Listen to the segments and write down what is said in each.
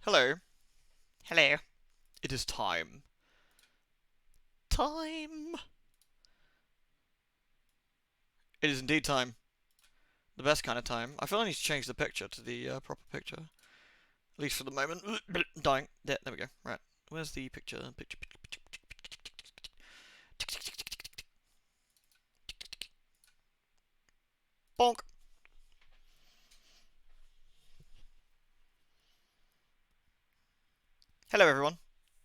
Hello. Hello. It is time. Time. It is indeed time. The best kind of time. I feel I need to change the picture to the proper picture. At least for the moment. Dying. There we go. Right. Where's the picture? Picture. Bonk. Hello, everyone.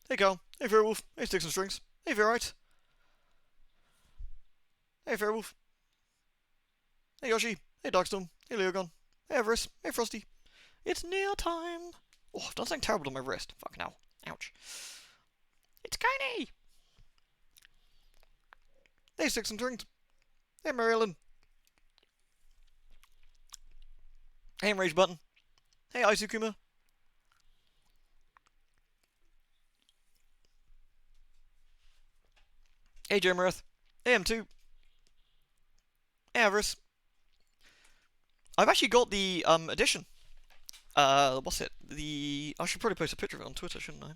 Hey, Carl. Hey, Werewolf. Hey, Sticks and Strings. Hey, Verite. Hey, Werewolf. Hey, Yoshi. Hey, Darkstorm. Hey, Leogon. Hey, Everest. Hey, Frosty. It's NieR time. Oh, I've done something terrible to my wrist. Fucking hell. Ouch. It's Kiny. Hey, Sticks and Strings. Hey, Marilyn. Hey, Enrage Button. Hey, Isukuma. Hey, Jomarith. Hey, M2. Hey, Avarice. I've actually got the edition. What's it? I should probably post a picture of it on Twitter, shouldn't I?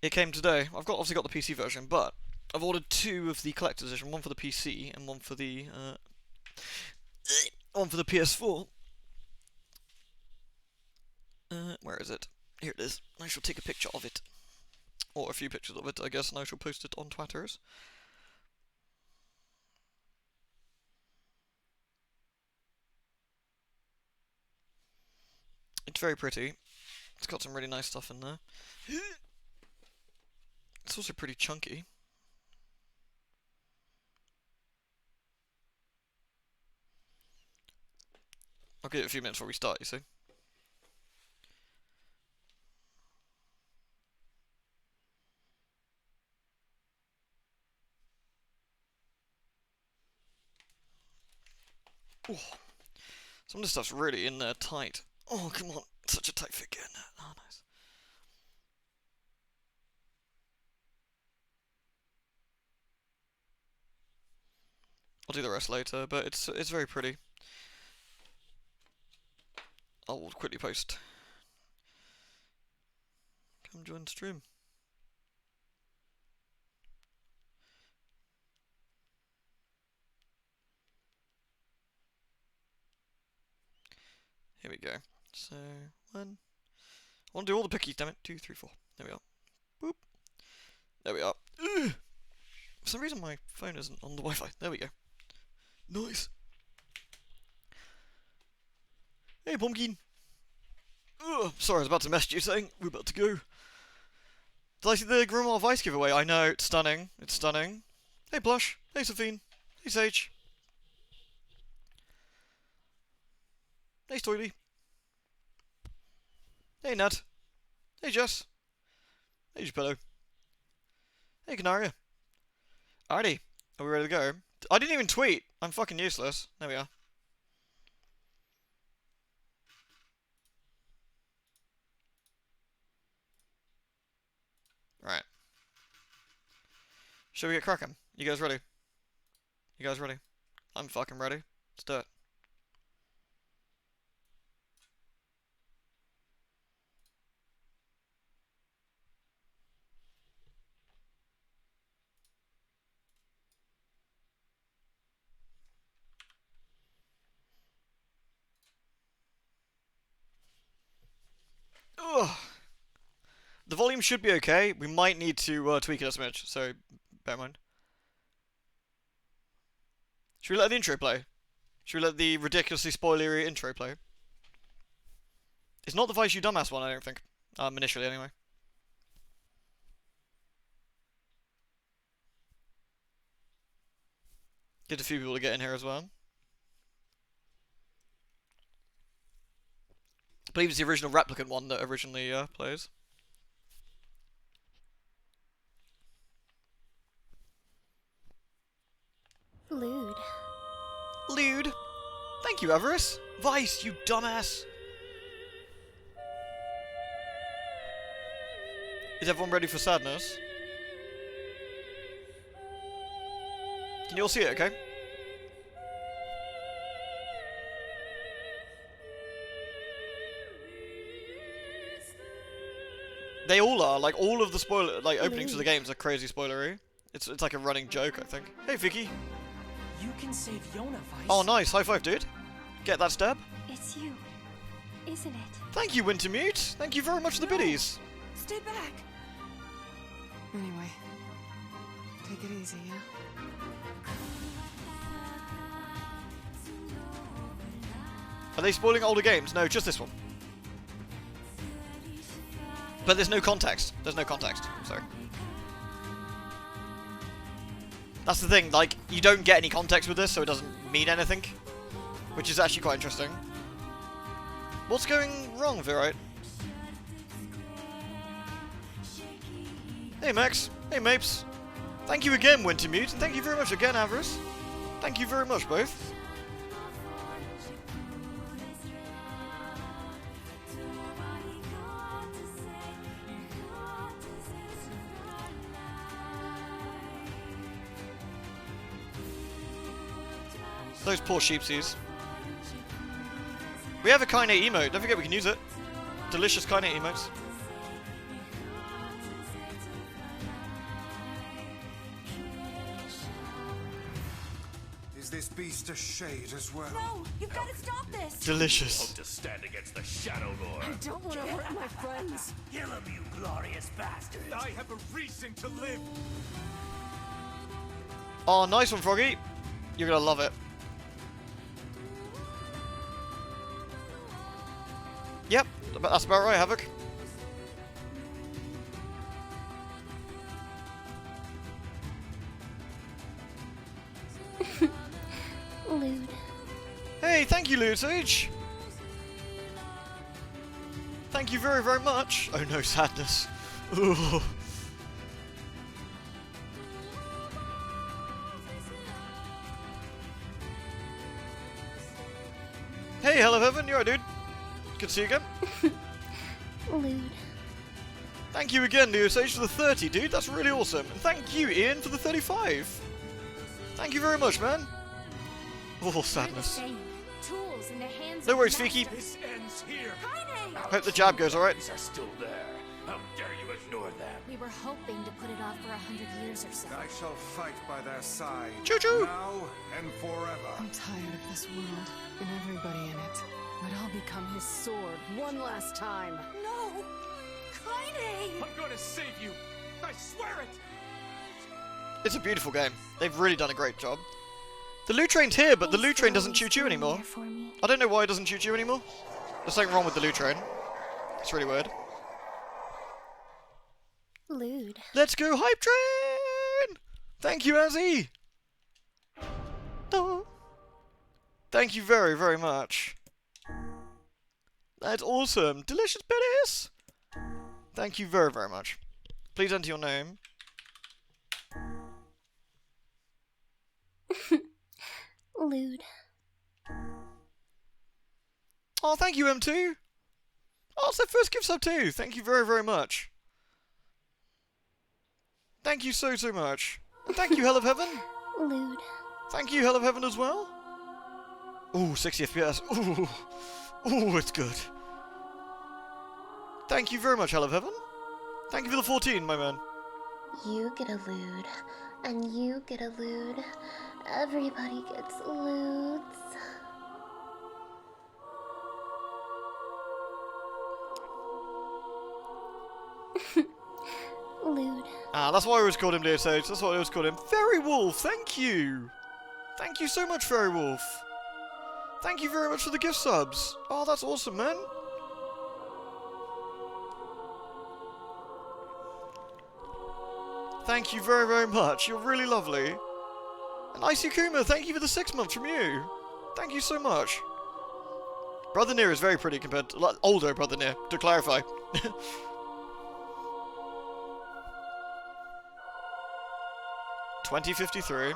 It came today. I've obviously got the PC version, but I've ordered two of the collector's edition, one for the PC and one for the PS4. Where is it? Here it is. I shall take a picture of it, or a few pictures of it, I guess, and I shall post it on Twitters. It's very pretty. It's got some really nice stuff in there. It's also pretty chunky. I'll give it a few minutes before we start, you see. Ooh. Some of this stuff's really in there tight. Oh, come on. Such a tight fit getting it. Oh, nice. I'll do the rest later, but it's very pretty. I'll quickly post. Come join the stream. Here we go. So, one. I want to do all the pickies, damn it. 2, 3, 4. There we are. Boop. There we are. Ugh. For some reason my phone isn't on the Wi-Fi. There we go. Nice. Hey, Pumpkin. Ugh. Sorry, I was about to message you saying we're about to go. Did I see the Grimoire Weiss giveaway? I know, it's stunning. It's stunning. Hey, Blush. Hey, Sophine. Hey, Sage. Hey, Stoily. Hey, Nat. Hey, Jess. Hey, Geppetto. Hey, Canaria. Alrighty. Are we ready to go? I didn't even tweet. I'm fucking useless. There we are. Right. Shall we get cracking? You guys ready? You guys ready? I'm fucking ready. Let's do it. Ugh. The volume should be okay. We might need to tweak it a smidge, so bear in mind. Should we let the intro play? Should we let the ridiculously spoilery intro play? It's not the Vice You Dumbass one, I don't think. Initially, anyway. Get a few people to get in here as well. I believe it's the original Replicant one that originally plays. Lewd. Lewd. Thank you, Avarice. Vice, you dumbass. Is everyone ready for sadness? Can you all see it, okay? They all are. Like, all of the openings for the games are crazy spoilery. It's like a running joke, I think. Hey, Vicky. You can save Yona, Weiss. Oh, nice. High five, dude. Get that stab. It's you, isn't it? Thank you, Wintermute. Thank you very much for the biddies. Stay back. Anyway, take it easy, yeah? Are they spoiling older games? No, just this one. But there's no context. There's no context. So that's the thing. Like, you don't get any context with this, so it doesn't mean anything, which is actually quite interesting. What's going wrong, Virite? Hey, Max. Hey, Mapes. Thank you again, Wintermute, and thank you very much again, Avarice. Thank you very much, both. Those poor sheepsies. We have a Kaine emote. Don't forget we can use it. Delicious Kaine emotes. Is this beast a shade as well? No, you've got to stop this. Delicious. Hope to stand against the Shadow Lord. I don't want to hurt my friends. Kill him, you glorious bastard! I have a reason to live. Oh, nice one, Froggy. You're gonna love it. Yep, that's about right, Havoc. Lewd. Hey, thank you, Lutage. Thank you very, very much. Oh no, sadness. Ooh. Hey, hello, Heaven. You alright, dude? Good to see you again. Lewd. Thank you again, Neosage, for the 30, dude. That's really awesome. And thank you, Ian, for the 35. Thank you very much, man. Oh, sadness. Tools in the hands No of worries, the Fiki. This ends here. Kaine! Hope the jab goes alright. These are still there. How dare you ignore them? We were hoping to put it off for 100 years or so. I shall fight by their side. Choo-choo! Now and forever. I'm tired of this world and everybody in it. But I'll become his sword one last time. No! Kaine! I'm going to save you. I swear it. It's a beautiful game. They've really done a great job. The loot train's here, but the loot train doesn't choo-choo anymore. I don't know why it doesn't choo-choo anymore. There's something wrong with the loot train. It's really weird. Lewd. Let's go, Hype Train! Thank you, Azzy! Oh. Thank you very, very much. That's awesome. Delicious Bettis! Thank you very, very much. Please enter your name. Lewd. Oh, thank you, M2! Oh, it's their first gift sub too! Thank you very, very much. Thank you so, so much. And thank you, Hell of Heaven! Lewd. Thank you, Hell of Heaven, as well. Ooh, 60 FPS. Ooh, ooh, it's good. Thank you very much, Hell of Heaven. Thank you for the 14, my man. You get a lewd. And you get a lewd. Everybody gets lewds. Lewd. Ah, that's why I always called him Dear Sage. That's what I always called him. Fairy Wolf, thank you. Thank you so much, Fairy Wolf. Thank you very much for the gift subs. Oh, that's awesome, man. Thank you very, very much. You're really lovely. And Icy Kuma, thank you for the 6 months from you. Thank you so much. Brother NieR is very pretty compared to... Like, older Brother NieR, to clarify. 2053.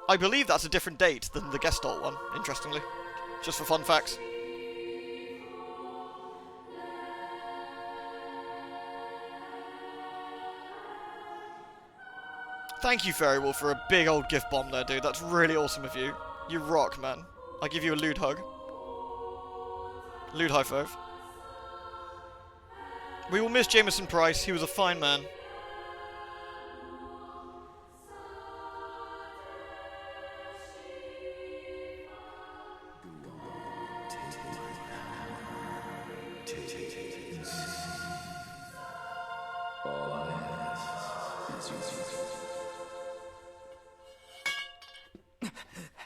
I believe that's a different date than the Gestalt one, interestingly. Just for fun facts. Thank you, Fairy Wolf, for a big old gift bomb there, dude. That's really awesome of you. You rock, man. I give you a lewd hug. Lewd high five. We will miss Jameson Price. He was a fine man.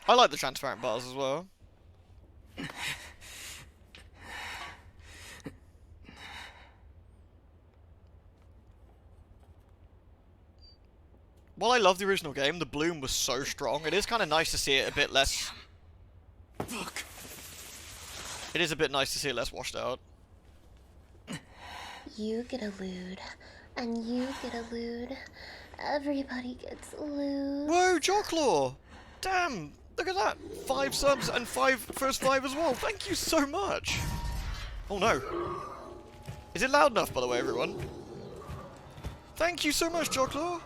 I like the transparent bars as well. While I love the original game, the bloom was so strong. It is kind of nice to see it a bit less... Look. It is a bit nice to see it less washed out. You get a lewd, and you get a lewd. Everybody gets lewd. Whoa, Jawclaw! Damn! Look at that! 5 subs and 5 first 5 as well. Thank you so much! Oh no. Is it loud enough, by the way, everyone? Thank you so much, Jawclaw!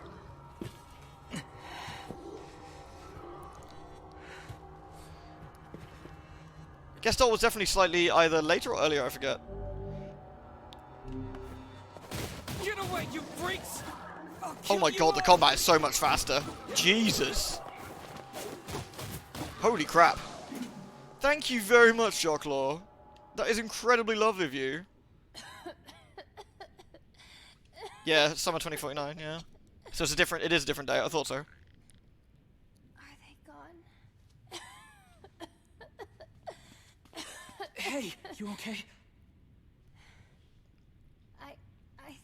Guess that was definitely slightly either later or earlier, I forget. Get away, you freaks! Oh my god, the combat is so much faster. Jesus. Holy crap. Thank you very much, Jawclaw. That is incredibly lovely of you. Yeah, summer 2049, yeah. So it's it is a different day, I thought so. Are they gone? Hey, you okay? I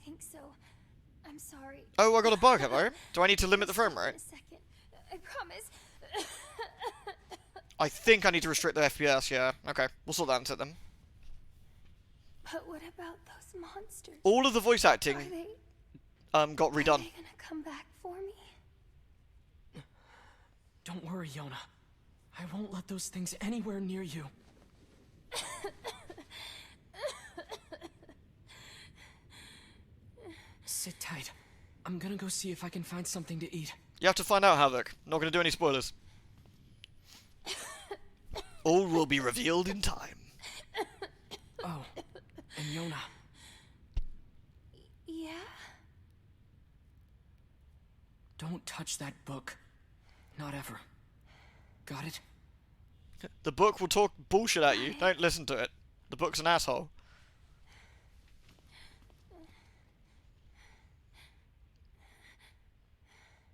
think so. I'm sorry. Oh, I got a bug, have I? Do I need to limit the frame rate? In a second. I promise. I think I need to restrict the FPS, yeah. Okay, we'll sort that out then. But what about those monsters? All of the voice acting got Are they redone. gonna come back for me? Don't worry, Yona. I won't let those things anywhere near you. Sit tight. I'm gonna go see if I can find something to eat. You have to find out, Havoc. Not gonna do any spoilers. All will be revealed in time. Oh, and Yona. Yeah? Don't touch that book. Not ever. Got it? The book will talk bullshit at you. Don't listen to it. The book's an asshole.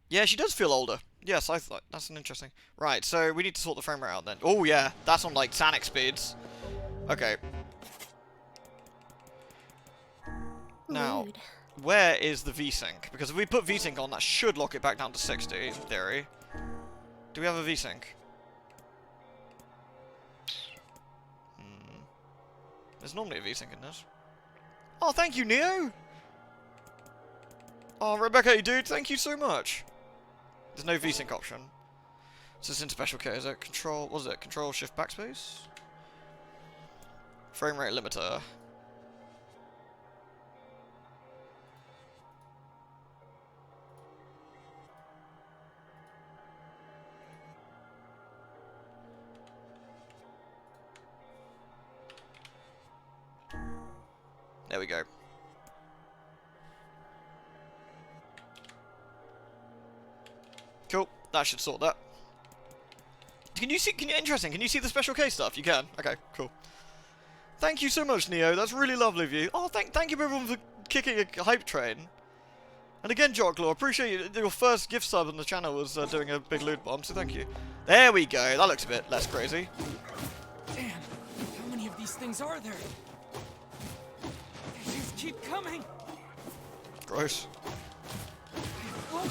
Yeah, she does feel older. Yes, I thought that's an interesting. Right, so we need to sort the frame rate out then. Oh yeah, that's on like Sonic speeds. Okay. Now, Rude. where is the VSync? Because if we put VSync on, that should lock it back down to 60 in theory. Do we have a VSync? There's normally a VSync in this. Oh, thank you, Neo! Oh, Rebecca, dude, thank you so much. There's no VSync option. So it's in special K, is it? Control, what was it? Control, Shift, Backspace? Frame rate limiter. There we go. Cool. That should sort that. Can you see? Interesting. Can you see the special case stuff? You can. Okay. Cool. Thank you so much, Neo. That's really lovely of you. Oh, thank you everyone for kicking a hype train. And again, Jocklaw, appreciate you. Your first gift sub on the channel was doing a big loot bomb, so thank you. There we go. That looks a bit less crazy. Damn, how many of these things are there? They just keep coming. Gross.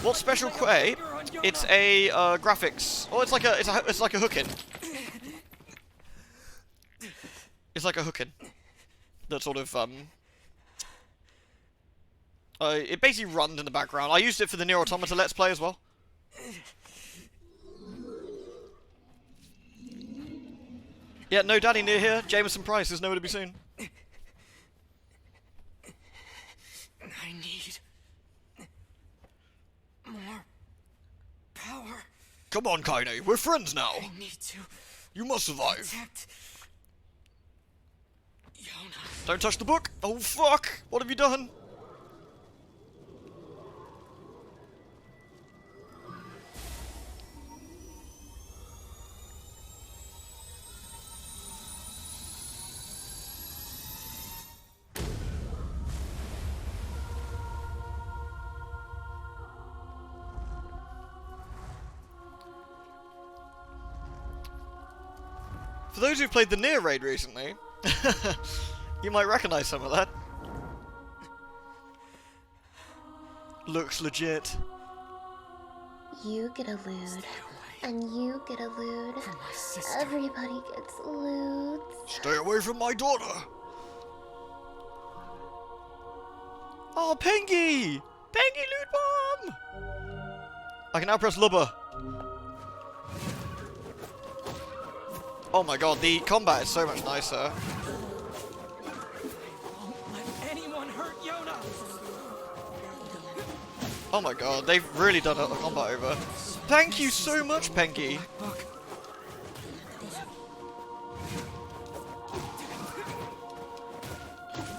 What special quay? It's a graphics. Oh, it's like a hook-in. It's like a hook-in. That sort of it basically runs in the background. I used it for the NieR Automata Let's Play as well. Yeah, no daddy near here. Jameson Price is nowhere to be seen. I need more power. Come on, Kaine. We're friends now. I need to You must survive. protect Don't touch the book! Oh fuck! What have you done? For those who've played the NieR raid recently, you might recognize some of that. Looks legit. You get a lewd, and you get a lewd. Everybody gets lewd. Stay away from my daughter! Oh, Pengy! Pengy loot bomb! I can now press lubber. Oh my god, the combat is so much nicer. Let anyone hurt Yona. Oh my god, they've really done a combat over. Thank you so much, Pengy.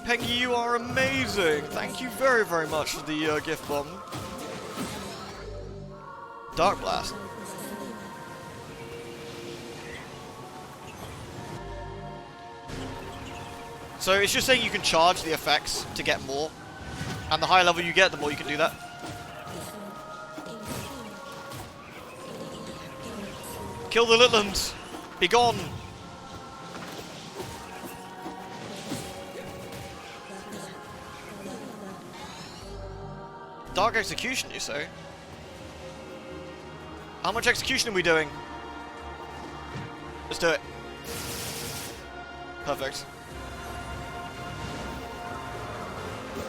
Pengy, you are amazing. Thank you very, very much for the gift bomb. Dark Blast. So it's just saying you can charge the effects to get more. And the higher level you get, the more you can do that. Kill the Litlands! Be gone! Dark execution, you say? How much execution are we doing? Let's do it. Perfect.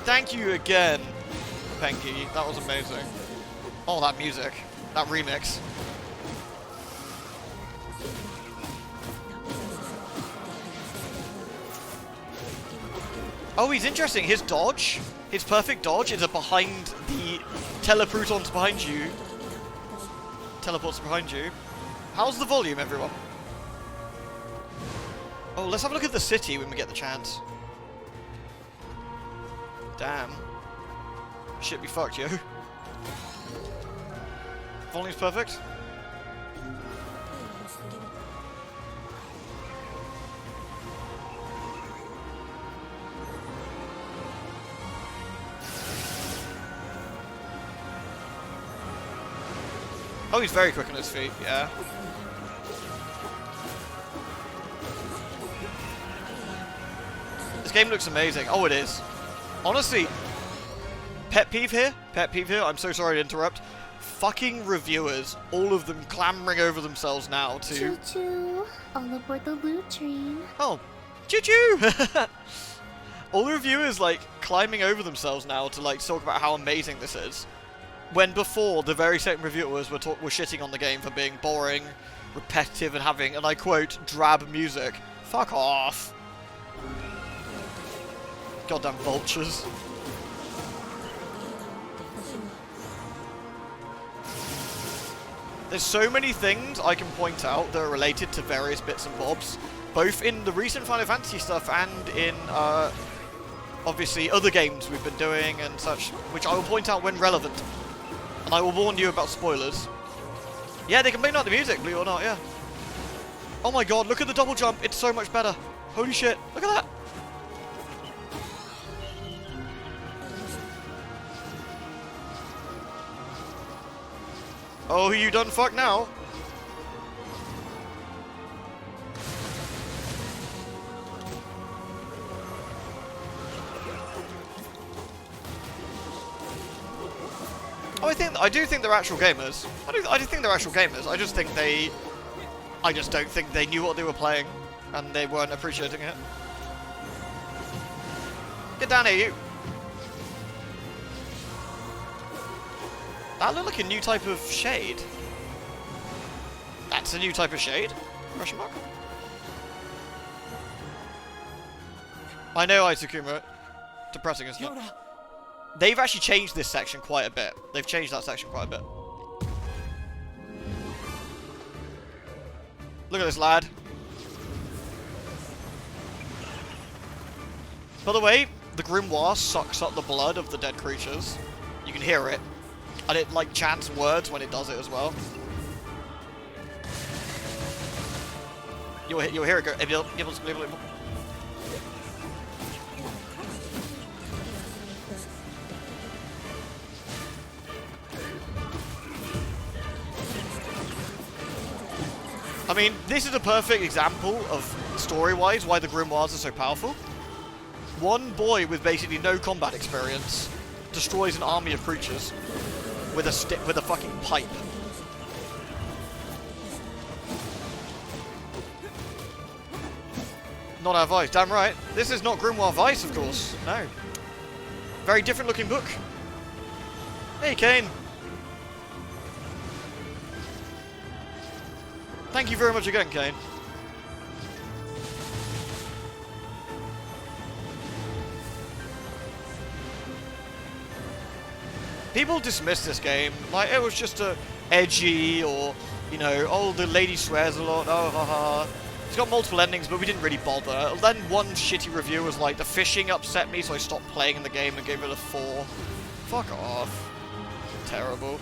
Thank you again, Pengy. That was amazing. Oh, that music. That remix. Oh, he's interesting. His dodge, his perfect dodge, is a behind the teleprotons behind you. Teleports behind you. How's the volume, everyone? Oh, let's have a look at the city when we get the chance. Damn. Shit be fucked, yo. Volume's perfect. Oh, he's very quick on his feet, yeah. This game looks amazing. Oh, it is. Honestly, pet peeve here, I'm so sorry to interrupt. Fucking reviewers, all of them clamoring over themselves now to... Choo-choo, all aboard the loot train. Oh, choo-choo! All the reviewers, like, climbing over themselves now to, like, talk about how amazing this is. When before, the very same reviewers were shitting on the game for being boring, repetitive, and having, and I quote, drab music. Fuck off. Goddamn vultures. There's so many things I can point out that are related to various bits and bobs, both in the recent Final Fantasy stuff and in, obviously, other games we've been doing and such, which I will point out when relevant. And I will warn you about spoilers. Yeah, they can bring out the music, believe it or not, yeah. Oh my god, look at the double jump, it's so much better. Holy shit, look at that. Oh, you done fuck now? Oh, I do think they're actual gamers. I do think they're actual gamers. I just don't think they knew what they were playing, and they weren't appreciating it. Get down here, you. That looked like a new type of shade. That's a new type of shade? Question mark? I know, Isakuma. Depressing, isn't it? They've actually changed this section quite a bit. They've changed that section quite a bit. Look at this lad. By the way, the grimoire sucks up the blood of the dead creatures. You can hear it. And it, like, chants words when it does it as well. You'll hear it go... I mean, this is a perfect example of, story-wise, why the grimoires are so powerful. One boy with basically no combat experience destroys an army of creatures with a fucking pipe. Not our Weiss, damn right. This is not Grimoire Weiss, of course. No. Very different looking book. Hey, Kane. Thank you very much again, Kane. People dismiss this game like it was just a edgy or, you know, oh, the lady swears a lot, oh, haha. It's got multiple endings, but we didn't really bother. Then one shitty review was like, the fishing upset me, so I stopped playing in the game and gave it a 4. Fuck off. Terrible.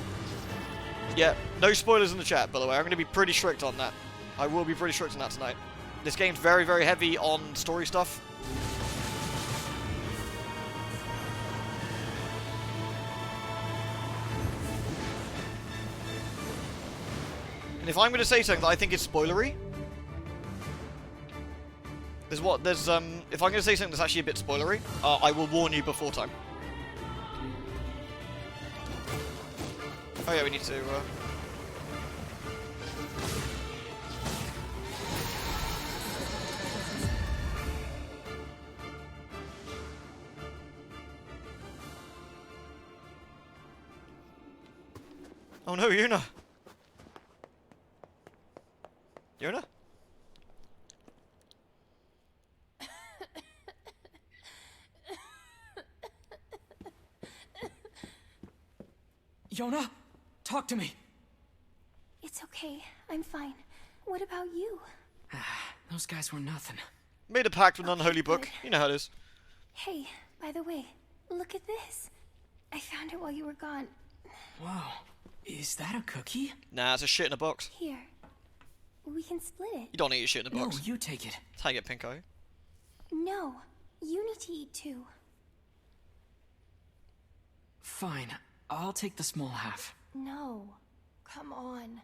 Yeah, no spoilers in the chat, by the way. I'm going to be pretty strict on that. I will be pretty strict on that tonight. This game's very, very heavy on story stuff. And if I'm going to say something that I think is spoilery, if I'm going to say something that's actually a bit spoilery, I will warn you before time. Oh yeah, we need to, Oh no, Yuna! Yuna? Yona, talk to me. It's okay. I'm fine. What about you? Those guys were nothing. Made a pact with an unholy book. good. You know how it is. Hey, by the way, look at this. I found it while you were gone. Whoa, is that a cookie? Nah, it's a shit in a box. Here. We can split it. You don't eat shit in a No, box. you take it. That's how you get pink eye. No, you need to eat too. Fine, I'll take the small half. No. Come on.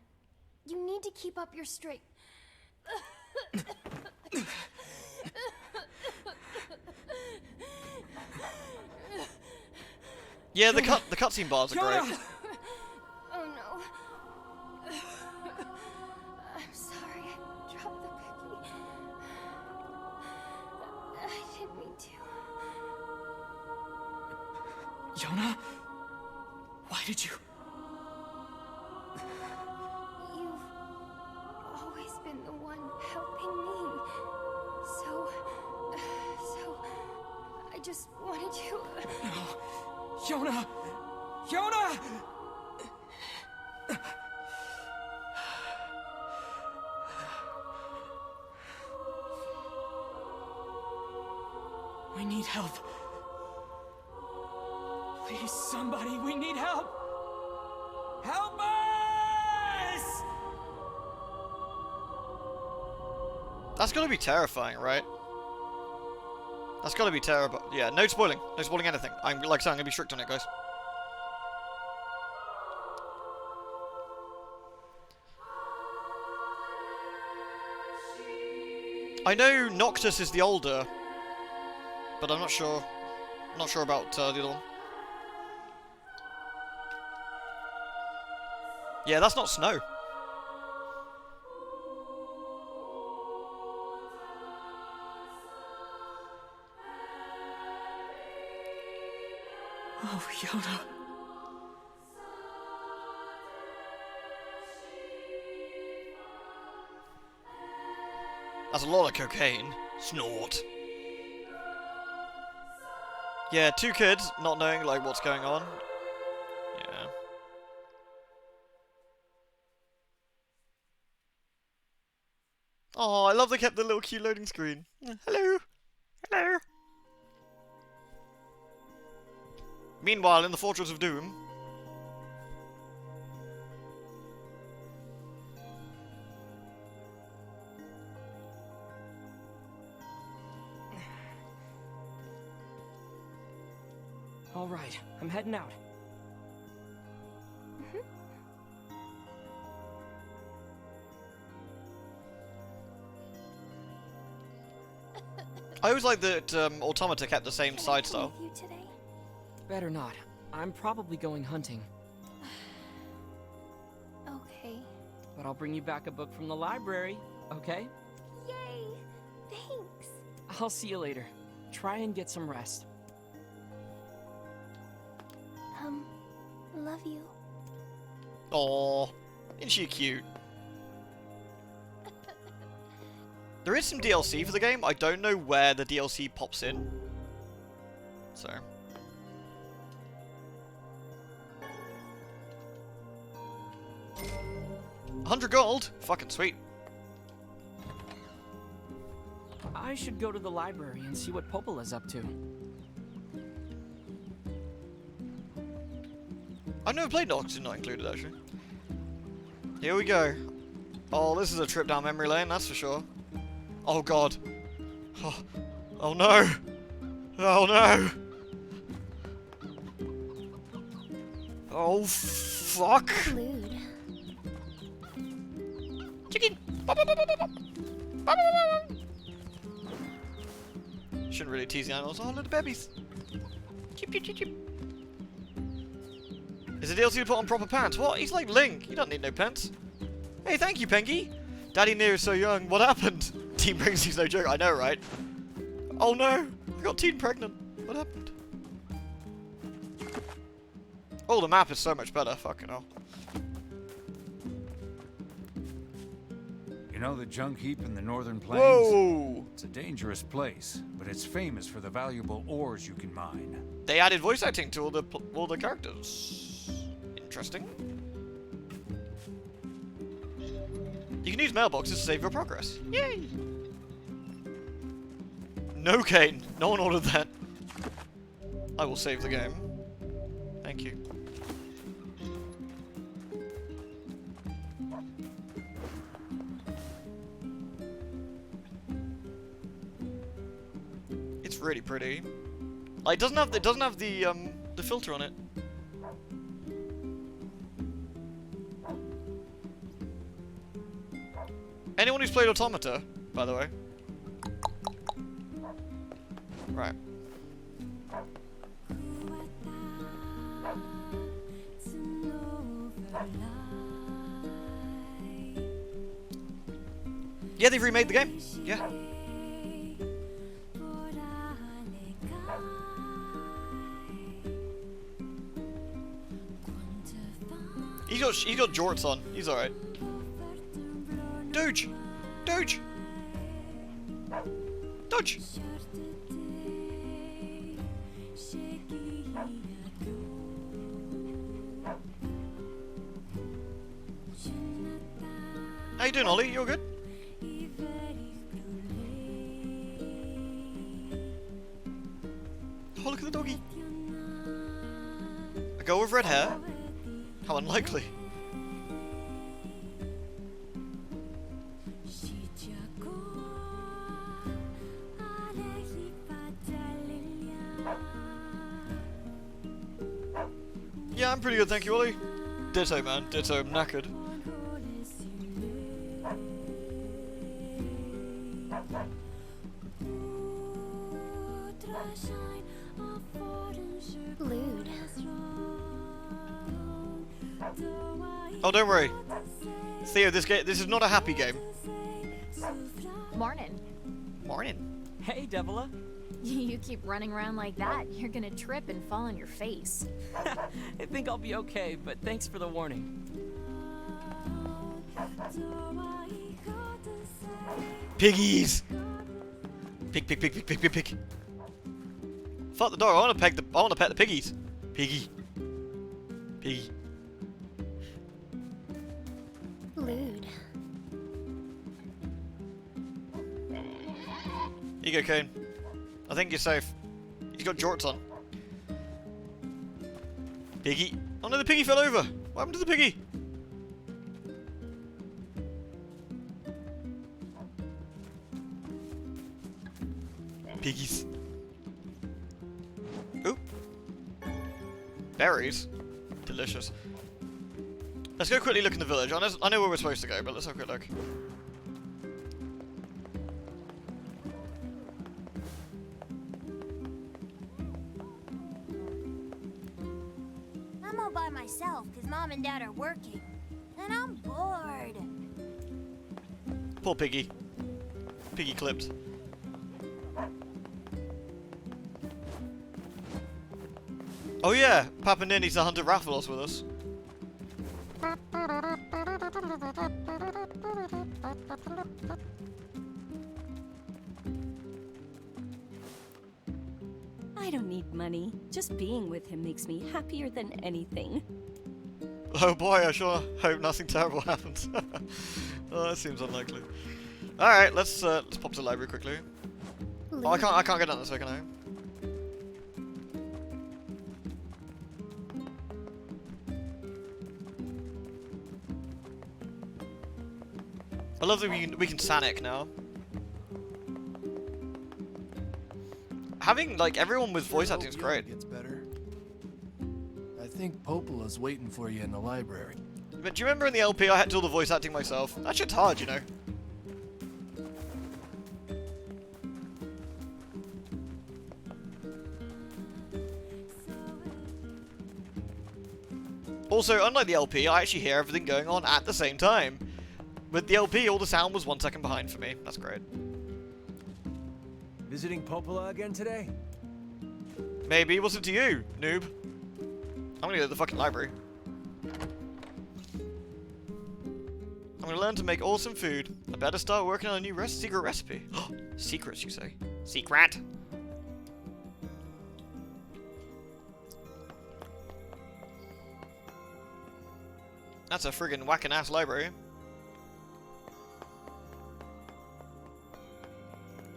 You need to keep up your straight. Yeah, the cutscene bars are great. Yona! Oh no. I'm sorry, I dropped the cookie. I didn't mean to. Yona? Why did you? You've always been the one helping me. So I just wanted to. No. Yona! Yona! We need help. Please, somebody, we need help! Help us! That's gotta be terrifying, right? That's gotta be terrible. Yeah, no spoiling. No spoiling anything. I'm like I said, I'm gonna be strict on it, guys. I know Noctis is the older, but I'm not sure. Not sure about the other one. Yeah, that's not snow. Oh, Yona. That's a lot of cocaine. Snort. Yeah, 2 kids not knowing like what's going on. Yeah. Oh, I love they kept the little cute loading screen. Hello. Hello. Meanwhile, in the Fortress of Doom... All right, I'm heading out. I always like that Automata kept the same side style. With you today? Better not. I'm probably going hunting. Okay. But I'll bring you back a book from the library, okay? Yay! Thanks. I'll see you later. Try and get some rest. Love you. Aww, isn't she cute? There is some DLC for the game. I don't know where the DLC pops in. So. 100 gold? Fucking sweet. I should go to the library and see what Popola's up to. I've never played Oxygen Not Included, actually. Here we go. Oh, this is a trip down memory lane, that's for sure. Oh god. Oh, oh no! Oh no! Oh fuck! Lewd. Chicken! Shouldn't really tease the animals. Oh, little babies! Chip, chip, chip, chip. Is the DLC to put on proper pants? What? He's like Link. You don't need no pants. Hey, thank you, Pengy. Daddy NieR is so young. What happened? Teen pregnancy's no joke. I know, right? Oh no! I got teen pregnant. What happened? Oh, the map is so much better. Fucking hell. You know the junk heap in the northern plains? Whoa! It's a dangerous place, but it's famous for the valuable ores you can mine. They added voice acting to all the characters. Interesting. You can use mailboxes to save your progress. Yay! No, Kane. No one ordered that. I will save the game. Thank you. It's really pretty. Like, it doesn't have the filter on it. Anyone who's played Automata, by the way. Right. Yeah, they've remade the game. Yeah. He's got jorts on. He's alright. Doge! Doge! Dodge! How you doing, Ollie? You're good? Oh, look at the doggy. A girl with red hair? How unlikely. Yeah, I'm pretty good, thank you, Ollie. Ditto, man. Ditto. I'm knackered. Lewd. Oh, don't worry. Theo, this is not a happy game. Morning. Morning. Hey, Devila. You keep running around like that, you're gonna trip and fall on your face. I think I'll be okay, but thanks for the warning. Piggies! Pig, pig, pig, pig, pig, pig, pig. Fuck the dog, I wanna pet the piggies. Piggy. Piggy. Lewd. Here you go, Kane. I think you're safe. He's got jorts on. Piggy. Oh no, the piggy fell over. What happened to the piggy? Piggies. Oop. Berries. Delicious. Let's go quickly look in the village. I know where we're supposed to go, but let's have a quick look. I'm all by myself because Mom and Dad are working. And I'm bored. Poor piggy. Piggy clipped. Oh yeah, Papa Nier needs to hunt a Rathalos with us. I don't need money. Just being with him makes me happier than anything. Oh boy, I sure hope nothing terrible happens. Oh, that seems unlikely. Alright, let's pop to the library quickly. Oh, I can't get down this way, can I? I love that we can Sanic now. Having like everyone with voice acting is great. Gets better. I think Popola's waiting for you in the library. But do you remember in the LP I had to do all the voice acting myself? That shit's hard, you know. Also, unlike the LP, I actually hear everything going on at the same time. With the LP, all the sound was 1 second behind for me. That's great. Visiting Popola again today? Maybe. What's it to you, noob? I'm gonna go to the fucking library. I'm gonna learn to make awesome food. I better start working on a new secret recipe. Secrets, you say? Secret? That's a friggin' whacking ass library.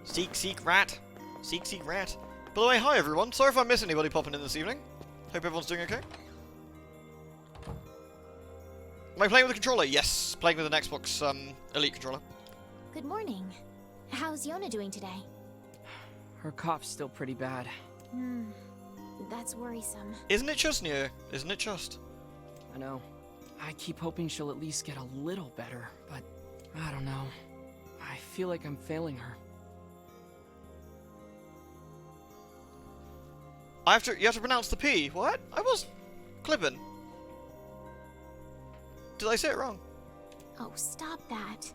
Seek rat. Seek rat. By the way, hi everyone. Sorry if I miss anybody popping in this evening. Hope everyone's doing okay. Am I playing with a controller? Yes, playing with an Xbox Elite controller. Good morning. How's Yona doing today? Her cough's still pretty bad. That's worrisome. Isn't it just, NieR? Isn't it just? I know. I keep hoping she'll at least get a little better, but I don't know. I feel like I'm failing her. You have to pronounce the P. What? I was clipping. Did I say it wrong? Oh, stop that.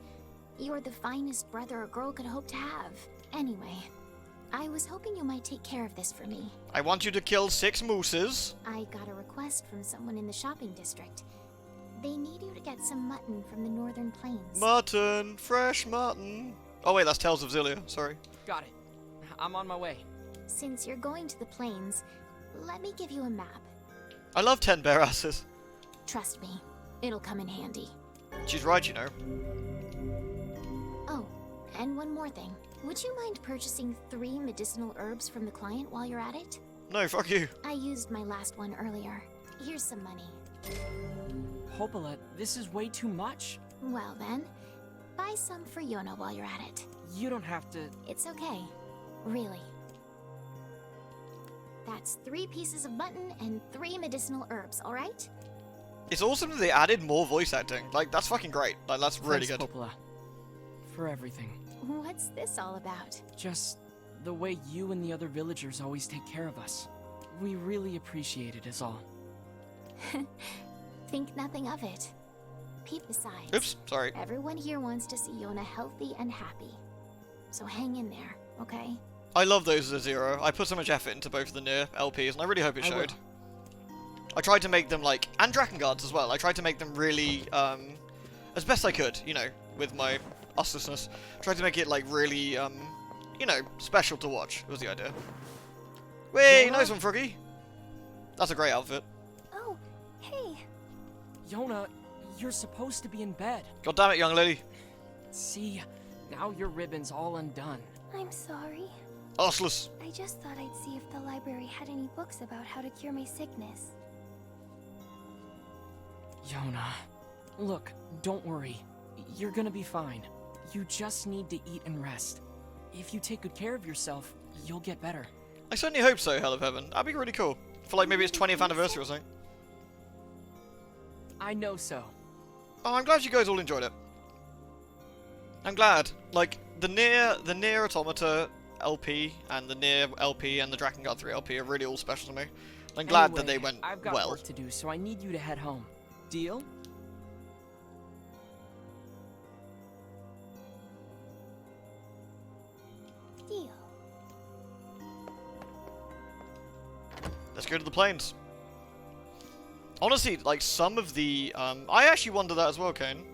You're the finest brother a girl could hope to have. Anyway, I was hoping you might take care of this for me. I want you to kill 6 mooses. I got a request from someone in the shopping district. They need you to get some mutton from the northern plains. Mutton! Fresh mutton! Oh wait, that's Tales of Zillia, sorry. Got it. I'm on my way. Since you're going to the plains, let me give you a map. I love 10 bare asses. Trust me, it'll come in handy. She's right, you know. Oh, and one more thing. Would you mind purchasing 3 medicinal herbs from the client while you're at it? No, fuck you. I used my last one earlier. Here's some money. Popola, this is way too much. Well then, buy some for Yona while you're at it. You don't have to... It's okay. Really. That's 3 pieces of mutton and 3 medicinal herbs, alright? It's awesome that they added more voice acting. Like, that's fucking great. Like, that's really Thanks, good. Popola. For everything. What's this all about? Just the way you and the other villagers always take care of us. We really appreciate it, is all. Think nothing of it. Peep besides. Oops, sorry. Everyone here wants to see Yona healthy and happy. So hang in there, okay? I love those as a Zero. I put so much effort into both of the NieR LPs, and I really hope it showed. I tried to make them like, and Drakengard's as well. I tried to make them really, as best I could, you know, with my usselessness. Tried to make it like really, you know, special to watch. Was the idea. Wait, nice one, Froggy. That's a great outfit. Oh, hey. Yona, you're supposed to be in bed. God damn it, young lady. See, now your ribbon's all undone. I'm sorry. Arseless. I just thought I'd see if the library had any books about how to cure my sickness. Yona, look, don't worry. You're gonna be fine. You just need to eat and rest. If you take good care of yourself, you'll get better. I certainly hope so, Hell of Heaven. That'd be really cool. For like maybe its 20th anniversary or something. I know so. Oh, I'm glad you guys all enjoyed it. I'm glad. Like, the NieR Automata LP and the NieR LP and the Drakengard 3 LP are really all special to me. I'm glad that they went I've got well. work to do, so I need you to head home. Deal? Deal. Let's go to the plains. Honestly, like, some of the, I actually wonder that as well, Kane.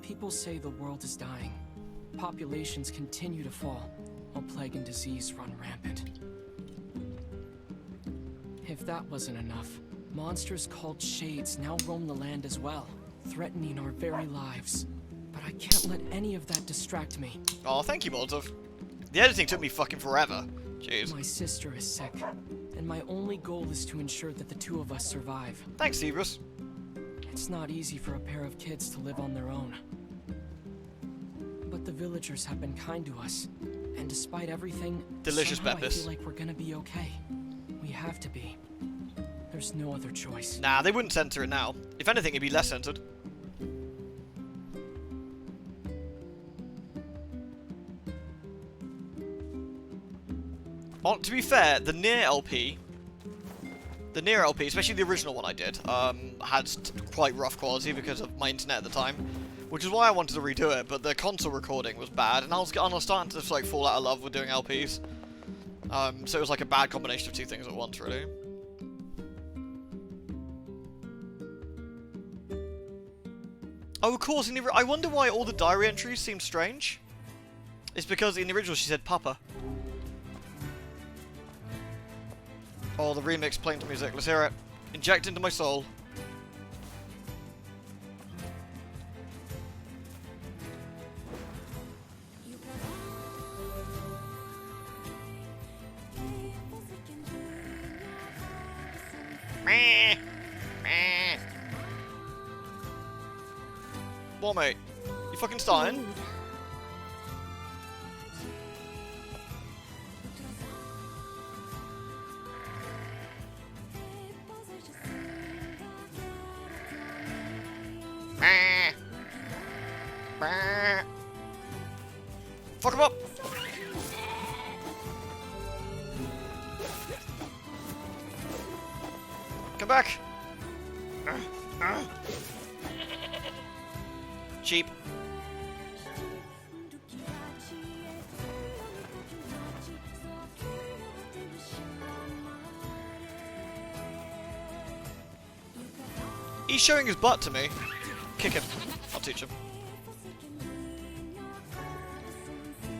People say the world is dying. Populations continue to fall, while plague and disease run rampant. If that wasn't enough, monsters called Shades now roam the land as well, threatening our very lives. But I can't let any of that distract me. Oh, thank you, Molotov. The editing took me fucking forever. Jeez. My sister is sick, and my only goal is to ensure that the two of us survive. Thanks, Severus. It's not easy for a pair of kids to live on their own. But the villagers have been kind to us, and despite everything, Delicious somehow I Beppis. feel like we're gonna be okay. We have to be. There's no other choice. Nah, they wouldn't censor it now. If anything, it'd be less censored. Oh, to be fair, the NieR LP, especially the original one I did, had quite rough quality because of my internet at the time, which is why I wanted to redo it. But the console recording was bad, and I was starting to just like fall out of love with doing LPs. So it was like a bad combination of two things at once, really. Oh, of course. I wonder why all the diary entries seem strange. It's because in the original she said Papa. Oh, the remix playing to music. Let's hear it. Inject into my soul. What, mate? You fucking starting? Fuck him up! Come back! Cheap. He's showing his butt to me. Kick him. I'll teach him.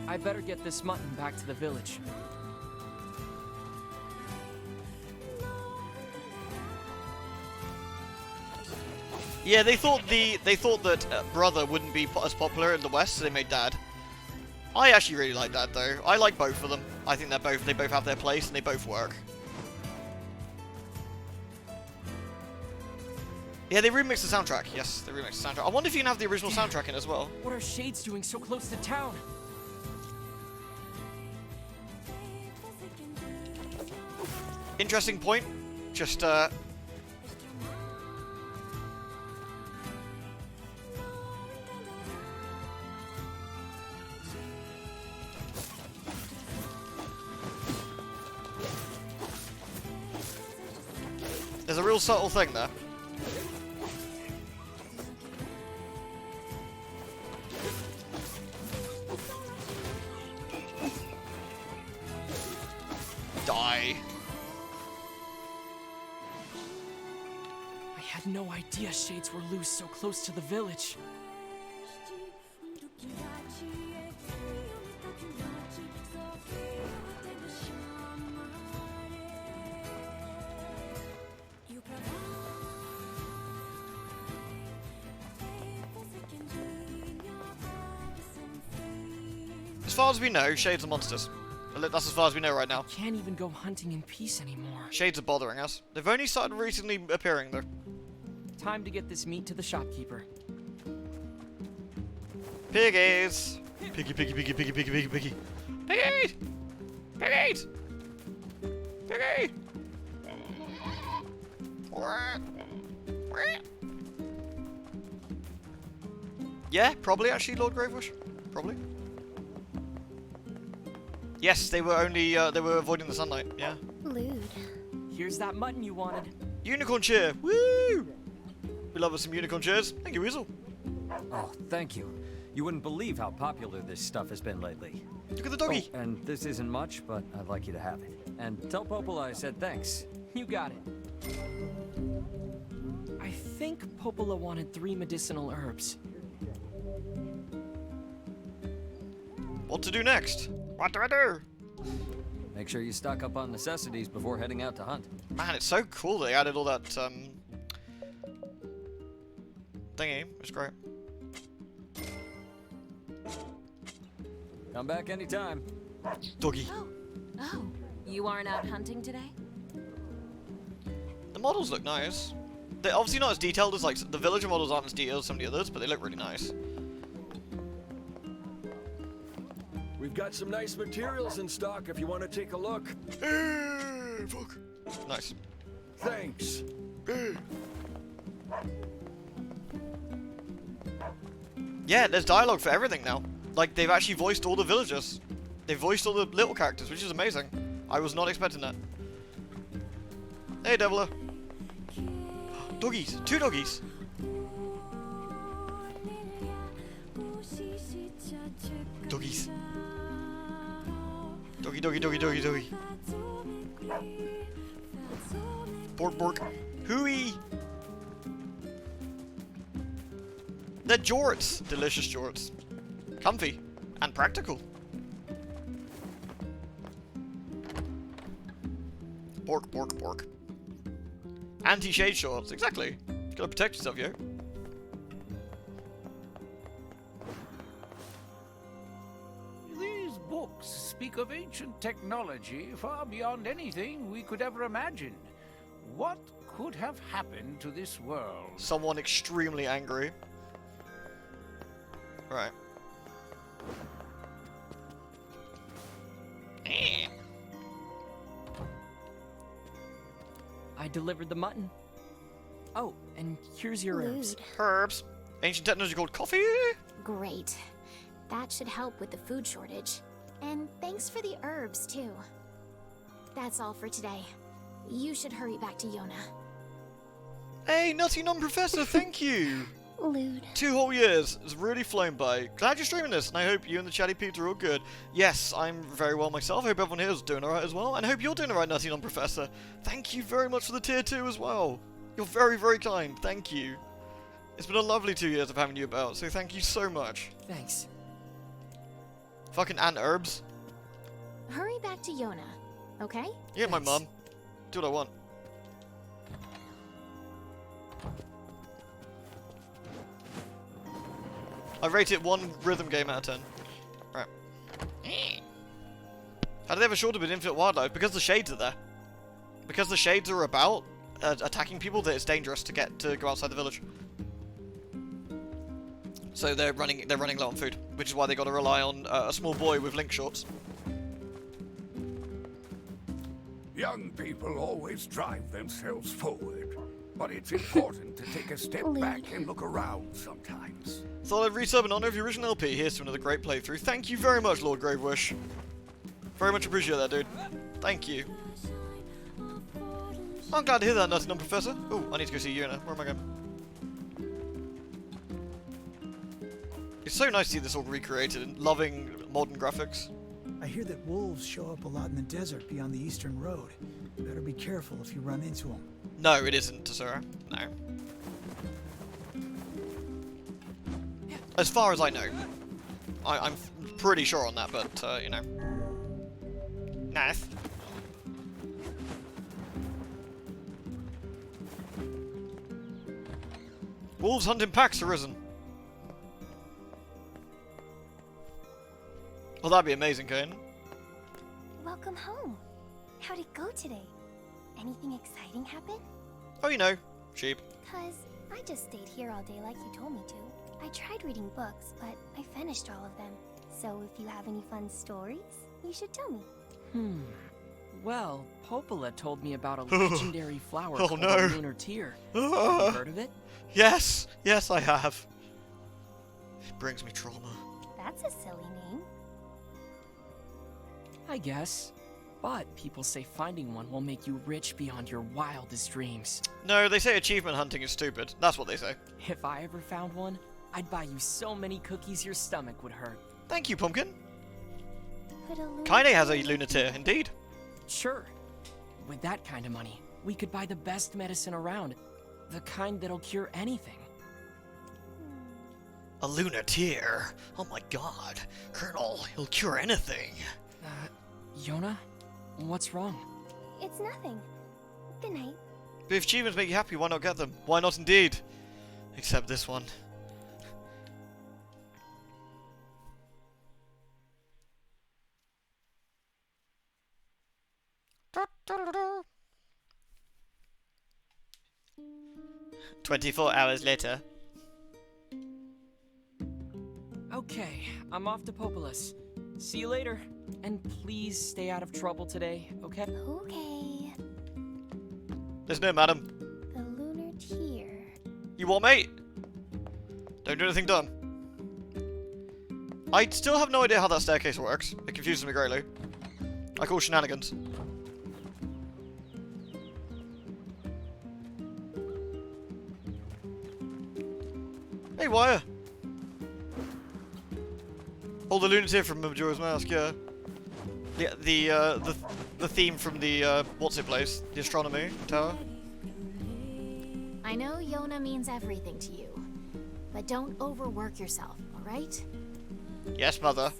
I better get this mutton back to the village. Yeah, they thought that brother wouldn't be as popular in the West, so they made Dad. I actually really like Dad though. I like both of them. I think they both have their place and they both work. Yeah, they remixed the soundtrack. Yes, they remixed the soundtrack. I wonder if you can have the original soundtrack in as well. What are Shades doing so close to town? Interesting point. Just there's a real subtle thing there. Die. I had no idea Shades were loose so close to the village. As far as we know, Shades are monsters. That's as far as we know right now. Can't even go hunting in peace anymore. Shades are bothering us. They've only started recently appearing though. Time to get this meat to the shopkeeper. Piggies! Piggy, piggy, piggy, piggy, piggy, piggy, piggy. Piggies! Piggies! Piggy! Yeah, probably actually, Lord Gravebush. Probably. Yes, they were only they were avoiding the sunlight. Yeah. Lewd. Here's that mutton you wanted. Unicorn chair. Woo! We love us some unicorn chairs. Thank you, Weasel. Oh, thank you. You wouldn't believe how popular this stuff has been lately. Look at the doggy. Oh, and this isn't much, but I'd like you to have it. And tell Popola I said thanks. You got it. I think Popola wanted 3 medicinal herbs. What to do next? What do I do? Make sure you stock up on necessities before heading out to hunt. Man, it's so cool they added all that thingy. It's great. Come back anytime. Doggy. Oh, you aren't out hunting today? The models look nice. They're obviously not as detailed as, like, the villager models aren't as detailed as some of the others, but they look really nice. We've got some nice materials in stock if you want to take a look. Fuck. Nice. Thanks. Yeah, there's dialogue for everything now. Like, they've actually voiced all the villagers. They've voiced all the little characters, which is amazing. I was not expecting that. Hey, Deviler. Doggies. 2 doggies. Doggies. Doggy, doggy, doggy, doggy, doggy. Bork, bork. Hooey! They're jorts. Delicious jorts. Comfy. And practical. Bork, bork, bork. Anti-shade shorts. Exactly. You gotta protect yourself, yo. These books speak of ancient technology far beyond anything we could ever imagine. What could have happened to this world? Someone extremely angry. Right. I delivered the mutton. Oh, and here's your herbs. Herbs. Ancient technology called coffee. Great. That should help with the food shortage. And thanks for the herbs, too. That's all for today. You should hurry back to Yona. Hey, Nutty Non-Professor, thank you! Lewd. 2 whole years. It's really flown by. Glad you're streaming this, and I hope you and the chatty peeps are all good. Yes, I'm very well myself. I hope everyone here is doing alright as well, and I hope you're doing alright, Nutty Non-Professor. Thank you very much for the tier 2 as well. You're very, very kind. Thank you. It's been a lovely 2 years of having you about, so thank you so much. Thanks. Fucking ant herbs. Hurry back to Yona, okay? Yeah, my mum. Do what I want. I rate it 1 rhythm game out of 10. Right. How did they have a shortage with infinite wildlife? Because the shades are there. Because the shades are about attacking people, that it's dangerous to go outside the village. So they're running low on food, which is why they got to rely on a small boy with link shorts. Young people always drive themselves forward, but it's important to take a step back and look around sometimes. Thought I'd resub in honor of your original LP. Here's to another great playthrough. Thank you very much, Lord Gravewish. Very much appreciate that, dude. Thank you. I'm glad to hear that, Nutty Non-Professor. Oh, I need to go see Yuna. Where am I going? It's so nice to see this all recreated and loving modern graphics. I hear that wolves show up a lot in the desert beyond the eastern road. Better be careful if you run into them. No, it isn't, Tesura. No. As far as I know. I'm pretty sure on that, but, you know. Nice. Wolves hunting packs arisen. Well, that'd be amazing, Kane. Welcome home. How'd it go today? Anything exciting happen? Oh, you know, sheep. 'Cause I just stayed here all day like you told me to. I tried reading books, but I finished all of them. So if you have any fun stories, you should tell me. Well, Popola told me about a legendary flower Oh, called no. the Lunar Tear. Have you heard of it? Yes, yes, I have. It brings me trauma. That's a silly name. I guess. But people say finding one will make you rich beyond your wildest dreams. No, they say achievement hunting is stupid. That's what they say. If I ever found one, I'd buy you so many cookies your stomach would hurt. Thank you, Pumpkin. But a Kaine has a Lunar Tear, indeed. Sure. With that kind of money, we could buy the best medicine around. The kind that'll cure anything. A Lunar Tear? Oh my god. Colonel, he'll cure anything. Yona? What's wrong? It's nothing. Good night. But if achievements make you happy, why not get them? Why not indeed? Except this one. Da-da-da-da. 24 hours later. Okay, I'm off to Popolis. See you later. And please stay out of trouble today, okay? Okay. There's no madam. The Lunar Tear. You what, mate? Don't do anything dumb. I still have no idea how that staircase works. It confuses me greatly. I call shenanigans. Hey, Wire. Oh, the lunatic from Majora's Mask, yeah. The theme from the what's it place? The astronomy tower. I know Yona means everything to you, but don't overwork yourself, alright? Yes, mother.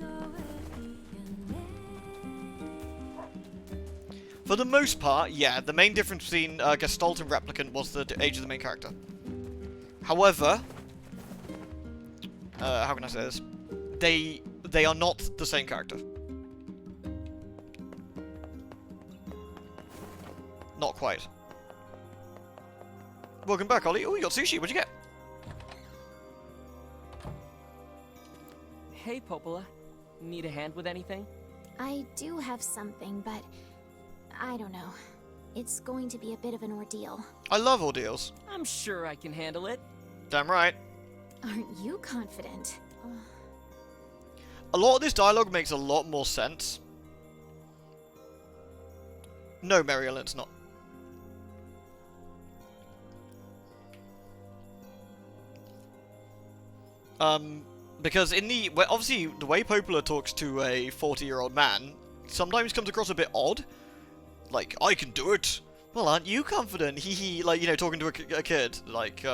For the most part, yeah, the main difference between Gestalt and Replicant was the age of the main character. However, how can I say this? They are not the same character. Not quite. Welcome back, Ollie. Oh, you got sushi. What'd you get? Hey, Popola. Need a hand with anything? I do have something, but I don't know. It's going to be a bit of an ordeal. I love ordeals. I'm sure I can handle it. Damn right. Aren't you confident? A lot of this dialogue makes a lot more sense. No, Mary Ellen, it's not. Because in the... Well, obviously, the way Popola talks to a 40-year-old man sometimes comes across a bit odd. Like, I can do it. Well, aren't you confident? Hee. Like, you know, talking to a kid. Like,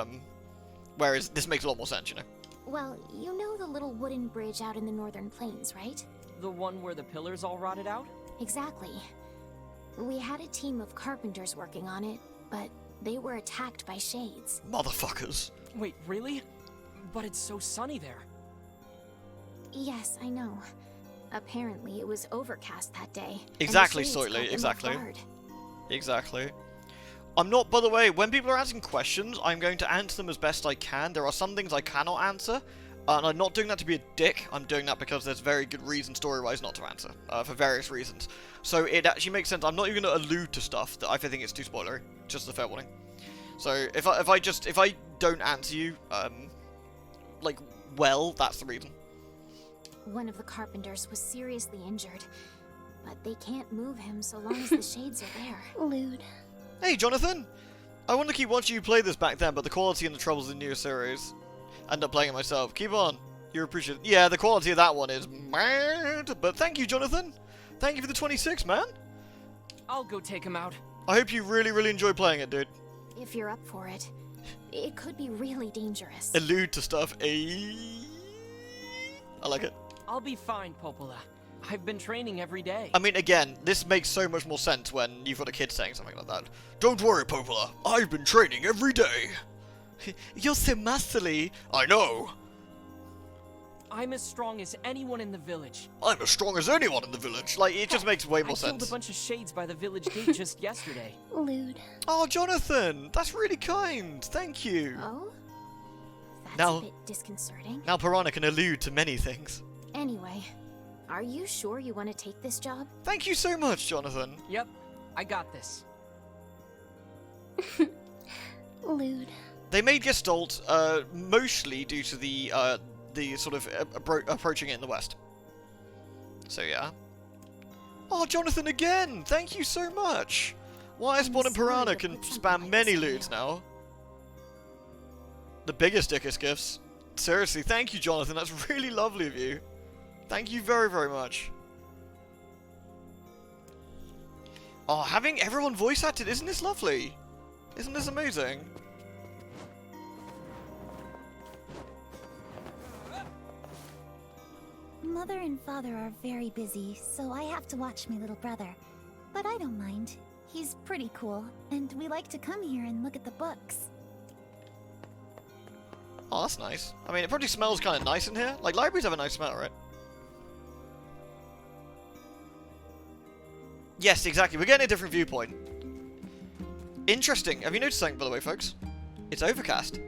whereas this makes a lot more sense, you know. Well, you know the little wooden bridge out in the northern plains, right? The one where the pillars all rotted out? Exactly. We had a team of carpenters working on it, but they were attacked by shades. Motherfuckers. Wait, really? But it's so sunny there. Yes, I know. Apparently, it was overcast that day. Exactly, Soitly, exactly. Exactly. I'm not, by the way, when people are asking questions, I'm going to answer them as best I can. There are some things I cannot answer, and I'm not doing that to be a dick. I'm doing that because there's very good reason story-wise not to answer, for various reasons. So it actually makes sense. I'm not even going to allude to stuff that I think it's too spoilery, just as a fair warning. So if I don't answer you, like, well, that's the reason. One of the carpenters was seriously injured, but they can't move him so long as the shades are there. Lewd. Hey, Jonathan! I wanted to keep watching you play this back then, but the quality and the troubles in the NieR series. End up playing it myself. Keep on. You're appreciated. Yeah, the quality of that one is mad, but thank you, Jonathan! Thank you for the 26, man! I'll go take him out. I hope you really, really enjoy playing it, dude. If you're up for it. It could be really dangerous. Allude to stuff, eh? I like it. I'll be fine, Popola. I've been training every day. I mean, again, this makes so much more sense when you've got a kid saying something like that. Don't worry, Popola. I've been training every day. You're so masterly. I know. I'm as strong as anyone in the village. I'm as strong as anyone in the village. Like, it just makes way more I killed a sense. bunch of shades by the village gate just yesterday. Lewd. Oh, Jonathan, that's really kind. Thank you. Oh? That's Now- a bit disconcerting. Now Piranha can allude to many things. Anyway, are you sure you want to take this job? Thank you so much, Jonathan. Yep, I got this. Lewd. They made Gestalt mostly due to the sort of approaching it in the west. So yeah. Oh, Jonathan again! Thank you so much! Weiss and Piranha can spam many lewds now. The biggest, dickest gifts. Seriously, thank you, Jonathan. That's really lovely of you. Thank you very, very much. Oh, having everyone voice acted, isn't this lovely? Isn't this amazing? Mother and father are very busy, so I have to watch my little brother. But I don't mind. He's pretty cool, and we like to come here and look at the books. Oh, that's nice. I mean, it probably smells kind of nice in here. Like, libraries have a nice smell, right? Yes, exactly. We're getting a different viewpoint. Interesting. Have you noticed something, by the way, folks? It's overcast.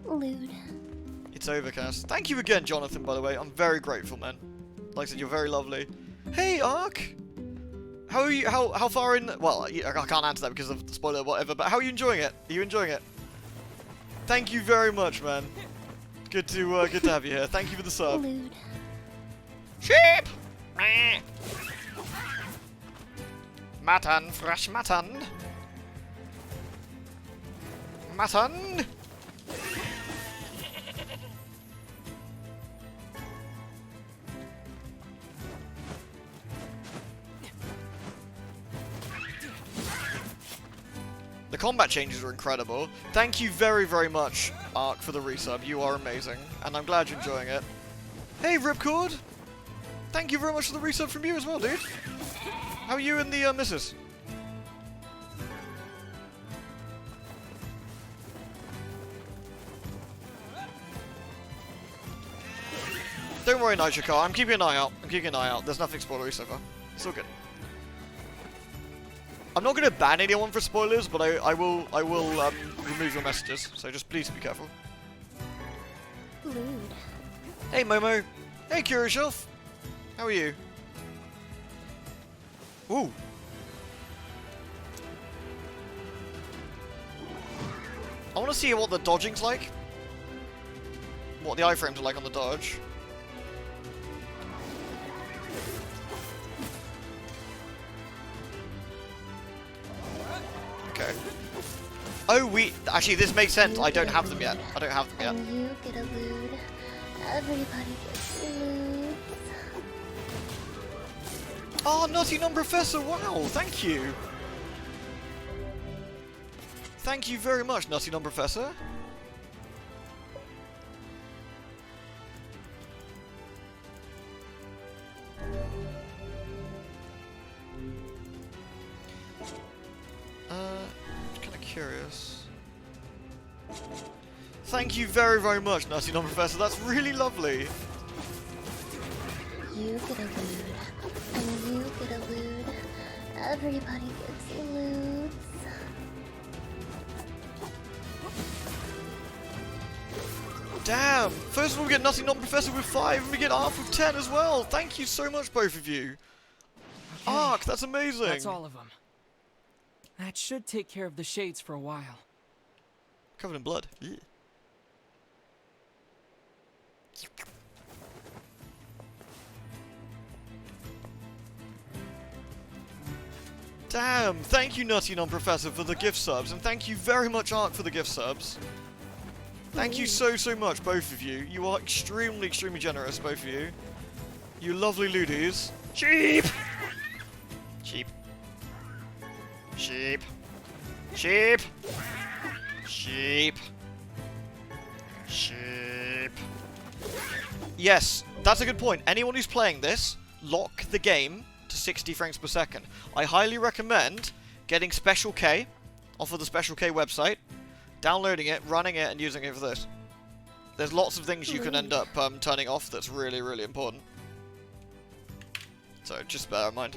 Lewd. It's overcast. Thank you again, Jonathan, by the way. I'm very grateful, man. Like I said, you're very lovely. Hey, Ark! How are you? How far in? Well, I can't answer that because of the spoiler or whatever, but how are you enjoying it? Are you enjoying it? Thank you very much, man. Good to have you here. Thank you for the sub. Lewd. Sheep! Meh. Mutton, fresh mutton. Mutton! The combat changes are incredible. Thank you very, very much, Ark, for the resub. You are amazing, and I'm glad you're enjoying it. Hey, Ripcord! Thank you very much for the resub from you as well, dude. How are you and the missus? Don't worry, Nitro, I'm keeping an eye out. I'm keeping an eye out. There's nothing spoilery so far. It's all good. I'm not going to ban anyone for spoilers, but I will remove your messages. So just please be careful. Lewd. Hey, Momo. Hey, Curious Shelf. How are you? Ooh. I want to see what the dodging's like. What the iframes are like on the dodge. Okay. Oh, actually, this makes sense. I don't have them yet. I don't have them yet. And you get a lewd. Everybody gets lewd. Oh, Nutty Non-Professor, wow, thank you. Thank you very much, Nutty Non-Professor. Kind of curious. Thank you very, very much, Nutty Non-Professor, that's really lovely. You get a lewd. And you get a lewd. Everybody gets lewds. Damn! First of all, we get Nutty Non-Professor with 5, and we get Ark with 10 as well. Thank you so much, both of you. Okay, Ark, that's amazing. That's all of them. That should take care of the shades for a while. Covered in blood. Ew. Damn! Thank you, Nutty Non-Professor, for the gift subs, and thank you very much, Ark, for the gift subs. Thank you so, so much, both of you. You are extremely, extremely generous, both of you. You lovely ludies. Sheep! Sheep. Sheep. Sheep. Sheep. Sheep. Yes, that's a good point. Anyone who's playing this, lock the game to 60 frames per second. I highly recommend getting Special K off of the Special K website, downloading it, running it, and using it for this. There's lots of things you can end up turning off that's really, really important. So just bear in mind.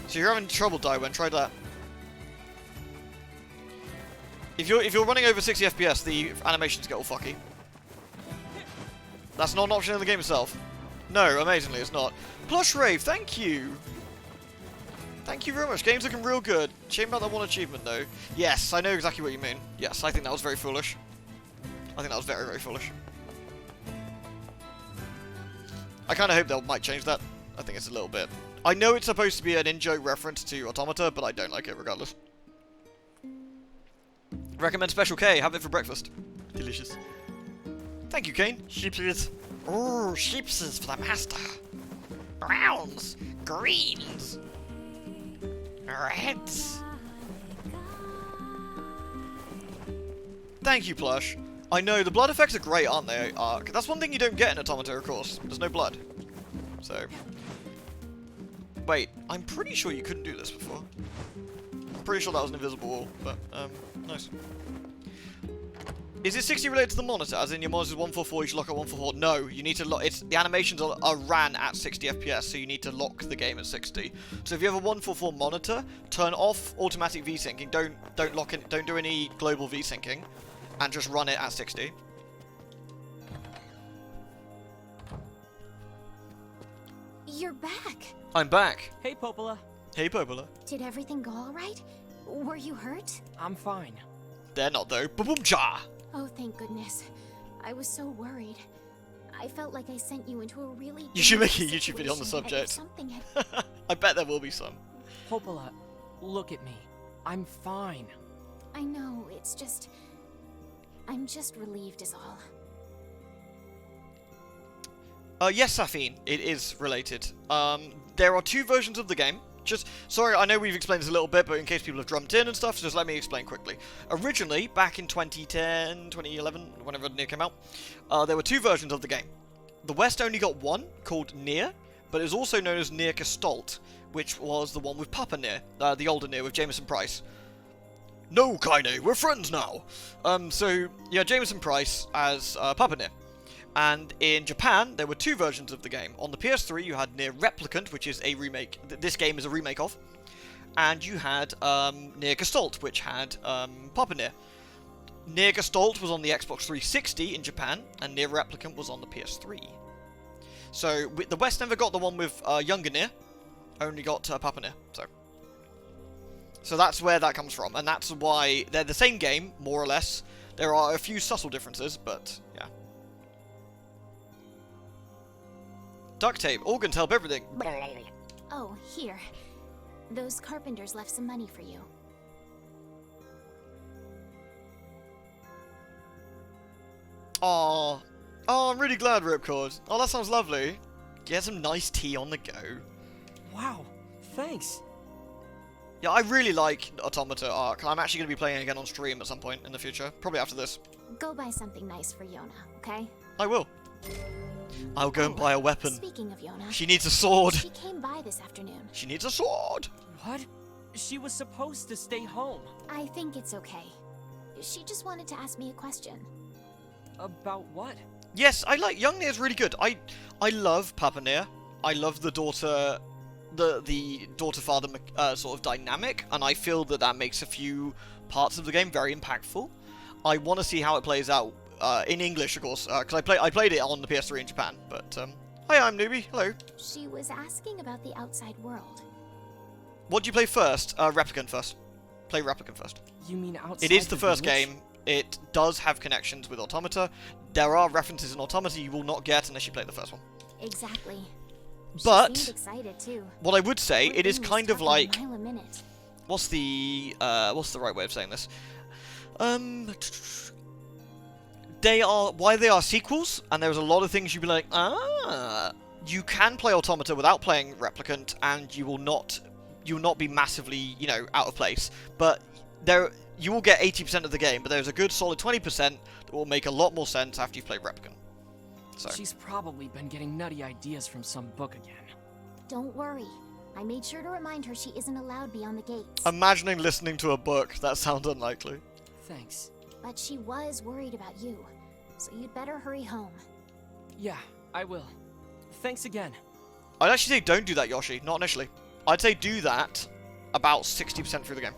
So you're having trouble, Daiwen, try that. If you're running over 60 FPS, the animations get all fucky. That's not an option in the game itself. No, amazingly, it's not. Plush Rave, thank you! Thank you very much. Game's looking real good. Shame about that one achievement, though. Yes, I know exactly what you mean. Yes, I think that was very foolish. I think that was very, very foolish. I kind of hope they might change that. I think it's a little bit. I know it's supposed to be an in-joke reference to Automata, but I don't like it regardless. Recommend Special K. Have it for breakfast. Delicious. Thank you, Kane. Sheepses. Oh, sheepses for the master. Browns. Greens. Reds. Thank you, Plush. I know, the blood effects are great, aren't they? That's one thing you don't get in Automata, of course. There's no blood. So... Wait, I'm pretty sure you couldn't do this before. I'm pretty sure that was an invisible wall, but, nice. Is it 60 related to the monitor? As in your monitor's 144, you should lock at 144? No, you need to lock... The animations are ran at 60 FPS, so you need to lock the game at 60. So if you have a 144 monitor, turn off automatic VSyncing. Don't lock in... Don't do any global VSyncing. And just run it at 60. You're back. I'm back. Hey, Popola. Hey, Popola. Did everything go all right? Were you hurt? I'm fine. They're not, though. Ba-boom-cha! Oh, thank goodness. I was so worried. I felt like I sent you into a really... You should make a YouTube video on the subject. Something had... I bet there will be some. Popola, look at me. I'm fine. I know, it's just... I'm just relieved is all. Yes, Safine, it is related. There are two versions of the game. Sorry, I know we've explained this a little bit, but in case people have jumped in and stuff, just let me explain quickly. Originally, back in 2010, 2011, whenever NieR came out, there were two versions of the game. The West only got one, called NieR, but it was also known as NieR Gestalt, which was the one with Papa NieR, the older NieR with Jameson Price. No, Kaine, we're friends now! So, yeah, Jameson Price as Papa NieR. And in Japan, there were two versions of the game. On the PS3, you had NieR Replicant, which is a remake. This game is a remake of. And you had NieR Gestalt, which had Papa NieR. NieR Gestalt was on the Xbox 360 in Japan, and NieR Replicant was on the PS3. So, the West never got the one with younger NieR, only got Papa NieR. So that's where that comes from, and that's why they're the same game, more or less. There are a few subtle differences, but yeah. Duct tape, organs help everything. Oh, here. Those carpenters left some money for you. Aww. Oh, I'm really glad, Ripcord. Oh, that sounds lovely. Get some nice tea on the go. Wow, thanks. Yeah, I really like Automata Arc. I'm actually going to be playing again on stream at some point in the future. Probably after this. Go buy something nice for Yona, okay? I will. I'll go and buy a weapon. Speaking of Yona... She needs a sword. She came by this afternoon. She needs a sword. What? She was supposed to stay home. I think it's okay. She just wanted to ask me a question. About what? Yes, I like... Young NieR's really good. I love Papa NieR. I love the daughter... The daughter-father sort of dynamic, and I feel that that makes a few parts of the game very impactful. I want to see how it plays out in English, of course, because I played it on the PS3 in Japan. But hi, I'm Newbie. Hello. She was asking about the outside world. What do you play first? Replicant first. Play Replicant first. You mean outside? It is the first village? game. It does have connections with Automata. There are references in Automata you will not get unless you play the first one. Exactly. But she seemed excited too. What I would say, it is kind of like... A mile a minute. What's the right way of saying this? Why they are sequels, and there's a lot of things you'd be like, you can play Automata without playing Replicant, and you will not be massively, out of place. But you will get 80% of the game, but there's a good solid 20% that will make a lot more sense after you've played Replicant. So. She's probably been getting nutty ideas from some book again. Don't worry. I made sure to remind her she isn't allowed beyond the gates. Imagining listening to a book, that sounds unlikely. Thanks. But she was worried about you, so you'd better hurry home. Yeah, I will. Thanks again. I'd actually say don't do that, Yoshi. Not initially. I'd say do that about 60% through the game.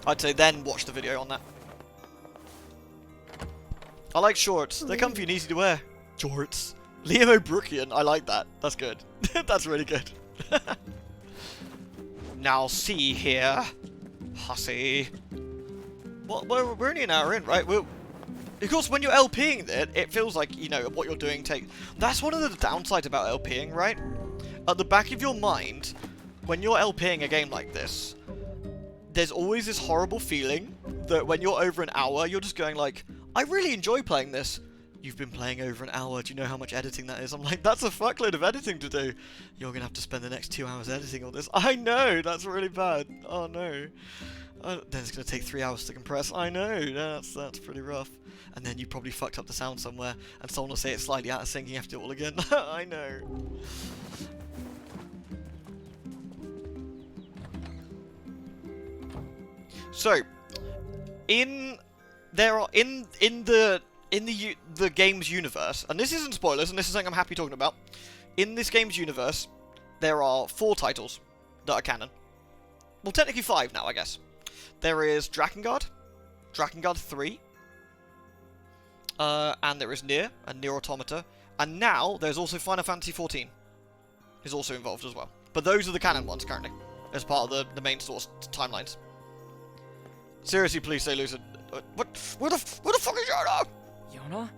I'd say then watch the video on that. I like shorts. They're comfy and easy to wear. Shorts. Liam O'Brookian. I like that. That's good. That's really good. Now see here, hussy. Well, we're only an hour in, right? Of course, when you're LPing it feels like, you know, what you're doing That's one of the downsides about LPing, right? At the back of your mind, when you're LPing a game like this, there's always this horrible feeling that when you're over an hour, you're just going like, I really enjoy playing this. You've been playing over an hour. Do you know how much editing that is? I'm like, that's a fuckload of editing to do. You're going to have to spend the next 2 hours editing all this. I know, that's really bad. Oh no. Then it's going to take 3 hours to compress. I know, that's pretty rough. And then you probably fucked up the sound somewhere, and someone will say it's slightly out of sync and you have to do it all again. I know. So, in the game's universe, and this isn't spoilers, and this is something I'm happy talking about. In this game's universe, there are 4 titles that are canon. Well, technically 5 now, I guess. There is Drakengard, Drakengard 3, and there is NieR and NieR Automata, and now there's also Final Fantasy XIV is also involved as well. But those are the canon ones currently, as part of the main source timelines. Seriously, please say Lucid. Where the fuck is Yona? Yona?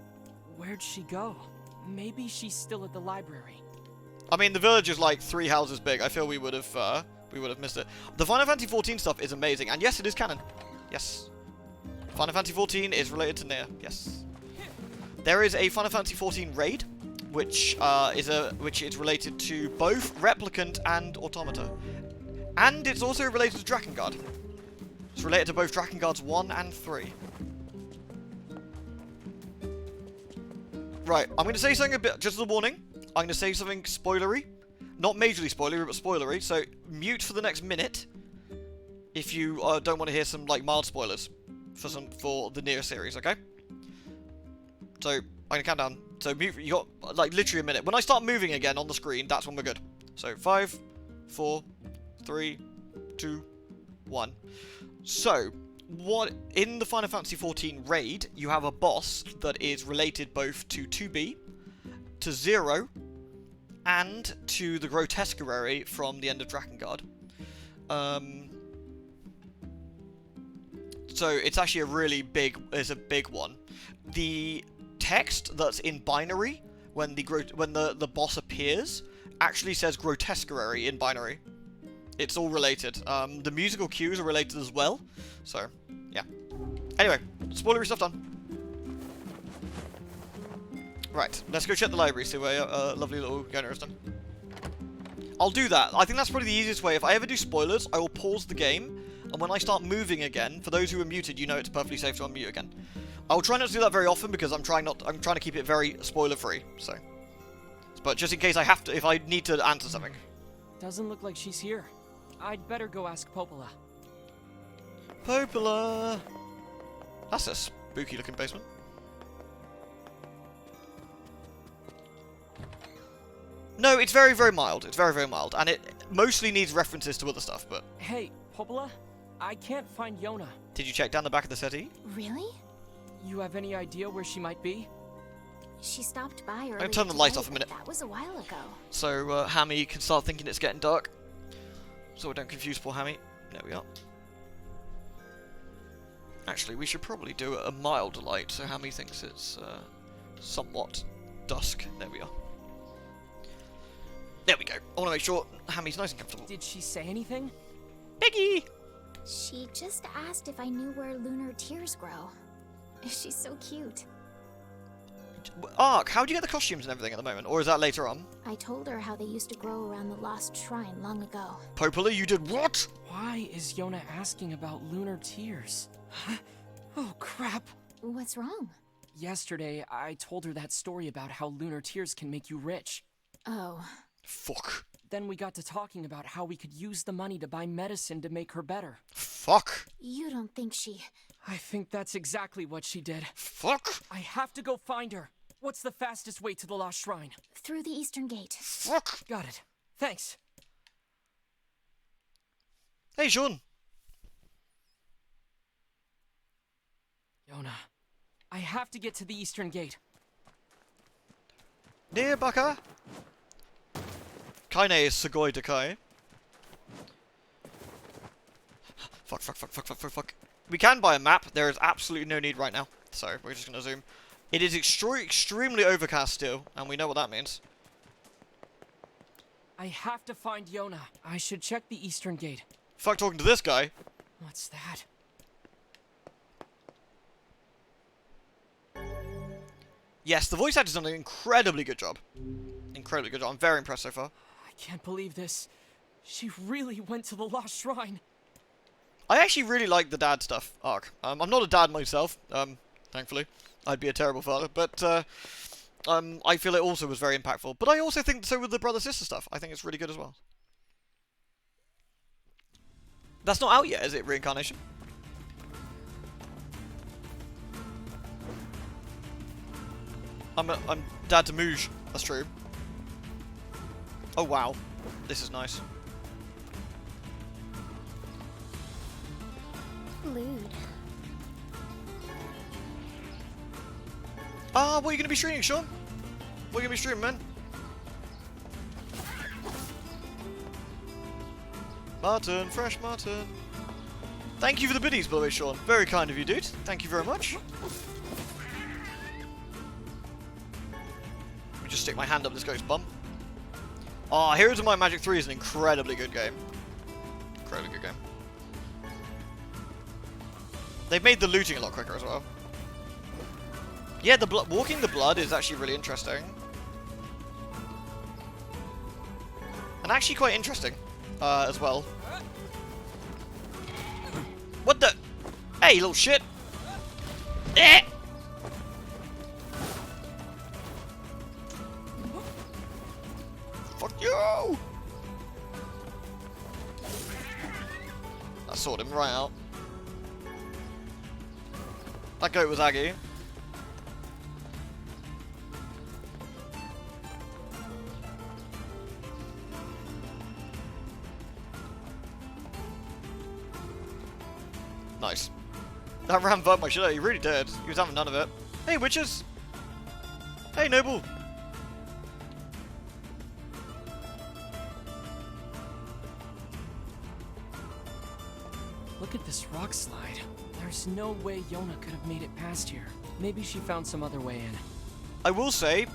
Where'd she go? Maybe she's still at the library. I mean, the village is like 3 houses big. I feel we would have missed it. The Final Fantasy XIV stuff is amazing, and yes, it is canon. Yes, Final Fantasy XIV is related to NieR. Yes, there is a Final Fantasy XIV raid, which is related to both Replicant and Automata, and it's also related to Drakengard. It's related to both Drakengards 1 and 3. Right, I'm going to say something a bit, just as a warning. I'm going to say something spoilery. Not majorly spoilery, but spoilery. So, mute for the next minute if you don't want to hear some, like, mild spoilers for the NieR series, okay? So, I'm going to count down. So, mute, you got, like, literally a minute. When I start moving again on the screen, that's when we're good. So, 5, 4, 3, 2, 1. So, in the Final Fantasy XIV raid, you have a boss that is related both to 2B, to Zero, and to the Grotesquerary from the end of Drakengard. So it's actually a really big one. The text that's in binary when the boss appears actually says Grotesquerary in binary. It's all related. The musical cues are related as well. So, yeah. Anyway, spoilery stuff done. Right, let's go check the library, see where lovely little Yona is done. I'll do that. I think that's probably the easiest way. If I ever do spoilers, I will pause the game, and when I start moving again, for those who are muted, you know it's perfectly safe to unmute again. I will try not to do that very often because I'm trying to keep it very spoiler-free. So, but just in case I have to, if I need to answer something. Doesn't look like she's here. I'd better go ask Popola. Popola! That's a spooky-looking basement. No, it's very, very mild. It's very, very mild. And it mostly needs references to other stuff, but... Hey, Popola? I can't find Yona. Did you check down the back of the settee? Really? You have any idea where she might be? She stopped by earlier. I'm gonna turn the light off a minute. That was a while ago. So, Hammy can start thinking it's getting dark. So we don't confuse poor Hammy. There we are. Actually, we should probably do a mild light so Hammy thinks it's somewhat dusk. There we are. There we go. I want to make sure Hammy's nice and comfortable. Did she say anything? Piggy! She just asked if I knew where lunar tears grow. She's so cute. Ark, how do you get the costumes and everything at the moment? Or is that later on? I told her how they used to grow around the lost shrine long ago. Popola, you did what? Why is Yona asking about lunar tears? Oh, crap. What's wrong? Yesterday, I told her that story about how lunar tears can make you rich. Oh. Fuck. Then we got to talking about how we could use the money to buy medicine to make her better. Fuck. You don't think she... I think that's exactly what she did. Fuck. I have to go find her. What's the fastest way to the Lost Shrine? Through the Eastern Gate. Fuck. Got it. Thanks. Hey, Sean. Yona, I have to get to the Eastern Gate. NieR Baka. Kaine is Sugoi Dekai. Fuck. We can buy a map. There is absolutely no need right now. So, we're just going to zoom. It is extremely overcast still, and we know what that means. I have to find Yona. I should check the Eastern Gate. Fuck talking to this guy. What's that? Yes, the voice actor's done an incredibly good job. Incredibly good job. I'm very impressed so far. I can't believe this. She really went to the Lost Shrine. I actually really like the dad stuff arc. I'm not a dad myself, thankfully. I'd be a terrible father, but I feel it also was very impactful. But I also think so with the brother-sister stuff. I think it's really good as well. That's not out yet, is it, Reincarnation? I'm dad to Mouge. That's true. Oh wow, this is nice. Lewd. Ah, what are you gonna be streaming, Sean? What are you gonna be streaming, man? Martin, fresh Martin. Thank you for the biddies, by the way, Sean. Very kind of you, dude. Thank you very much. Let me just stick my hand up this guy's bum. Ah, Heroes of Might and Magic 3 is an incredibly good game. Incredibly good game. They've made the looting a lot quicker as well. Yeah, the walking the blood is actually really interesting. And actually quite interesting as well. What the? Hey, little shit! Eh! Fuck you! I sorted him right out. That goat was Aggie. Nice. That ram fucked my shit out. He really did. He was having none of it. Hey, witches! Hey, Noble! Look at this rock slide. There's no way Yona could have made it past here. Maybe she found some other way in. I will say,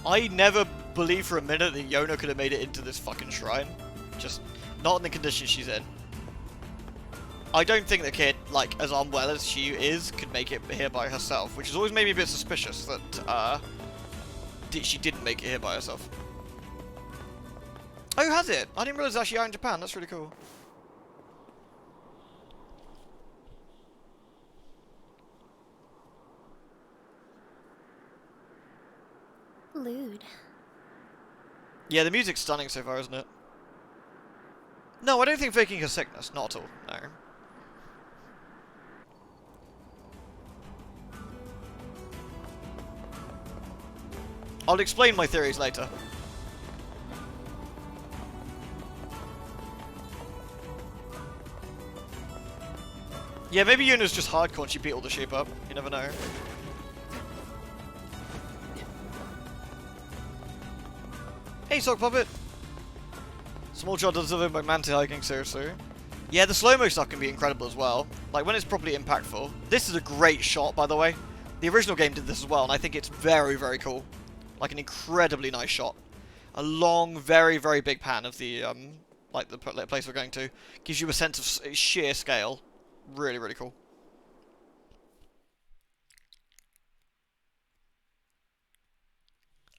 I never believed for a minute that Yona could have made it into this fucking shrine. Just not in the condition she's in. I don't think the kid, like, as unwell as she is, could make it here by herself, which has always made me a bit suspicious that she didn't make it here by herself. Oh, has it? I didn't realize it's actually out in Japan. That's really cool. Lewd. Yeah, the music's stunning so far, isn't it? No, I don't think faking her sickness. Not at all. No. I'll explain my theories later. Yeah, maybe Yuna's just hardcore and she beat all the sheep up. You never know. Hey, Sock Puppet! Small child does something by manti hiking, seriously. Yeah, the slow-mo stuff can be incredible as well. Like, when it's properly impactful. This is a great shot, by the way. The original game did this as well, and I think it's very, very cool. Like, an incredibly nice shot. A long, very, very big pan of the, like, the place we're going to. Gives you a sense of sheer scale. Really, really cool.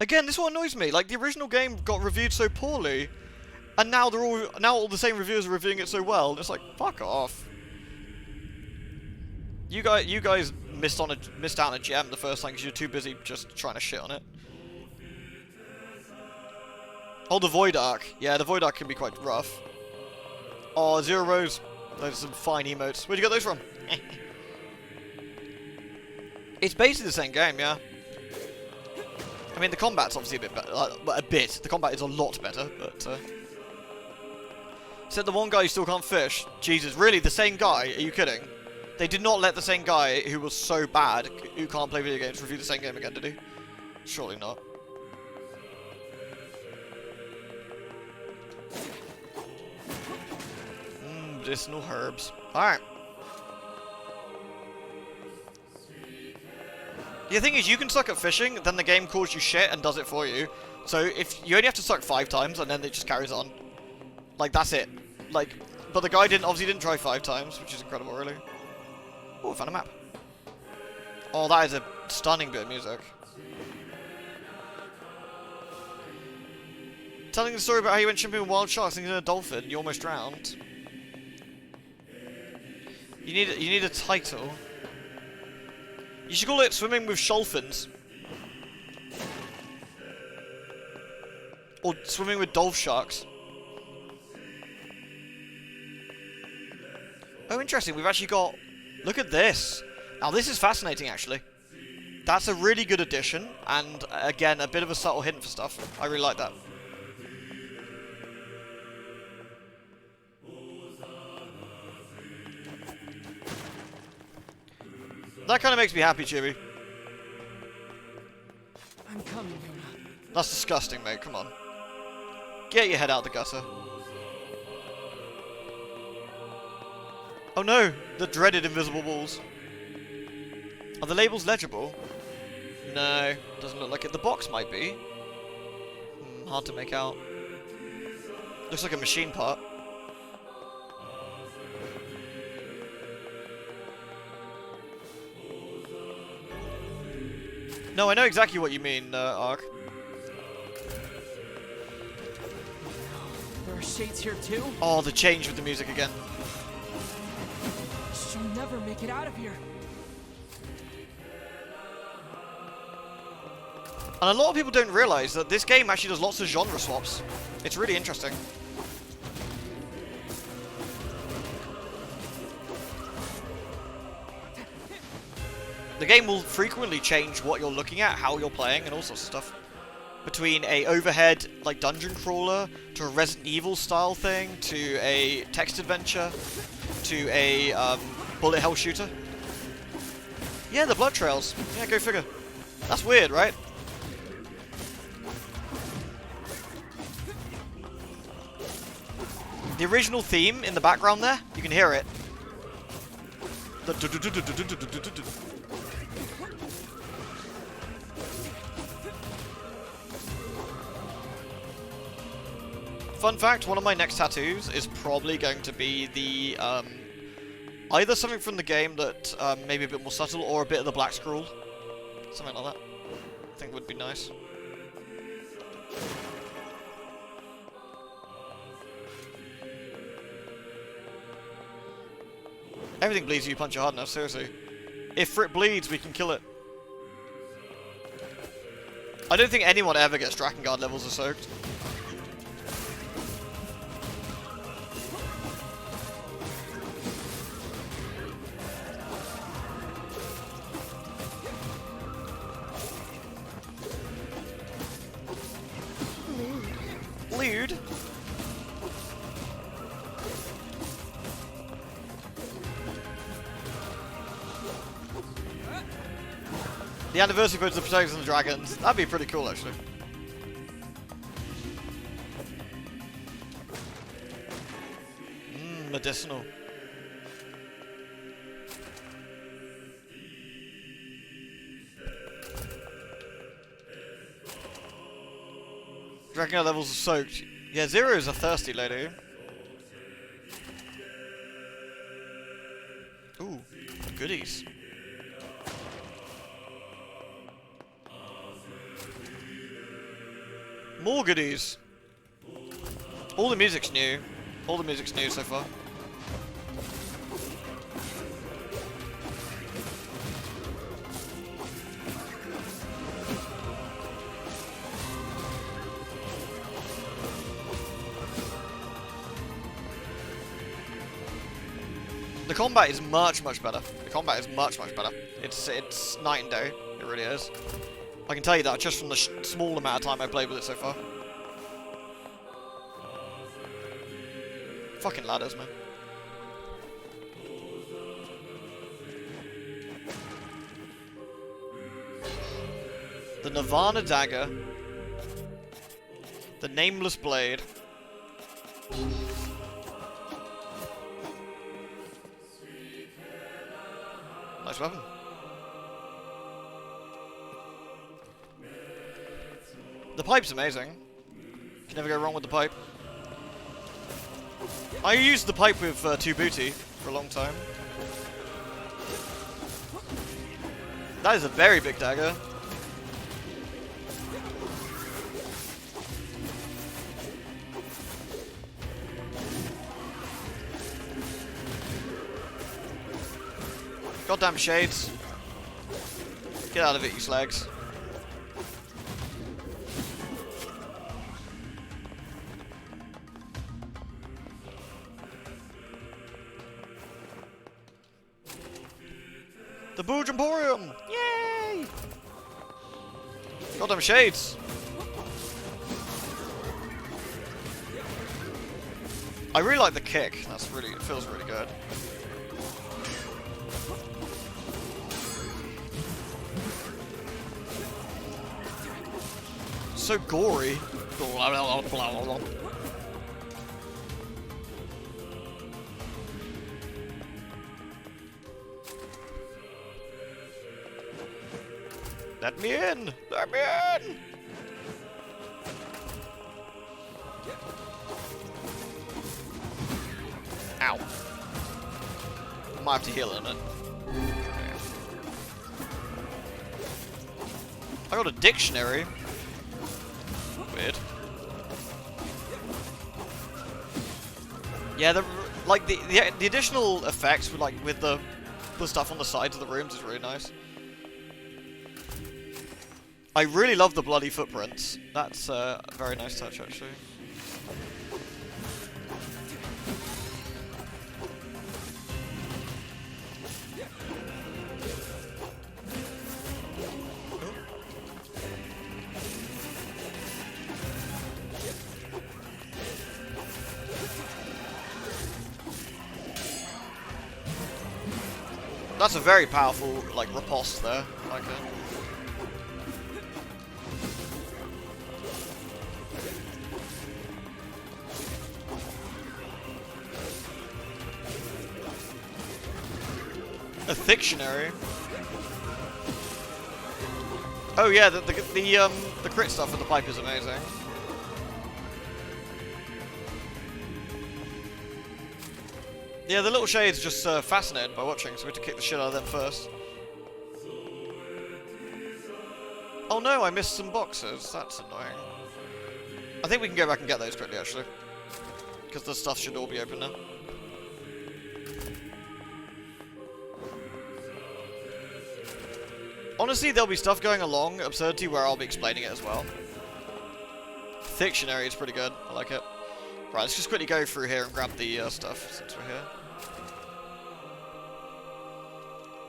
Again, this is what annoys me. Like, the original game got reviewed so poorly, and now all the same reviewers are reviewing it so well. And it's like, fuck off. You guys missed out on a gem the first time because you're too busy just trying to shit on it. Oh, the Void Arc. Yeah, the Void Arc can be quite rough. Oh, Zero Rose. Those are some fine emotes. Where'd you get those from? It's basically the same game, yeah. I mean, the combat's obviously a bit better. A bit. The combat is a lot better, but... Said the one guy who still can't fish. Jesus, really? The same guy? Are you kidding? They did not let the same guy who was so bad, who can't play video games, review the same game again, did he? Surely not. Medicinal herbs. Alright. The thing is, you can suck at fishing, then the game calls you shit and does it for you. So if you only have to suck 5 times, and then it just carries on. Like, that's it. Like, but the guy obviously didn't try 5 times, which is incredible, really. Oh, I found a map. Oh, that is a stunning bit of music. Telling the story about how you went swimming with wild sharks thinking of a dolphin, you almost drowned. You need a title. You should call it Swimming with Sholfins. Or Swimming with Dolph Sharks. Oh, interesting. We've actually got... Look at this. Now, this is fascinating, actually. That's a really good addition. And, again, a bit of a subtle hint for stuff. I really like that. That kind of makes me happy, Chibi. I'm coming, Yuna. That's disgusting, mate. Come on. Get your head out the gutter. Oh no! The dreaded invisible walls. Are the labels legible? No. Doesn't look like it. The box might be. Hard to make out. Looks like a machine part. No, I know exactly what you mean, Ark. There are shades here too? Oh, the change with the music again. She'll never make it out of here. And a lot of people don't realize that this game actually does lots of genre swaps. It's really interesting. The game will frequently change what you're looking at, how you're playing, and all sorts of stuff. Between a overhead, like, dungeon crawler, to a Resident Evil style thing, to a text adventure, to a bullet hell shooter. Yeah, the blood trails. Yeah, go figure. That's weird, right? The original theme in the background there, you can hear it. Fun fact, one of my next tattoos is probably going to be the, either something from the game that maybe a bit more subtle, or a bit of the Black Scroll. Something like that. I think would be nice. Everything bleeds if you punch it hard enough, seriously. If Frit bleeds, we can kill it. I don't think anyone ever gets Drakengard levels of soaked. Lewd. The anniversary photos of Protectors and the Dragons. That'd be pretty cool, actually. Medicinal. Dragon levels are soaked. Yeah, Zero is a thirsty lady. Ooh, goodies. More goodies. All the music's new. All the music's new so far. The combat is much better. The combat is much better. It's night and day. It really is. I can tell you that just from the small amount of time I played with it so far. Fucking ladders, man. The Nirvana Dagger. The Nameless Blade. Nice weapon. The pipe's amazing. Can never go wrong with the pipe. I used the pipe with 2 booty for a long time. That is a very big dagger. Goddamn shades. Get out of it, you slags. The Booge Emporium! Yay! Goddamn shades! I really like the kick. It feels really good. So gory. Let me in! Let me in! Ow. I might have to heal in it. I got a dictionary. Weird. Yeah, the additional effects with the stuff on the sides of the rooms is really nice. I really love the bloody footprints. That's a very nice touch, actually. That's a very powerful, riposte there. I like it. A Fictionary. Oh yeah, the crit stuff with the pipe is amazing. Yeah, the little shades are just fascinated by watching, so we have to kick the shit out of them first. Oh no, I missed some boxes. That's annoying. I think we can go back and get those quickly, actually. Because the stuff should all be open now. Honestly, there'll be stuff going along Absurdity where I'll be explaining it as well. Fictionary is pretty good. I like it. Right, let's just quickly go through here and grab the stuff since we're here.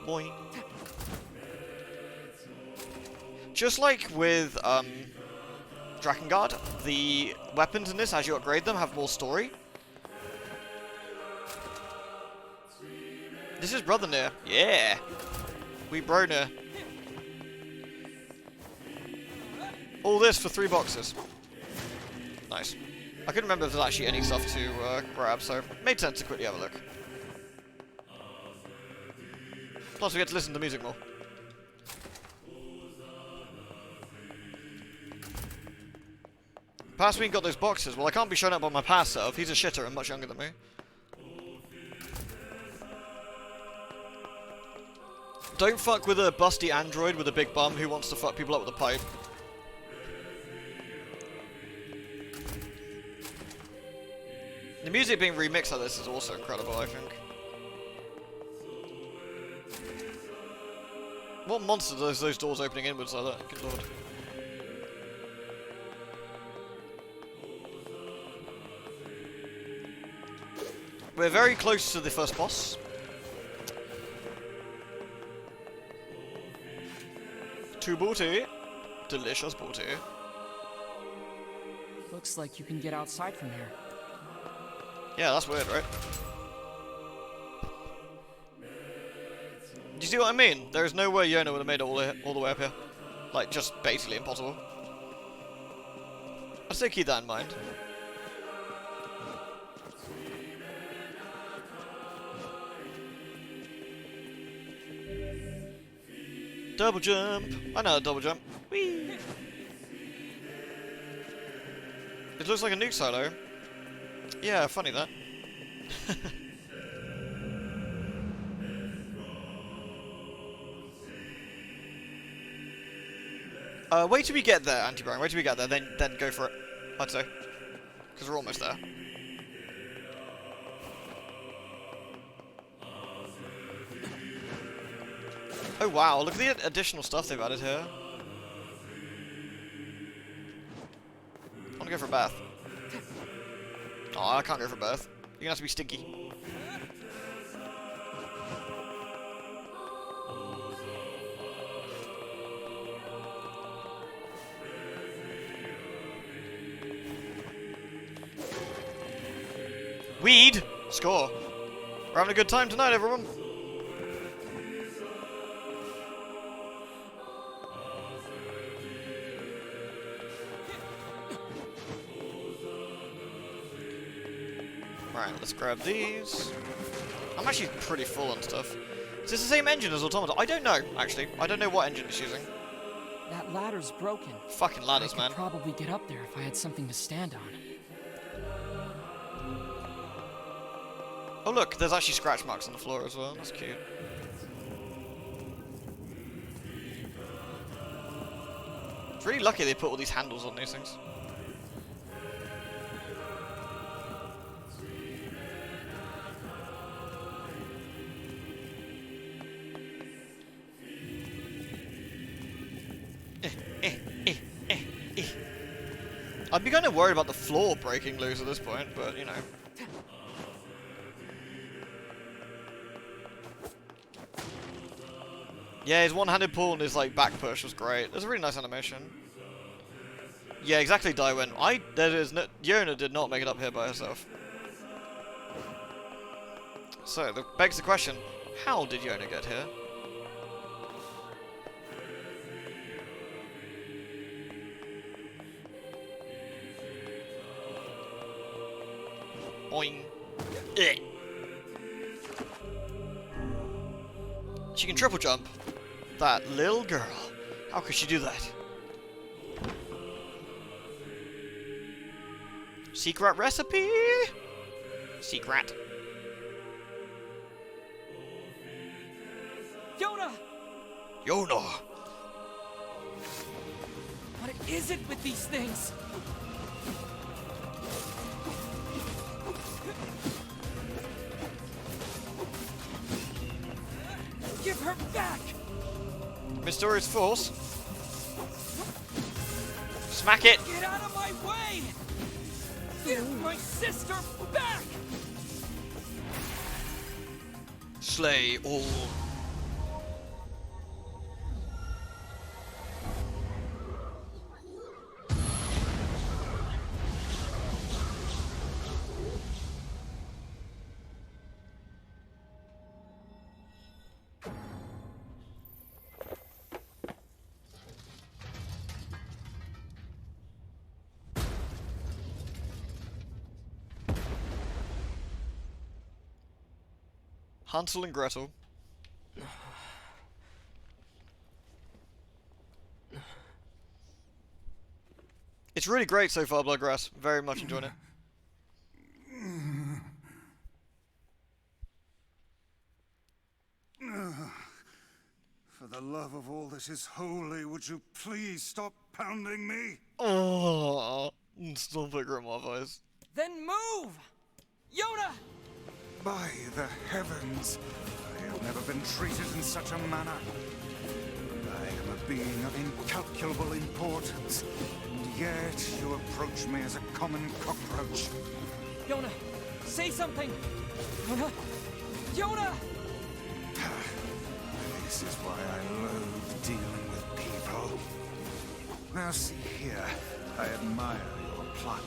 Boing. Just like with Drakengard, the weapons in this, as you upgrade them, have more story. This is Brother NieR. Yeah! We bro NieR. All this for 3 boxes. Nice. I couldn't remember if there's actually any stuff to grab, so it made sense to quickly have a look. Plus we get to listen to the music more. Past me got those boxes. Well, I can't be shown up on my past self. He's a shitter and much younger than me. Don't fuck with a busty android with a big bum who wants to fuck people up with a pipe. The music being remixed like this is also incredible, I think. What monsters are those doors opening inwards like that? Good lord. We're very close to the first boss. To booty. Delicious booty. Looks like you can get outside from here. Yeah, that's weird, right? Do you see what I mean? There is no way Yona would have made it all the way up here. Like, just basically impossible. I'd still keep that in mind. Double jump! I know a double jump. Whee! It looks like a nuke silo. Yeah, funny that. Wait till we get there, Anti-Brian. Wait till we get there, then go for it. I'd say. Because we're almost there. Oh wow, look at the additional stuff they've added here. I want to go for a bath. Oh, I can't go for a bath. You're gonna have to be stinky. Weed! Score! We're having a good time tonight, everyone! Right, let's grab these. I'm actually pretty full on stuff. Is this the same engine as Automata? I don't know, actually. I don't know what engine it's using. That ladder's broken. Fucking ladders, man. I could probably get up there if I had something to stand on. Oh look, there's actually scratch marks on the floor as well. That's cute. It's really lucky they put all these handles on these things. I'd be kind of worried about the floor breaking loose at this point, but you know. Yeah, his one-handed pull and his like back push was great. There's a really nice animation. Yeah, exactly, Daiwen. Yona did not make it up here by herself. So, that begs the question, how did Yona get here? Boing. Ugh. She can triple jump. That little girl. How could she do that? Secret recipe? Secret. Yona! Yona! What is it with these things? Give her back! Mysterious force. Smack it! Get out of my way! Give my sister back! Slay all. Hansel and Gretel. It's really great so far, Bloodgrass. Very much enjoying it. For the love of all that is holy, would you please stop pounding me? Oh, stop it, Grandma Weiss. Then move! Yona! By the heavens, I have never been treated in such a manner. I am a being of incalculable importance, and yet you approach me as a common cockroach. Yona, say something! Yona! Yona! This is why I loathe dealing with people. Now see here, I admire your pluck.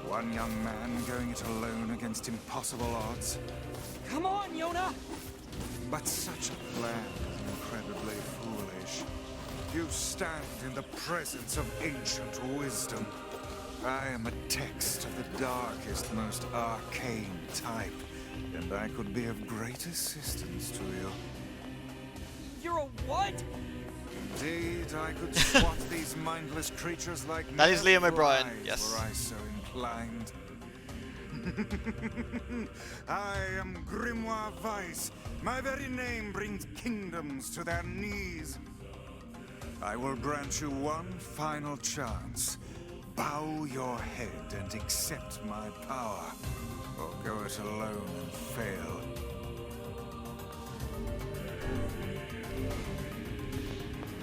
One young man going it alone against impossible odds. Come on, Yona! But such a plan is incredibly foolish. You stand in the presence of ancient wisdom. I am a text of the darkest, most arcane type, and I could be of great assistance to you. You're a what? Indeed, I could swat these mindless creatures like that is Liam O'Brien, flies, yes. were I so inclined. I am Grimoire Weiss. My very name brings kingdoms to their knees. I will grant you one final chance. Bow your head and accept my power, or go it alone and fail.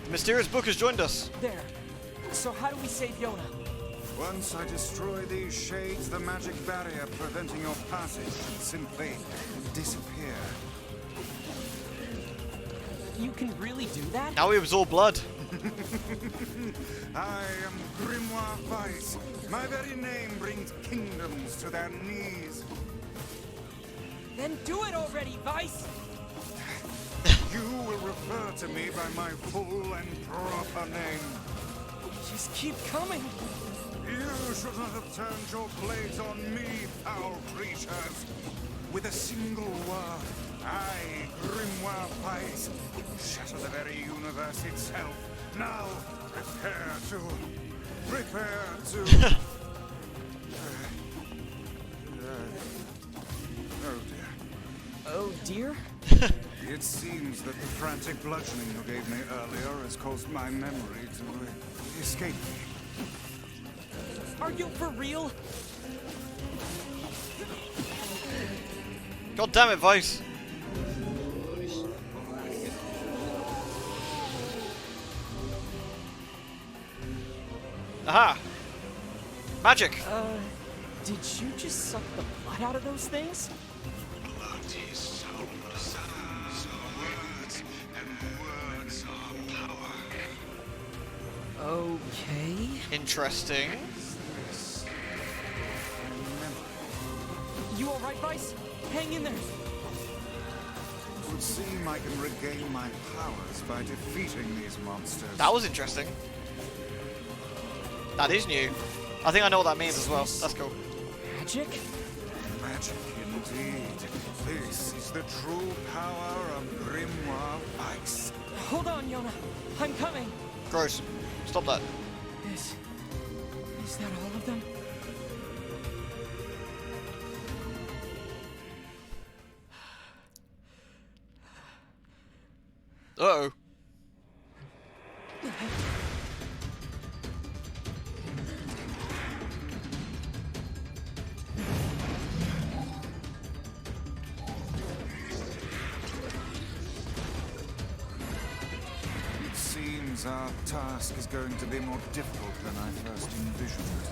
The mysterious book has joined us. There. So how do we save Yona? Once I destroy these shades, the magic barrier preventing your passage should simply disappear. You can really do that? Now we absorb blood. I am Grimoire Weiss. My very name brings kingdoms to their knees. Then do it already, Weiss! You will refer to me by my full and proper name. Just keep coming. You should not have turned your blades on me, foul creatures. With a single word, I, Grimoire Weiss, shatter the very universe itself. Now, prepare to... oh dear. Oh dear? It seems that the frantic bludgeoning you gave me earlier has caused my memory to escape me. Are you for real? God damn it, Weiss. Aha! Magic! Did you just suck the blood out of those things? Blood is soul, so words, and words are power. Okay. Interesting. You alright, Weiss? Hang in there. It would seem I can regain my powers by defeating these monsters. That was interesting. That is new. I think I know what that means as well. That's cool. Magic? Magic indeed. This is the true power of Grimoire Weiss. Hold on, Yona. I'm coming. Gross. Stop that. Is that all of them? Uh-oh. It seems our task is going to be more difficult than I first envisioned.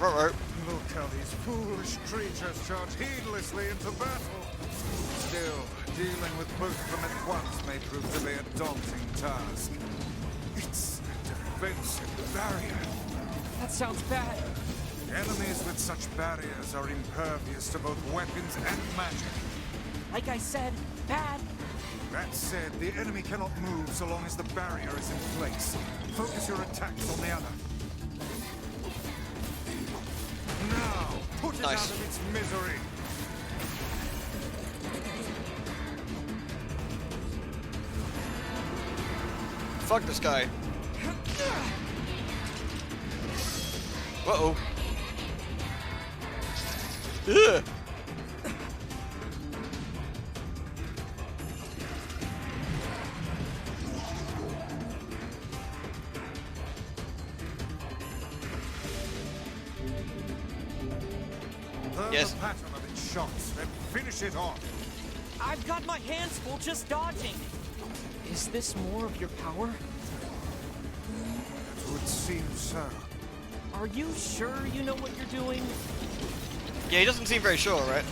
Ruh-roh. Look how these foolish creatures charge heedlessly into battle. Still, dealing with both of them at once may prove to be a daunting task. It's a defensive barrier. That sounds bad. Enemies with such barriers are impervious to both weapons and magic. Like I said, bad. That said, the enemy cannot move so long as the barrier is in place. Focus your attacks on the other. Now, put it out of its misery. Fuck this guy. Uh-oh. Ugh. Yes. The pattern of its shots, then finish it off. I've got my hands full just dodging. Is this more of your power? It would seem so. Are you sure you know what you're doing? Yeah, he doesn't seem very sure, right?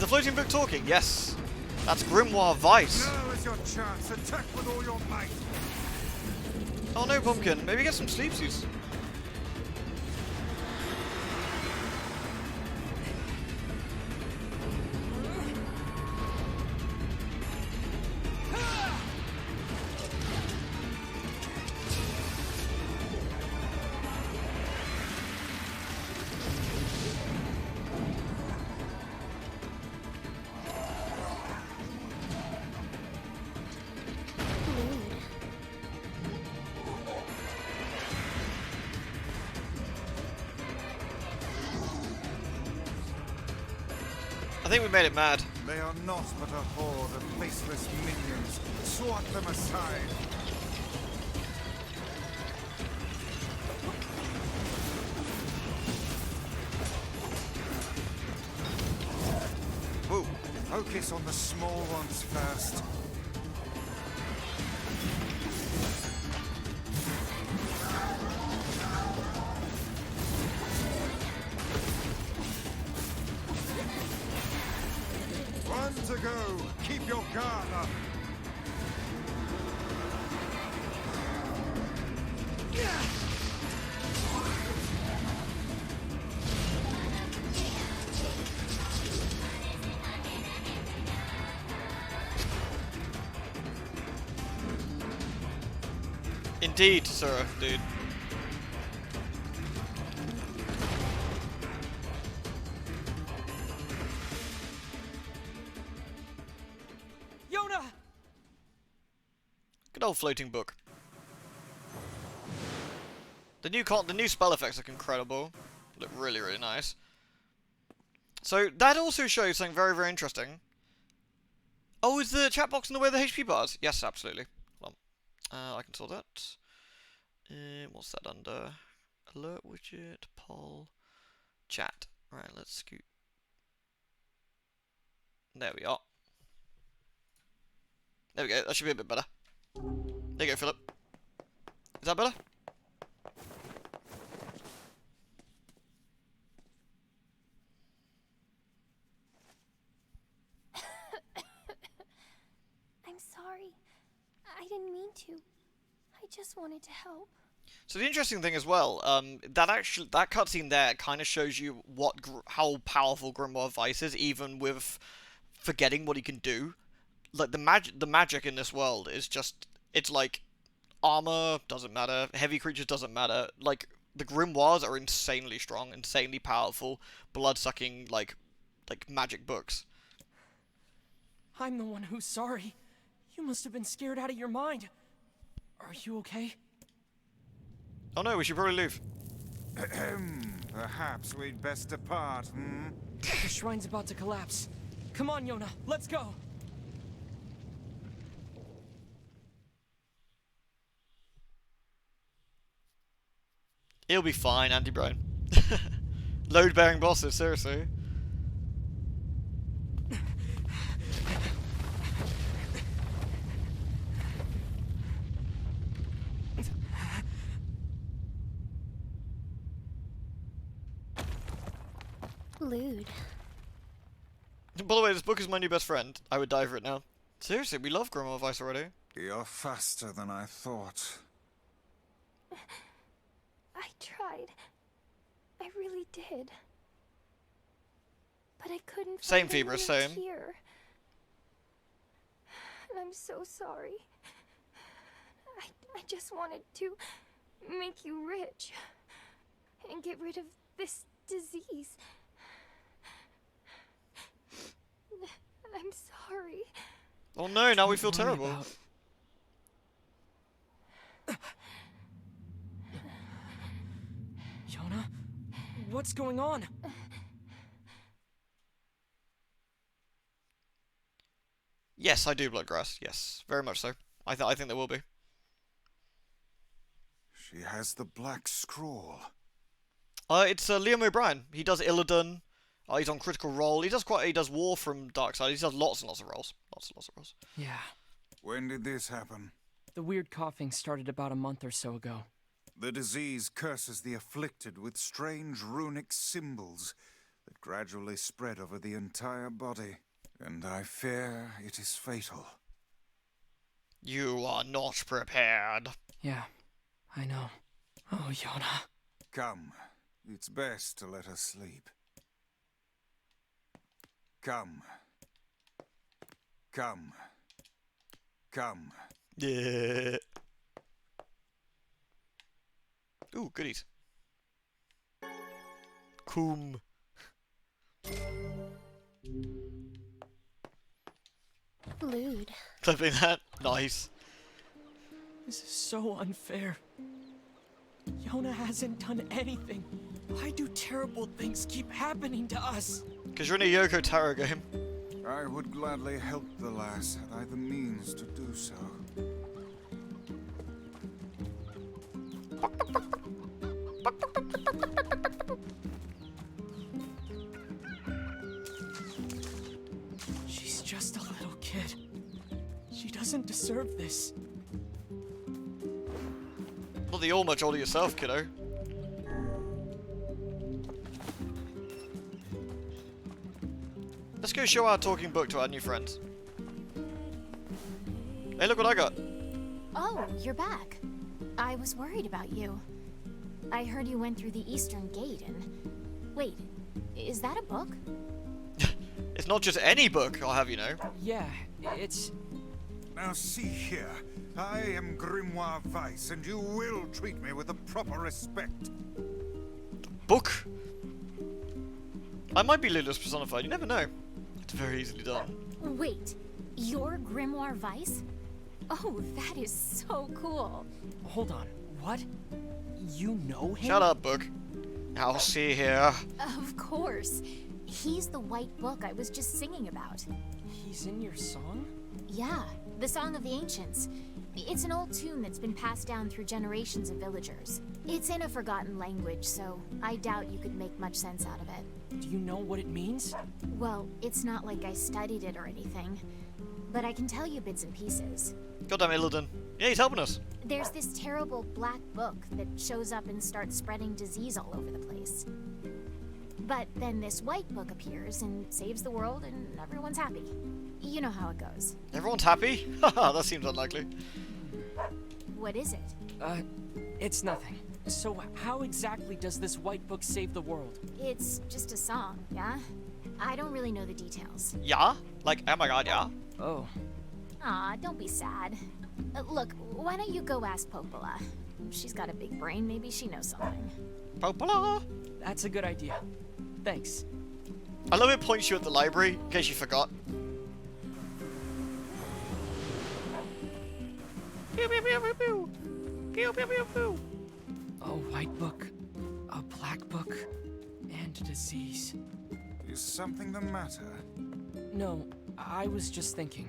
floating book talking? Yes. That's Grimoire Weiss. Now is your chance. Attack with all your might. Oh no, Pumpkin. Maybe get some sleepsies. I think we made it mad. They are not but a horde of faceless minions. Swat them aside. Whoa. Focus on the small ones first. One to go. Keep your guard up. Indeed, sir, dude. Yona! Good old floating book. The new spell effects look incredible. Look really, really nice. So that also shows something very, very interesting. Oh, is the chat box in the way of the HP bars? Yes, absolutely. Well, I can sort that. What's that under? Alert widget, poll, chat. Right, let's scoot. There we are. There we go. That should be a bit better. There you go, Philip. Is that better? I'm sorry. I didn't mean to. I just wanted to help. So the interesting thing as well, that cutscene there kind of shows you how powerful Grimoire Weiss is, even with forgetting what he can do. Like the magic in this world is just, it's like armor doesn't matter, heavy creatures doesn't matter. Like the grimoires are insanely strong, insanely powerful, blood-sucking like magic books. I'm the one who's sorry. You must have been scared out of your mind. Are you okay? Oh no, we should probably leave. Perhaps we'd best depart, hmm? The shrine's about to collapse. Come on, Yona, let's go! It'll be fine, Andy Brown. Load-bearing bosses, seriously. Lewd. By the way, this book is my new best friend. I would die for it now. Seriously, we love Grimoire Weiss already. You're faster than I thought. I tried. I really did. But I couldn't Same, find anyone Phoebus, same. here. And I'm so sorry. I just wanted to make you rich and get rid of this disease. I'm sorry. Oh no, now we feel terrible. Yona? What's going on? Yes, I do Bloodgrass. Yes, very much so. I think there will be. She has the black scroll. It's Liam O'Brien. He does Illidan. He's on Critical Role. He does War from Darkside. He does lots and lots of roles. Lots and lots of roles. Yeah. When did this happen? The weird coughing started about a month or so ago. The disease curses the afflicted with strange runic symbols. that gradually spread over the entire body, and I fear it is fatal. You are not prepared. Yeah, I know. Oh, Yona. Come, it's best to let her sleep. Come. Come. Come. Yeah. Ooh, goodies. Coom. Lewd. Clipping that. Nice. This is so unfair. Yona hasn't done anything. Why do terrible things keep happening to us? Because you're in a Yoko Taro game. I would gladly help the lass had I the means to do so. She's just a little kid. She doesn't deserve this. Not that you're much older yourself, kiddo. Let's go show our talking book to our new friends. Hey, look what I got. Oh, you're back. I was worried about you. I heard you went through the Eastern Gate and... Wait, is that a book? It's not just any book, I'll have you know. Yeah, it's... Now see here, I am Grimoire Weiss, and you will treat me with the proper respect. Book? I might be Lilith personified, you never know. It's very easily done. Wait, you're Grimoire Weiss? Oh, that is so cool. Hold on, what? You know him? Shut up, book. I'll see here. Of course. He's the white book I was just singing about. He's in your song? Yeah, the Song of the Ancients. It's an old tune that's been passed down through generations of villagers. It's in a forgotten language, so I doubt you could make much sense out of it. Do you know what it means? Well, it's not like I studied it or anything, but I can tell you bits and pieces. Goddamn Illidan. Yeah, he's helping us. There's this terrible black book that shows up and starts spreading disease all over the place. But then this white book appears and saves the world and everyone's happy. You know how it goes. Everyone's happy? Haha, that seems unlikely. What is it? It's nothing. So how exactly does this white book save the world? It's just a song, yeah? I don't really know the details. Yeah? Like, oh my god, yeah? Oh. Aw, don't be sad. Look, why don't you go ask Popola? She's got a big brain, maybe she knows something. Popola? That's a good idea. Thanks. I love it points you at the library, in case you forgot. Pew pew pew pew pew. Pew pew pew pew. A white book, a black book, and disease. Is something the matter? No, I was just thinking.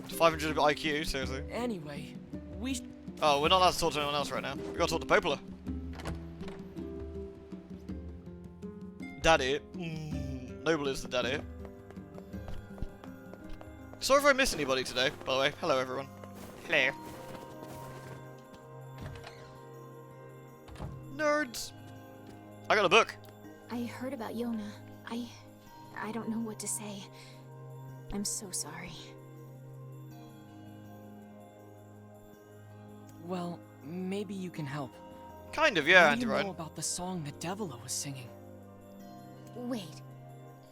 500 IQ, seriously. Anyway, we... Oh, we're not allowed to talk to anyone else right now. We gotta talk to Popola. Daddy. Noble is the daddy. Sorry if I missed anybody today, by the way. Hello, everyone. Hello. Nerds. I got a book. I heard about Yona. I don't know what to say. I'm so sorry. Well, maybe you can help. Kind of, yeah, What do you Anti-Ryan. know about the song that Devila was singing? Wait,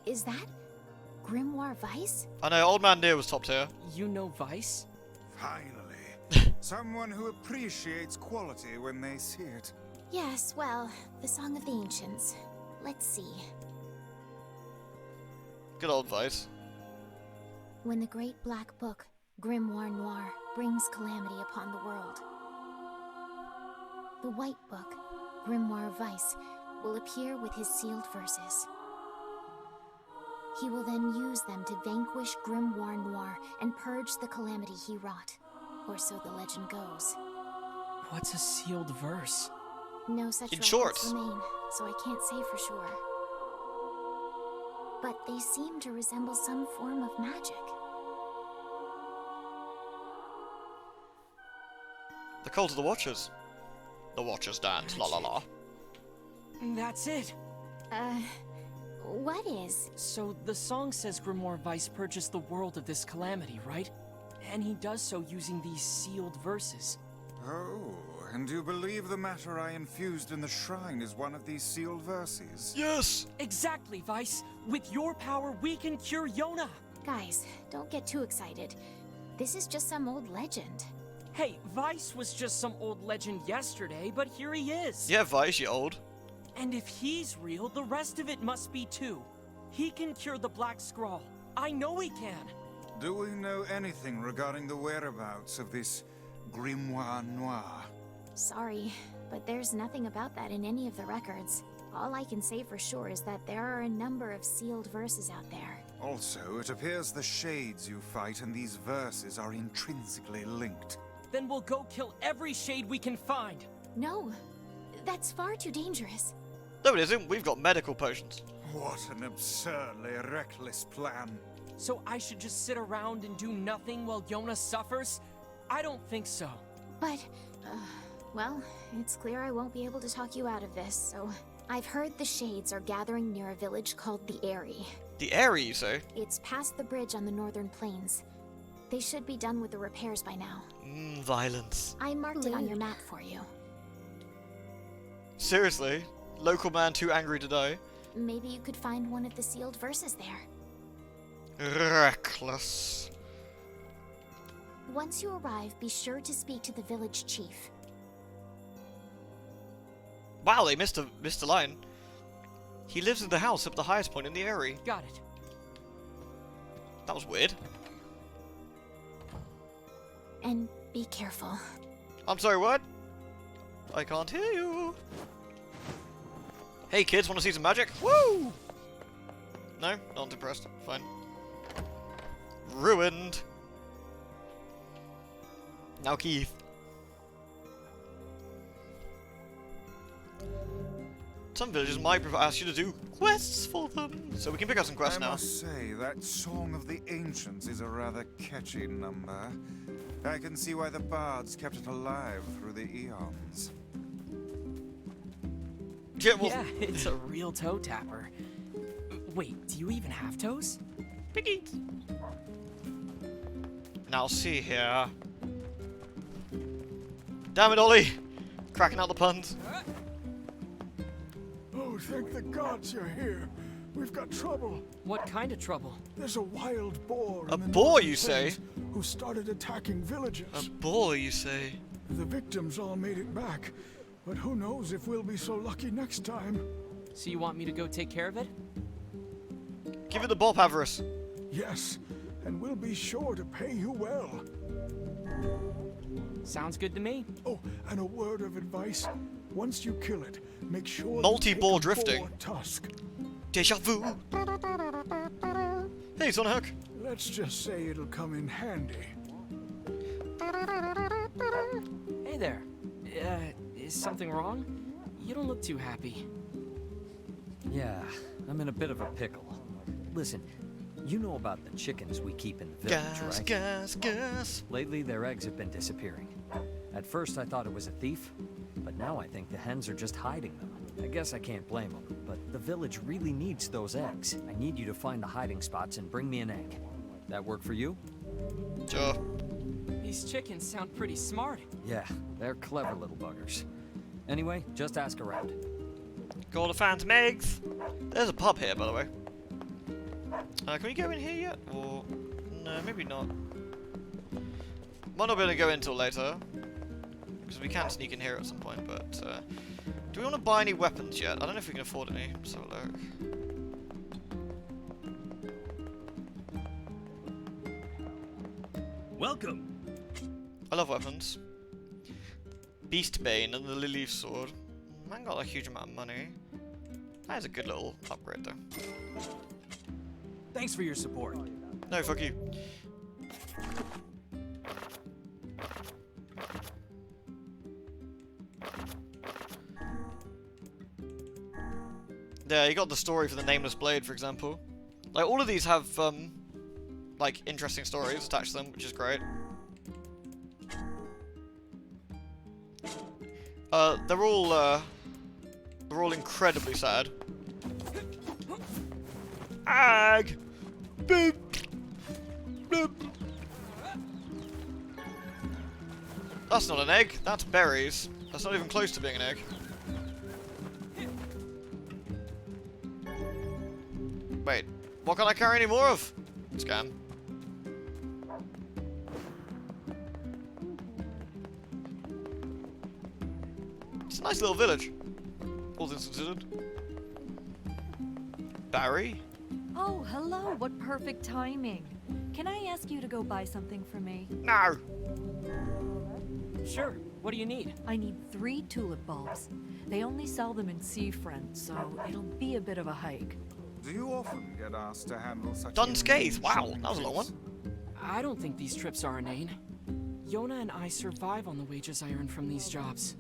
is that Grimoire Weiss? I know, Old Man NieR was top tier. You know Weiss? Finally. Someone who appreciates quality when they see it. Yes, well, the Song of the Ancients. Let's see. Good old Weiss. When the great black book, Grimoire Noir, brings calamity upon the world, the white book, Grimoire Weiss, will appear with his sealed verses. He will then use them to vanquish Grimoire Noir and purge the calamity he wrought, or so the legend goes. What's a sealed verse? No such In records shorts. remain, so I can't say for sure. But they seem to resemble some form of magic. The Cult of the Watchers. The Watchers dance, la la la. That's it. What is? So, the song says Grimoire Weiss purchased the world of this calamity, right? And he does so using these sealed verses. Oh, and you believe the matter I infused in the shrine is one of these sealed verses? Yes! Exactly, Weiss. With your power, we can cure Yona. Guys, don't get too excited. This is just some old legend. Hey, Weiss was just some old legend yesterday, but here he is. Yeah, Weiss, you old. And if he's real, the rest of it must be too. He can cure the Black Scrawl. I know he can. Do we know anything regarding the whereabouts of this Grimoire Noir? Sorry, but there's nothing about that in any of the records. All I can say for sure is that there are a number of sealed verses out there. Also, it appears the shades you fight and these verses are intrinsically linked. Then we'll go kill every shade we can find. No, that's far too dangerous. No, it isn't. We've got medical potions. What an absurdly reckless plan. So I should just sit around and do nothing while Yona suffers? I don't think so. But, well, it's clear I won't be able to talk you out of this, so... I've heard the Shades are gathering near a village called the Eyrie. The Eyrie, you say? It's past the bridge on the northern plains. They should be done with the repairs by now. Violence. I marked it on your map for you. Seriously? Local man too angry to die? Maybe you could find one of the sealed verses there. Reckless. Once you arrive, be sure to speak to the village chief. Wow, they missed a line. He lives in the house up the highest point in the Eyrie. Got it. That was weird. And be careful. I'm sorry, what? I can't hear you. Hey kids, want to see some magic? Woo! No? Not impressed. Fine. Ruined. Now Keith. Some villages might ask you to do quests for them, so we can pick up some quests now. I must say, that Song of the Ancients is a rather catchy number. I can see why the bards kept it alive through the eons. Yeah, it's a real toe tapper. Wait, do you even have toes? Piggy. Now see here. Damn it, Ollie! Cracking out the puns. Oh, thank the gods you're here. We've got trouble. What kind of trouble? There's a wild boar. A boar, you say? Who started attacking villages. A boar, you say? The victims all made it back, but who knows if we'll be so lucky next time. So you want me to go take care of it? Give it the bop, Avarice. Yes, and we'll be sure to pay you well. Sounds good to me. Oh, and a word of advice. Once you kill it, make sure multi-ball drifting. Tusk. Deja vu. Hey, Sonic. Let's just say it'll come in handy. Hey there. Is something wrong? You don't look too happy. Yeah, I'm in a bit of a pickle. Listen, you know about the chickens we keep in the village, right? Gas. Lately, their eggs have been disappearing. At first, I thought it was a thief, but now I think the hens are just hiding them. I guess I can't blame them, but the village really needs those eggs. I need you to find the hiding spots and bring me an egg. That work for you? Sure. These chickens sound pretty smart. Yeah, they're clever little buggers. Anyway, just ask around. Got the phantom eggs. There's a pub here, by the way. Can we go in here yet? Or no, maybe not. Might not be able to go in until later, because we can sneak in here at some point. But do we want to buy any weapons yet? I don't know if we can afford any. Let's have a look. Welcome. I love weapons. Beast Bane and the Lily Sword. I haven't got a huge amount of money. That is a good little upgrade, though. Thanks for your support. No, fuck you. Yeah, you got the story for the Nameless Blade, for example. Like, all of these have, like, interesting stories attached to them, which is great. They're all incredibly sad. Egg! Boop! Boop! That's not an egg, that's berries. That's not even close to being an egg. Wait, what can I carry any more of? Scam. It's a nice little village. All things considered. Barry? Oh, hello. What perfect timing. Can I ask you to go buy something for me? No! Sure. What do you need? I need 3 tulip bulbs. They only sell them in Seafront, so it'll be a bit of a hike. Do you often get asked to handle such... Dunscath! Wow, that was a long one. I don't think these trips are inane. Yona and I survive on the wages I earn from these jobs.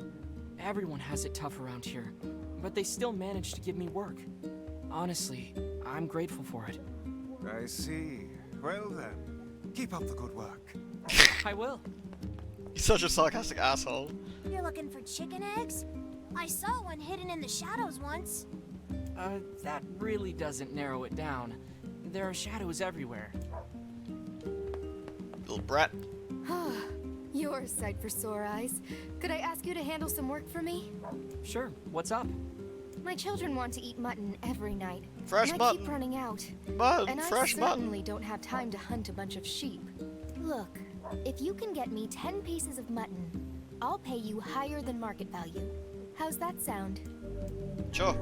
Everyone has it tough around here, but they still manage to give me work. Honestly, I'm grateful for it. I see. Well then, keep up the good work. I will. He's such a sarcastic asshole. You're looking for chicken eggs? I saw one hidden in the shadows once. That really doesn't narrow it down. There are shadows everywhere. Little brat. You're a sight for sore eyes. Could I ask you to handle some work for me? Sure. What's up? My children want to eat mutton every night. Fresh and mutton. I keep running out. Mutton, and fresh I mutton. certainly don't have time to hunt a bunch of sheep. Look, if you can get me 10 pieces of mutton, I'll pay you higher than market value. How's that sound? Sure.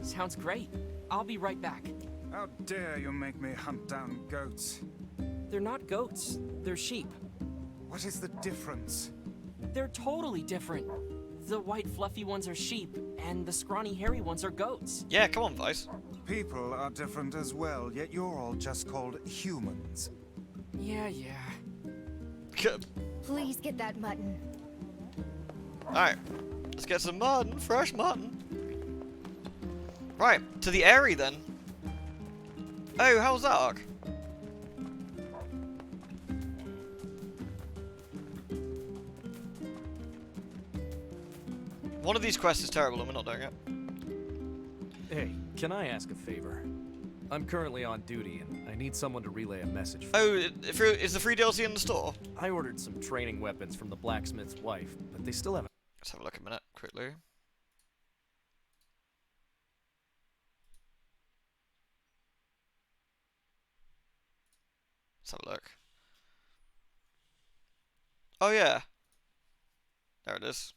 Sounds great. I'll be right back. How dare you make me hunt down goats? They're not goats. They're sheep. What is the difference? They're totally different. The white fluffy ones are sheep, and the scrawny hairy ones are goats. Yeah, come on, Weiss. People are different as well, yet you're all just called humans. Yeah. Good. Please get that mutton. Alright, let's get some mutton, fresh mutton. Right, to the Airy then. Oh, how's that arc? One of these quests is terrible and we're not doing it. Hey, can I ask a favor? I'm currently on duty and I need someone to relay a message for Oh, is the free DLC in the store? I ordered some training weapons from the blacksmith's wife, but they still haven't. Let's have a look a minute, quickly. Let's have a look. Oh yeah. There it is.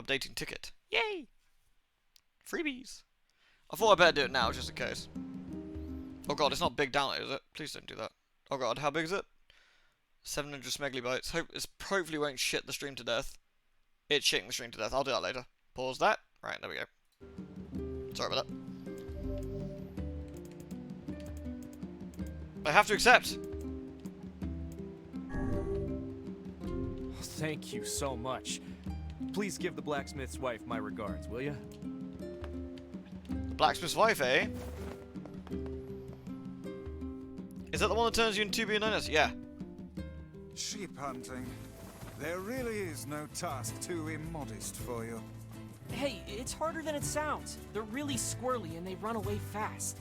Updating ticket. Yay! Freebies. I thought I'd better do it now, just in case. Oh god, it's not big download, is it? Please don't do that. Oh god, how big is it? 700 megabytes. Hopefully won't shit the stream to death. It's shitting the stream to death. I'll do that later. Pause that. Right, there we go. Sorry about that. I have to accept. Thank you so much. Please give the blacksmith's wife my regards, will you? The blacksmith's wife, eh? Is that the one that turns you into B&Os? Yeah. Sheep hunting. There really is no task too immodest for you. Hey, it's harder than it sounds. They're really squirrely and they run away fast.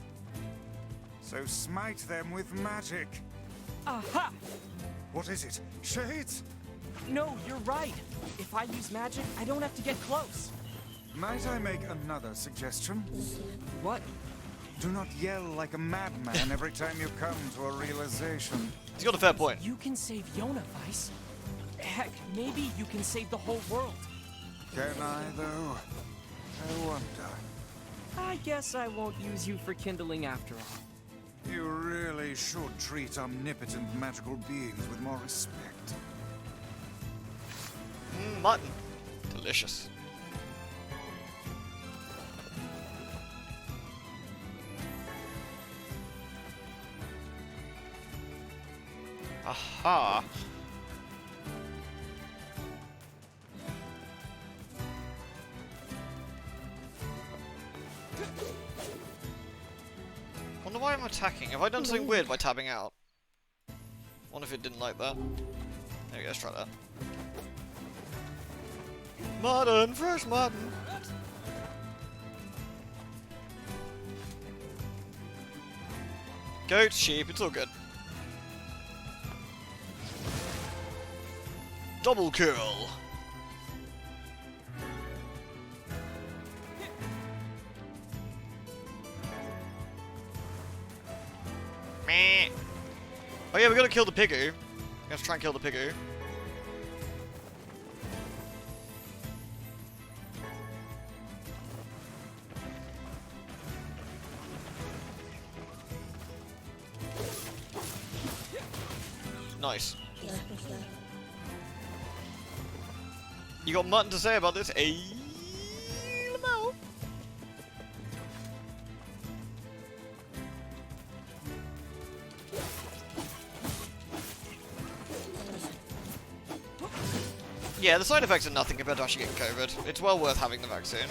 So smite them with magic. Aha! What is it? Shades? No, you're right. If I use magic, I don't have to get close. Might I make another suggestion? What? Do not yell like a madman every time you come to a realization. He's got a fair point. You can save Yona, Weiss. Heck, maybe you can save the whole world. Can I, though? I wonder. I guess I won't use you for kindling after all. You really should treat omnipotent magical beings with more respect. Mutton. Delicious. Aha. Wonder why I'm attacking. Have I done something weird by tabbing out? Wonder if it didn't like that. There we go, let's try that. Mutton, fresh mutton. Goats, sheep, it's all good. Double kill. Meh. Oh yeah, we gotta kill the pigoo. We have to try and kill the pigoo. Nice. You got mutton to say about this? Lamau. Yeah, the side effects are nothing compared to actually getting COVID. It's well worth having the vaccine.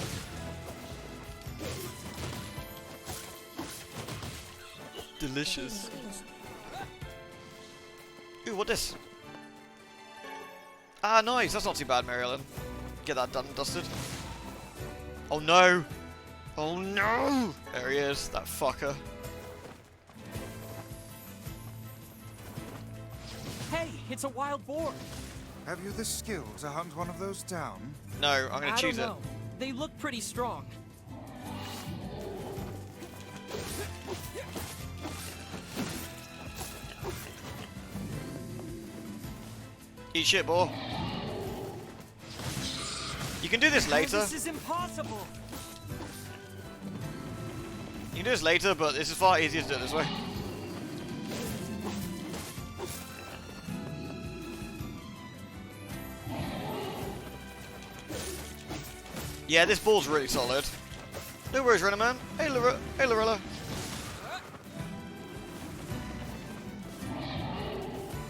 Delicious. Ooh, what this? Ah, nice. That's not too bad, Mary Ellen. Get that done and dusted. Oh no! Oh no! There he is, that fucker. Hey, it's a wild boar. Have you the skill to hunt one of those down? No, I'm gonna choose I don't know. They look pretty strong. Eat shit, boy. You can do this later. This is impossible. You can do this later, but this is far easier to do it this way. Yeah, this ball's really solid. No worries, Renner Man. Hey, Lorella.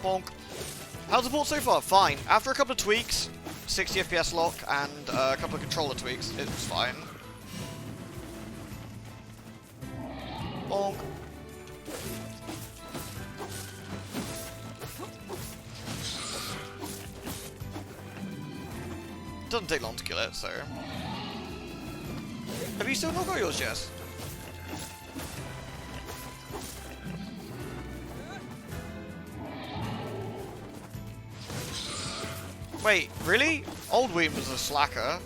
Bonk. How's the port so far? Fine. After a couple of tweaks, 60 FPS lock and a couple of controller tweaks, it was fine. Bonk. Doesn't take long to kill it, so... Have you still not got yours, Jess? Wait, really? Oldween was a slacker.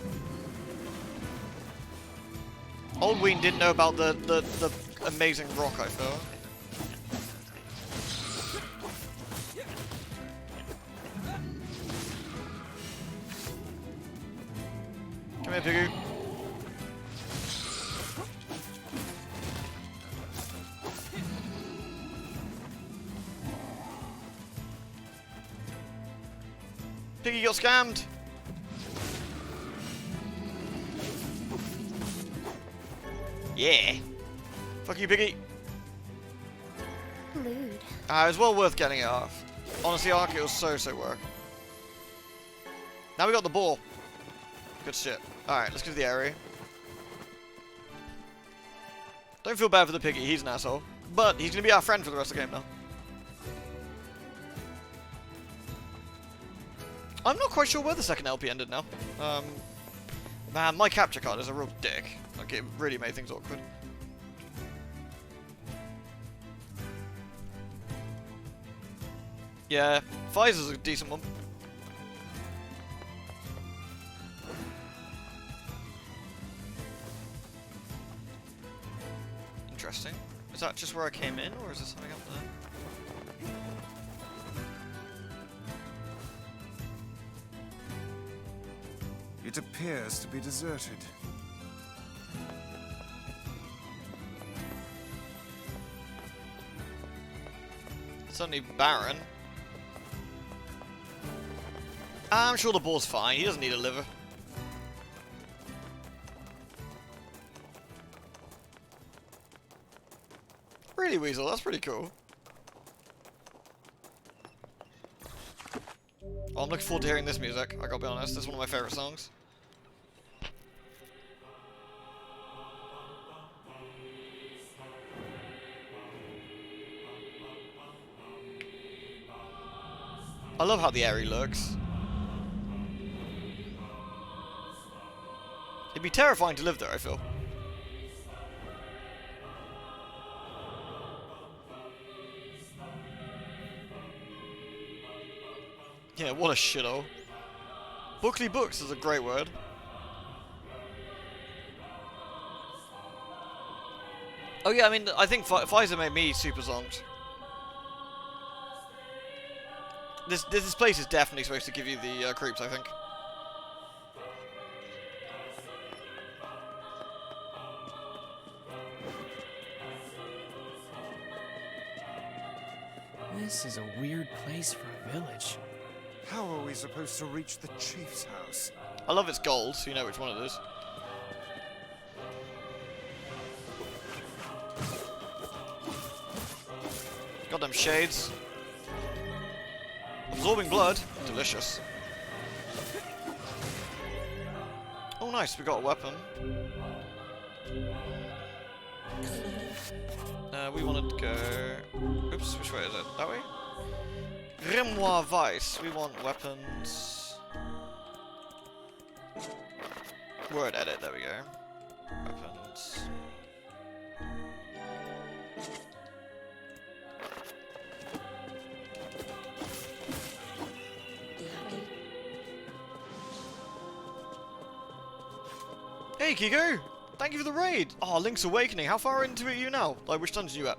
Oldween didn't know about the amazing rock, I feel. Come here, Pigoo. Piggy got scammed. Yeah. Fuck you, Piggy. Lewd. It was well worth getting it off. Honestly, Ark, it was so work. Now we got the ball. Good shit. Alright, let's go to the area. Don't feel bad for the Piggy, he's an asshole. But he's gonna be our friend for the rest of the game now. I'm not quite sure where the second LP ended now. Man, my capture card is a real dick. Like, it really made things awkward. Yeah, Pfizer's a decent one. Interesting. Is that just where I came in, or is there something up there? It appears to be deserted. Suddenly barren. I'm sure the ball's fine. He doesn't need a liver. Really, Weasel? That's pretty cool. Oh, I'm looking forward to hearing this music. I gotta be honest, this is one of my favorite songs. I love how the area looks. It'd be terrifying to live there, I feel. Yeah, what a shithole. Bookly Books is a great word. Oh yeah, I mean, I think Pfizer made me super zonked. This place is definitely supposed to give you the creeps, I think. This is a weird place for a village. How are we supposed to reach the chief's house? I love its gold, so you know which one it is. Got them shades. Absorbing blood. Delicious. Oh nice, we got a weapon. We wanted to go... Oops, which way is it? That way? Grimoire Weiss. We want weapons. Word edit, there we go. Weapons. Hey Kiko! Thank you for the raid! Oh, Link's Awakening. How far into it are you now? Like, which dungeon are you at?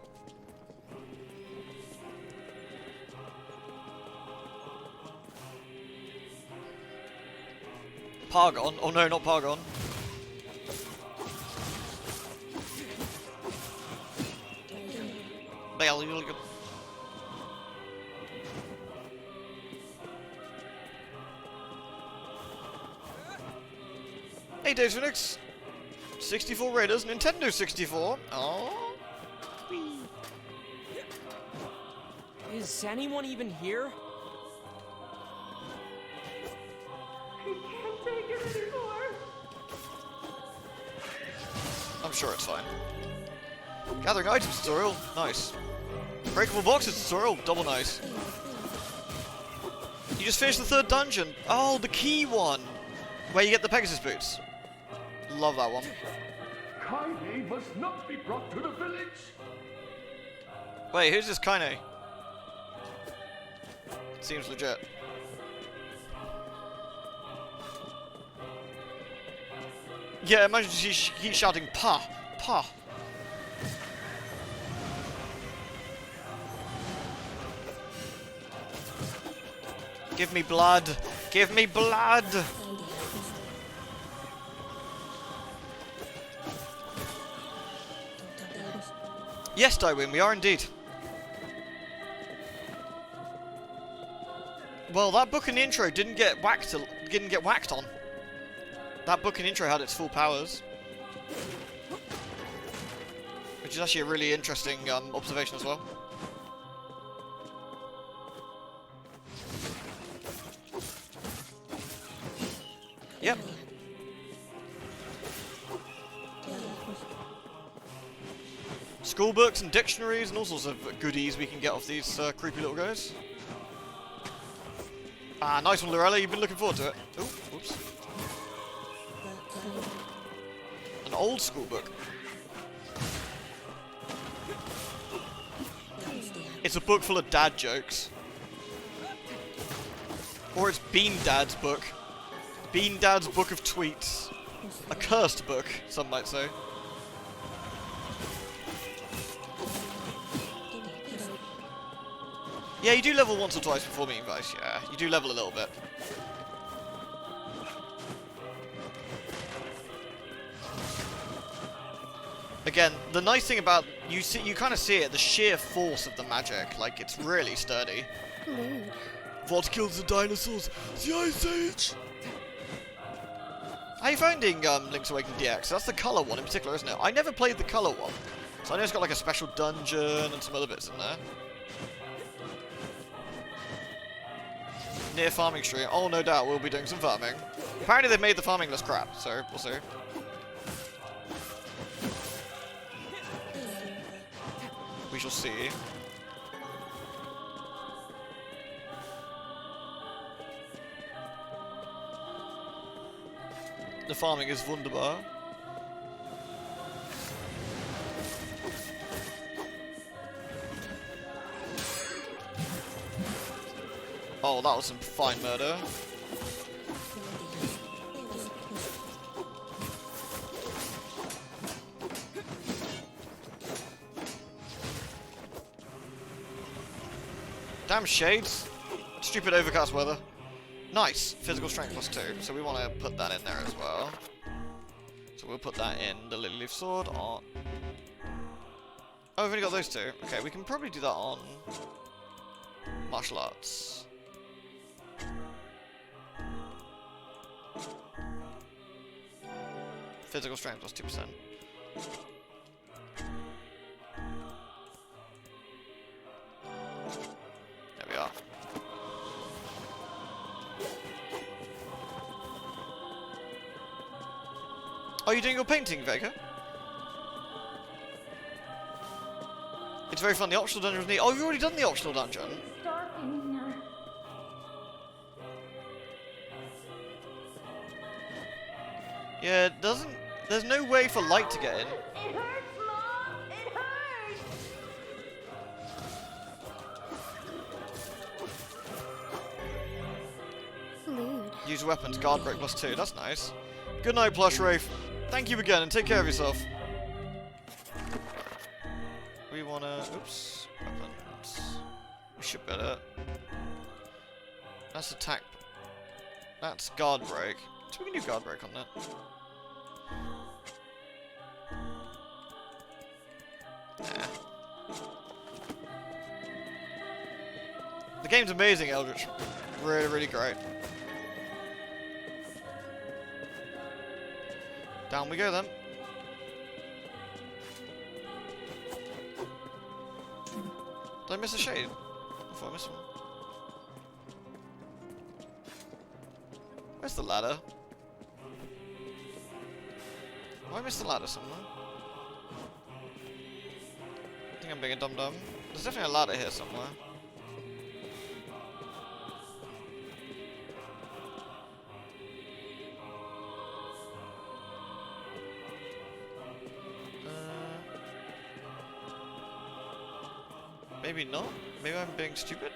Pargon? Oh no, not Pargon. Hey, Dave Phoenix! 64 Raiders, Nintendo 64. Oh. Is anyone even here? I'm sure it's fine. Gathering items tutorial, nice. Breakable boxes tutorial, double nice. You just finished the third dungeon. Oh, the key one, where you get the Pegasus boots. Love that one. Kaine must not be brought to the village. Wait, who's this Kaine? Seems legit. Yeah, imagine she keeps shouting "Pa, pa." Give me blood! Give me blood! Yes, Dywin, we are indeed. Well, that book and intro didn't get whacked on. That book and intro had its full powers, which is actually a really interesting observation as well. Yep. School books and dictionaries and all sorts of goodies we can get off these creepy little guys. Ah, nice one, Lorella. You've been looking forward to it. Oh, whoops. An old school book. It's a book full of dad jokes. Or it's Bean Dad's book. Bean Dad's book of tweets. A cursed book, some might say. Yeah, you do level once or twice before meeting Weiss, yeah. You do level a little bit. Again, the nice thing about you kind of see it, the sheer force of the magic. Like, it's really sturdy. Lewd. What kills the dinosaurs? The Ice Age! How are you finding Link's Awakening DX? That's the colour one in particular, isn't it? I never played the colour one. So I know it's got like a special dungeon and some other bits in there. Near farming stream. Oh, no doubt we'll be doing some farming. Apparently they've made the farming less crap, so we'll see. We shall see. The farming is wunderbar. Oh, that was some fine murder. Damn shades. Stupid overcast weather. Nice. Physical strength +2. So we want to put that in there as well. So we'll put that in the Lily Leaf Sword on... Oh, we've only got those two. Okay, we can probably do that on... Martial Arts. Physical strength +2%. There we are. Are you doing your painting, Vega? It's very fun. The optional dungeon was neat. Oh, you've already done the optional dungeon. Yeah, it doesn't... There's no way for light to get in. It hurts, Mom! It hurts! Lewd. Use weapons, guard break +2. That's nice. Good night, Plush Wraith. Thank you again, and take care of yourself. We wanna... Oops. Weapons. We should better... That's attack. That's guard break. So we can do guard break on that. Nah. The game's amazing, Eldritch. Really, really great. Down we go then. Did I miss a shade? I thought I missed one. Where's the ladder? Have I missed the ladder somewhere? I think I'm being a dum-dum. There's definitely a ladder here somewhere. Maybe not. Maybe I'm being stupid.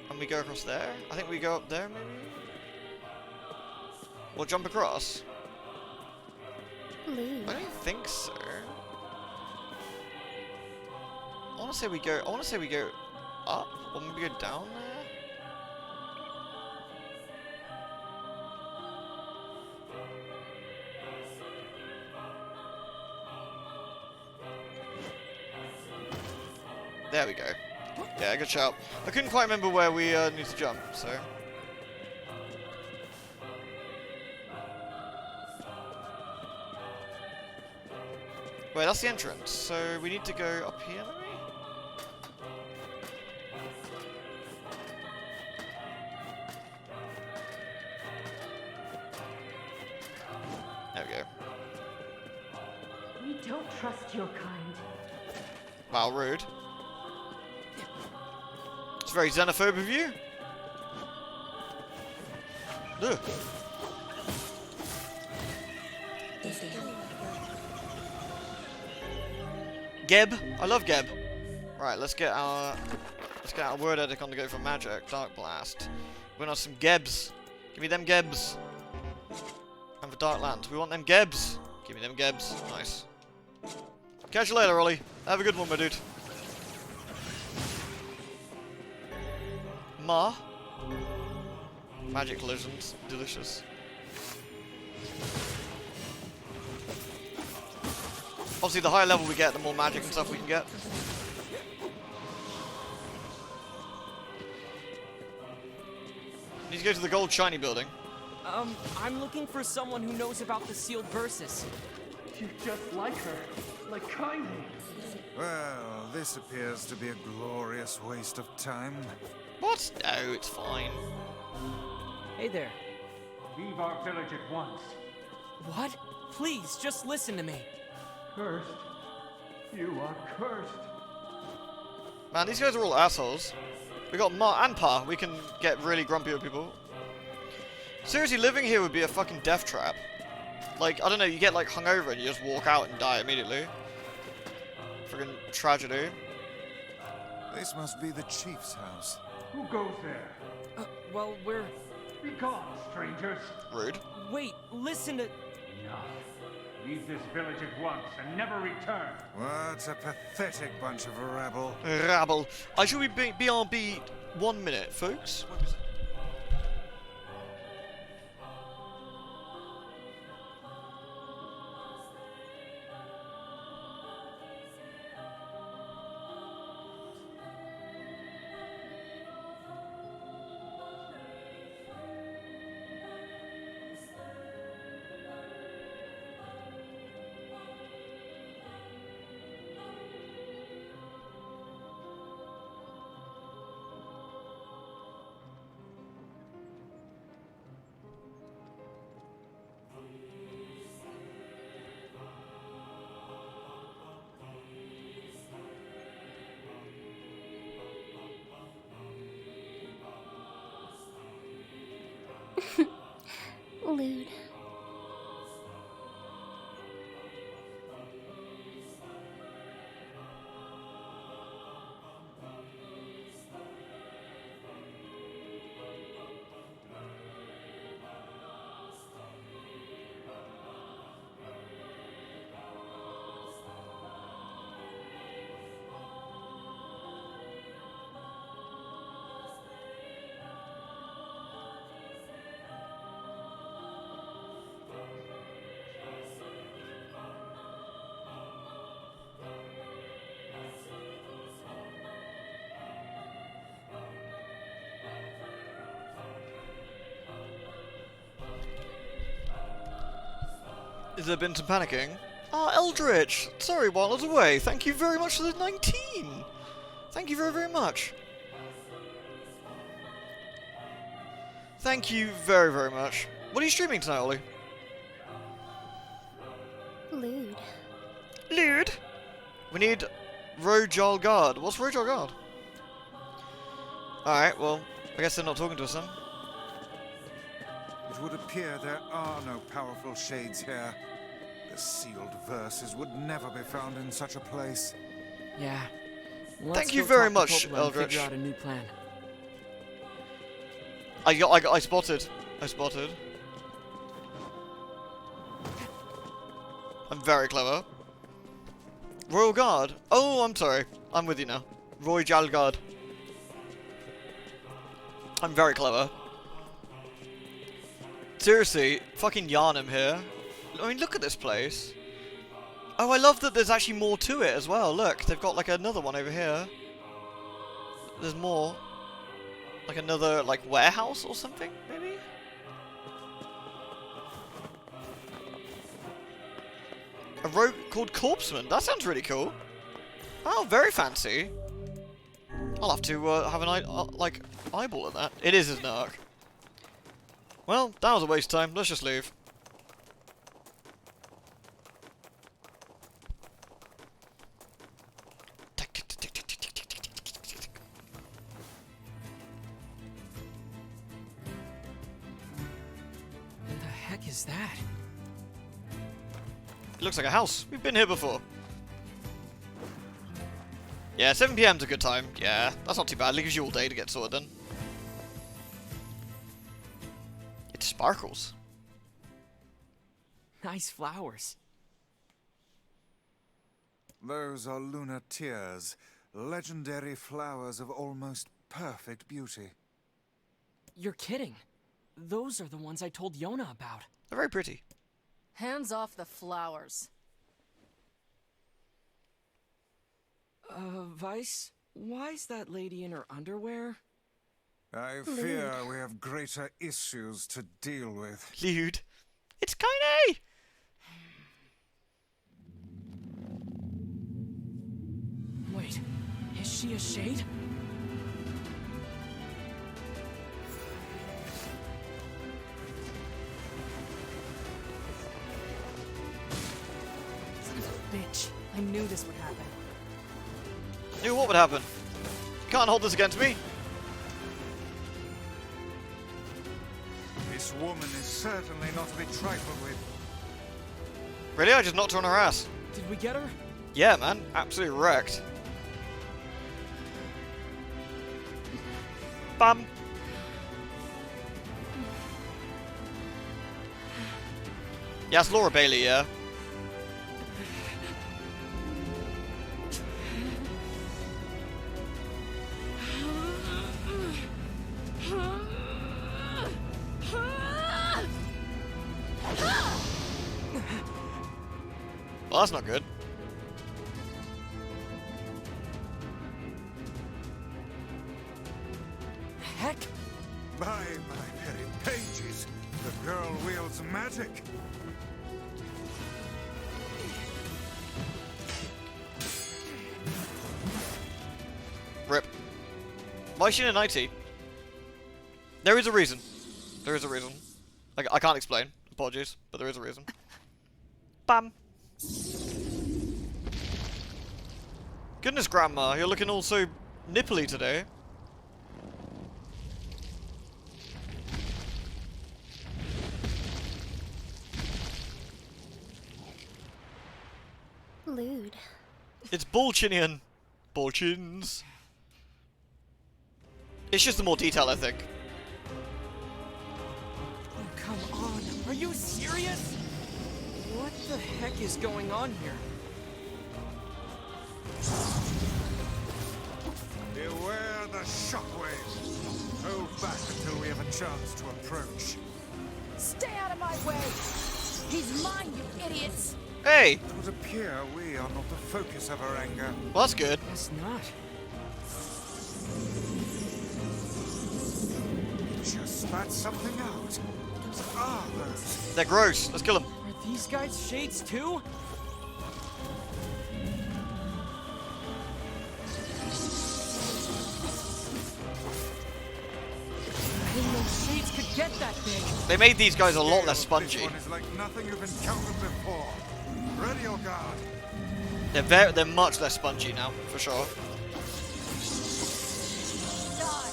And we go across there. I think we go up there, maybe? Or jump across? Lewd. I don't think so. I want to say we go up, or maybe go down there. There we go. Yeah, good shout. I couldn't quite remember where we need to jump, so. Wait, that's the entrance. So we need to go up here, maybe? There we go. We don't trust your kind. Wow, rude. It's very xenophobe of you. Ugh. Geb, I love Geb. Right, let's get our word edit on the go for magic. Dark Blast. We're gonna have some Gebs. Give me them Gebs. And for Dark Land, we want them Gebs. Give me them Gebs. Nice. Catch you later, Ollie. Have a good one, my dude. Ma. Magic collisions. Delicious. Obviously, the higher level we get, the more magic and stuff we can get. Need to go to the gold shiny building. I'm looking for someone who knows about the sealed verses. You're just like her. Like Kylie. Well, this appears to be a glorious waste of time. What? No, it's fine. Hey there. Leave our village at once. What? Please, just listen to me. Cursed. You are cursed. Man, these guys are all assholes. We got Ma and Pa. We can get really grumpy with people. Seriously, living here would be a fucking death trap. Like, I don't know, you get like hungover and you just walk out and die immediately. Friggin' tragedy. This must be the chief's house. Who goes there? Well, we're... Be gone, strangers. Rude. Wait, listen to... Enough. Leave this village at once and never return. What a pathetic bunch of rabble. Rabble. I shall be BRB 1 minute, folks. What was it? Lewd. Has there been some panicking? Ah, Eldritch! Sorry while I was away. Thank you very much for the 19! Thank you very, very much. Thank you very, very much. What are you streaming tonight, Ollie? Lewd. Lewd? We need Rojal Guard. What's Rojal Guard? Alright, well, I guess they're not talking to us then. It would appear there are no powerful shades here. The sealed verses would never be found in such a place. Yeah. Thank you very much, Eldritch. Figure out a new plan. I spotted. I spotted. I'm very clever. Royal Guard. Oh, I'm sorry. I'm with you now. Royal Guard. I'm very clever. Seriously, fucking Yarnum here. I mean, look at this place. Oh, I love that there's actually more to it as well. Look, they've got like another one over here. There's more. Like another, like, warehouse or something, maybe? A rogue called Corpseman. That sounds really cool. Oh, very fancy. I'll have to have an like eyeball at that. It is an arc. Well, that was a waste of time. Let's just leave. What the heck is that? It looks like a house. We've been here before. Yeah, 7 PM's a good time. Yeah, that's not too bad. It gives you all day to get sorted then. It sparkles. Nice flowers. Those are lunar tears, legendary flowers of almost perfect beauty. You're kidding. Those are the ones I told Yona about. They're very pretty. Hands off the flowers. Weiss? Why is that lady in her underwear? I fear we have greater issues to deal with. Lewd. It's Kaine! Wait, is she a shade? Son of a bitch. I knew this would happen. Knew what would happen. You can't hold this against me. This woman is certainly not to be trifled with. Really? I just knocked her on her ass. Did we get her? Yeah, man. Absolutely wrecked. Bam. Yeah, it's Laura Bailey, yeah. Well, that's not good. Heck? By my very pages, the girl wields magic. Rip. Why is she in an IT? There is a reason. There is a reason. I can't explain. Apologies, but there is a reason. Bam. Goodness, Grandma, you're looking all so nipply today. Lewd. It's Bullchinian. Bullchins. It's just the more detail, I think. Oh, come on. Are you serious? What the heck is going on here? Beware the shockwave. Hold back until we have a chance to approach. Stay out of my way! He's mine, you idiots! Hey! It would appear we are not the focus of her anger. Well, that's good. Guess not. Just spat something out. What are those? They're gross. Let's kill them. Are these guys shades too? I didn't know shades could get that big. They made these guys a lot less spongy. This one is like nothing you've encountered before. Ready your guard. They're much less spongy now, for sure. Die!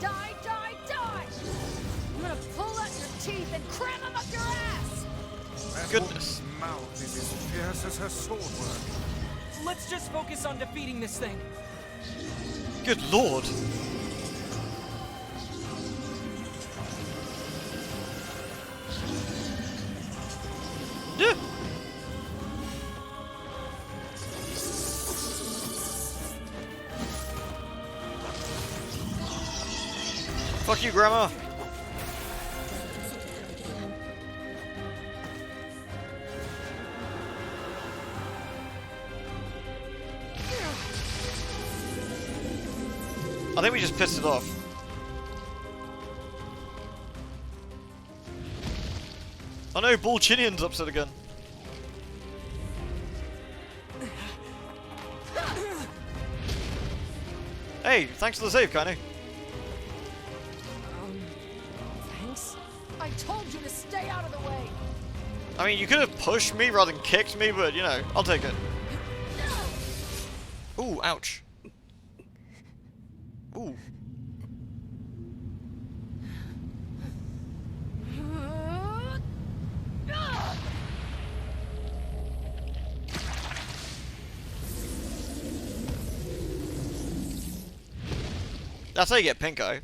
Die, die, die! I'm gonna pull out your teeth and cram them up your ass! That Goodness. woman's mouth is as fierce as her sword work. Let's just focus on defeating this thing. Good lord. Yeah. Fuck you, Grandma. I think we just pissed it off. Oh no, Bullchinian's upset again. Hey, thanks for the save, Kainu. Thanks? I told you to stay out of the way! I mean, you could have pushed me rather than kicked me, but, you know, I'll take it. Ooh, ouch. Ooh. That's how you get pink eye.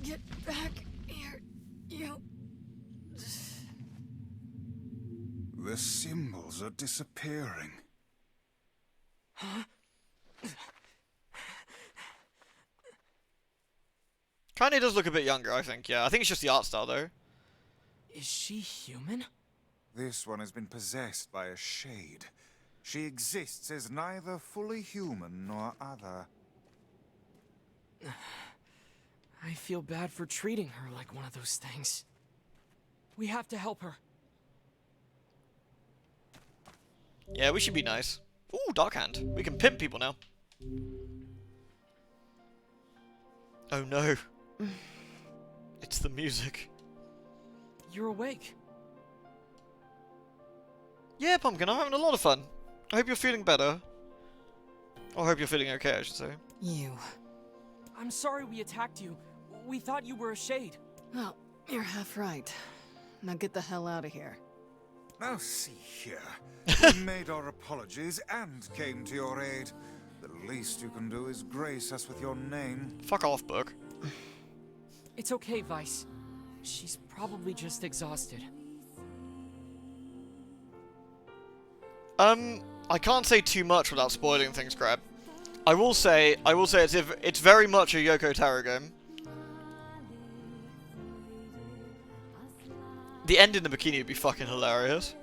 Get back here, you... The symbols are disappearing. Huh? Kinda does look a bit younger, I think, yeah. I think it's just the art style, though. Is she human? This one has been possessed by a shade. She exists as neither fully human nor other. I feel bad for treating her like one of those things. We have to help her. Yeah, we should be nice. Ooh, Dark Hand. We can pimp people now. Oh no. It's the music. You're awake. Yeah, Pumpkin, I'm having a lot of fun. I hope you're feeling better. Or I hope you're feeling okay, I should say. You. I'm sorry we attacked you. We thought you were a shade. Well, you're half right. Now get the hell out of here. Now see here. We made our apologies and came to your aid. The least you can do is grace us with your name. Fuck off, Book. It's okay, Weiss. She's probably just exhausted. I can't say too much without spoiling things, Crab. I will say it's very much a Yoko Taro game. The end in the bikini would be fucking hilarious.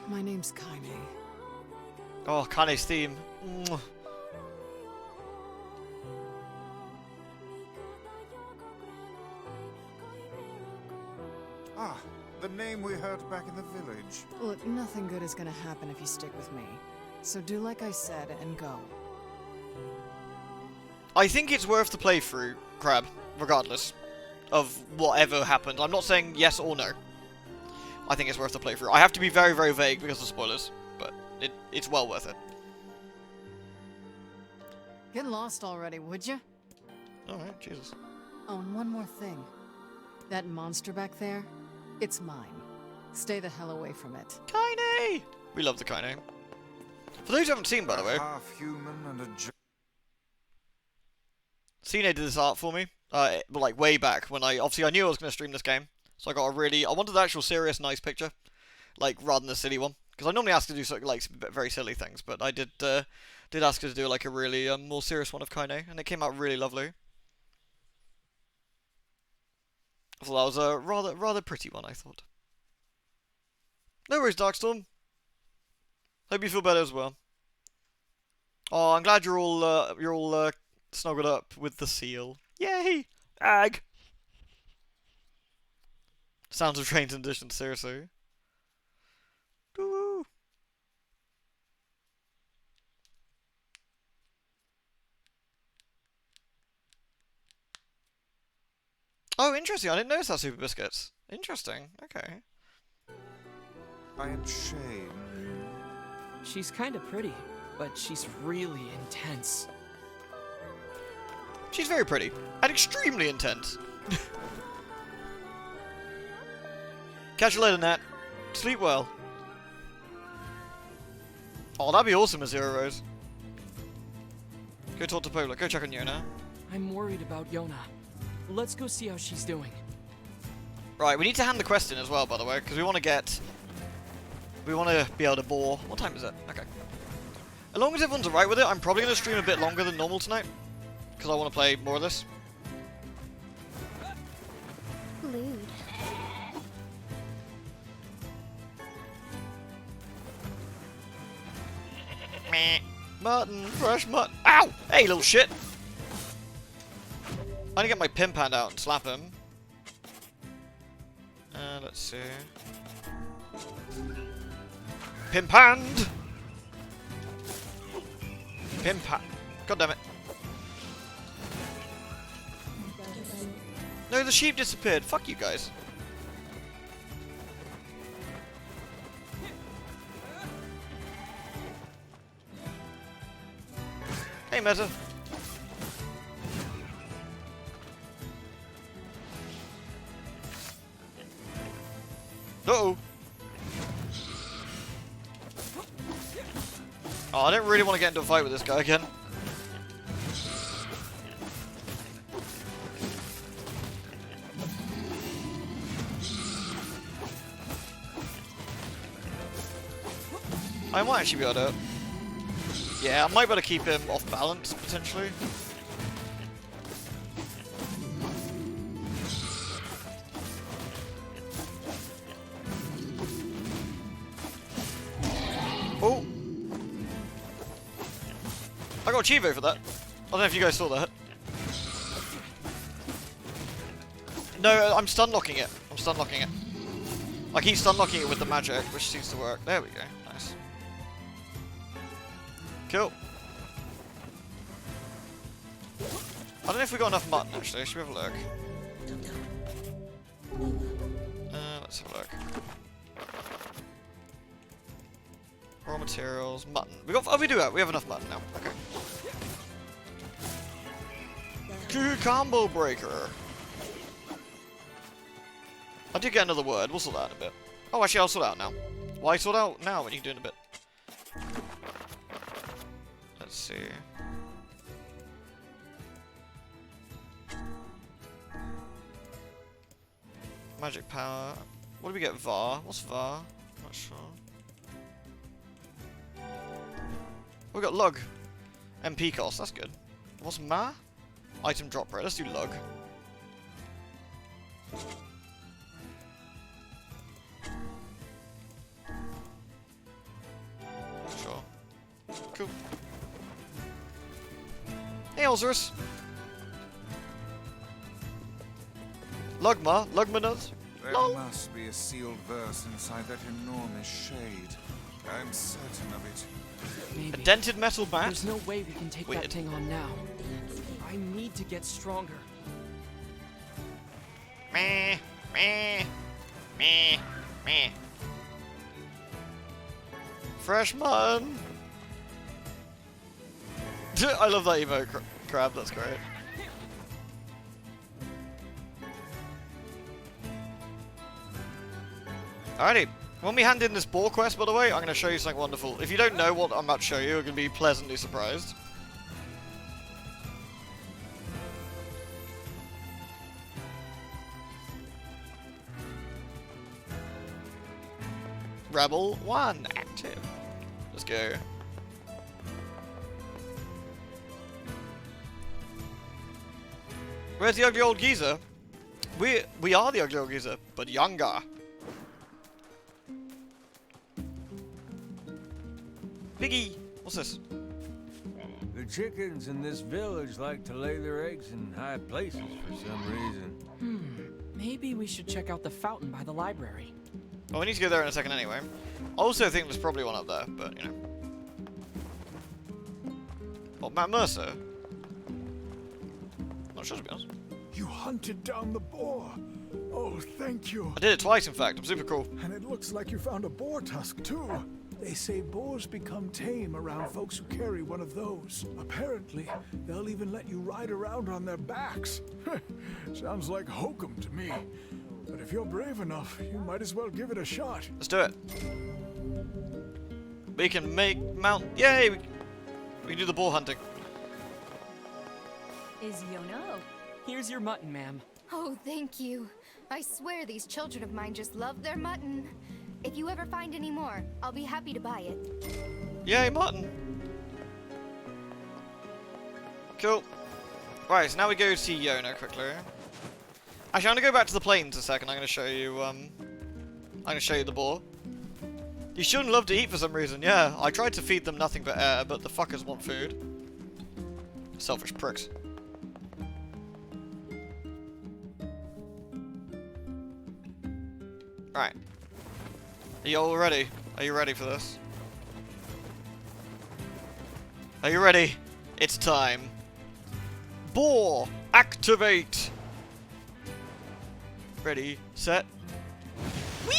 My name's Kaine. Oh, Kane's theme. Mwah. Ah, the name we heard back in the village. Look, nothing good is gonna happen if you stick with me. So do like I said and go. I think it's worth the playthrough, Crab, regardless of whatever happened. I'm not saying yes or no. I think it's worth the playthrough. I have to be very, very vague because of spoilers, but it's well worth it. Get lost already, would you? Alright, Jesus. Oh, and one more thing. That monster back there, it's mine. Stay the hell away from it. Kaine! We love the Kaine. For those who haven't seen, by the way, Half human and a Cine did this art for me, but like way back when I knew I was going to stream this game, so I wanted the actual serious, nice picture, like rather than the silly one, because I normally ask to do something like very silly things, but I did ask her to do like a really more serious one of Kaine, and it came out really lovely. I thought that was a rather pretty one, I thought. No worries, Darkstorm. Hope you feel better as well. Oh, I'm glad you're all snuggled up with the seal. Yay! Ag! Sounds of Trains and Edition, seriously. Woo! Oh, interesting. I didn't notice that Super Biscuits. Interesting. Okay. I am Shane. She's kinda pretty, but she's really intense. She's very pretty and extremely intense. Catch you later, Nat. Sleep well. Oh, that'd be awesome, a Zero Rose. Go talk to Pola. Go check on Yona. I'm worried about Yona. Let's go see how she's doing. Right, we need to hand the quest in as well, by the way, because we want to be able to bore. What time is it? Okay. As long as everyone's alright with it, I'm probably going to stream a bit longer than normal tonight, because I want to play more of this. Lewd. Meh. Mutton, fresh mutton. Ow! Hey, little shit! I need to get my pimp hand out and slap him. Let's see. Pimp hand! Pimp hand. God damn it. No, the sheep disappeared. Fuck you guys. Hey, Meta. Uh-oh. Oh, I don't really want to get into a fight with this guy again. I might actually be able to... Yeah, I might be able to keep him off balance, potentially. Oh! I got a Chivo for that. I don't know if you guys saw that. No, I'm stun locking it. I'm stun locking it. I keep stun locking it with the magic, which seems to work. There we go. Nice. Cool. I don't know if we got enough mutton actually. Should we have a look? Let's have a look. Raw materials, mutton. We got. Oh, we do have. We have enough mutton now. Okay. Combo breaker. I did get another word. We'll sort that out in a bit. Oh, actually, I'll sort it out now. Why sort out now when you can do it in a bit? Let's see. Magic power. What do we get? VAR. What's VAR? Not sure. We got lug. MP cost. That's good. What's Ma? Item drop rate. Let's do lug. Sure. Cool. Hey, Ozarus. Lugma? Lugmanus? There must be a sealed verse inside that enormous shade. I'm certain of it. Maybe. A dented metal bat? There's no way we can take Weird. that thing on now. I need to get stronger. Meh, meh, meh, meh. Fresh mutton. I love that emote crab. That's great. Alrighty. When we hand in this boar quest, by the way, I'm going to show you something wonderful. If you don't know what I'm about to show you, you're going to be pleasantly surprised. Rebel 1 active. Let's go. Where's the ugly old geezer? We are the ugly old geezer, but younger. Piggy! What's this? The chickens in this village like to lay their eggs in high places for some reason. Maybe we should check out the fountain by the library. Well, we need to go there in a second anyway. I also think there's probably one up there, but, you know. Oh, Matt Mercer? Not sure, to be honest. You hunted down the boar. Oh, thank you. I did it twice, in fact. I'm super cool. And it looks like you found a boar tusk, too. They say boars become tame around folks who carry one of those. Apparently, they'll even let you ride around on their backs. Sounds like hokum to me. But if you're brave enough, you might as well give it a shot. Let's do it. We can make mount. Yay! We can do the boar hunting. Is Yona? Here's your mutton, ma'am. Oh, thank you. I swear these children of mine just love their mutton. If you ever find any more, I'll be happy to buy it. Yay, mutton! Cool. Right, so now we go to see Yona quickly. Actually, I'm gonna go back to the plains a second. I'm gonna show you. The boar. You shouldn't love to eat for some reason. Yeah, I tried to feed them nothing but air, but the fuckers want food. Selfish pricks. Alright. Are you all ready? Are you ready for this? Are you ready? It's time. Boar, activate! Ready, set. Whee!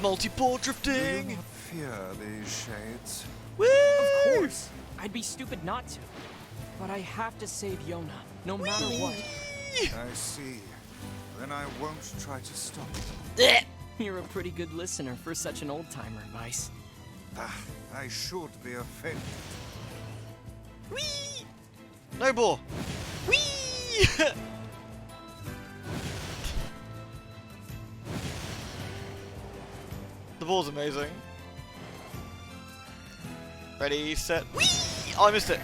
Multi-boar drifting! Do you not fear these shades? Woo! Of course! I'd be stupid not to. But I have to save Yona, no matter what. I see. Then I won't try to stop it. You're a pretty good listener for such an old-timer, Weiss. I should be offended. Whee! No boar! Whee! The boar's amazing. Ready, set, whee! Oh, I missed it.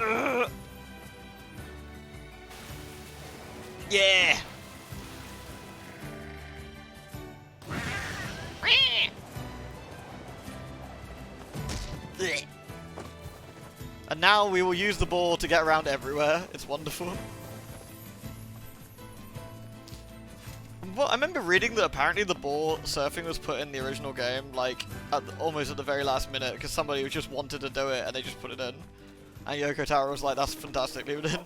Ugh. Yeah! And now we will use the ball to get around everywhere. It's wonderful. Well, I remember reading that apparently the ball surfing was put in the original game, like, almost at the very last minute, because somebody just wanted to do it and they just put it in. And Yoko Taro was like, that's fantastic, leave it in.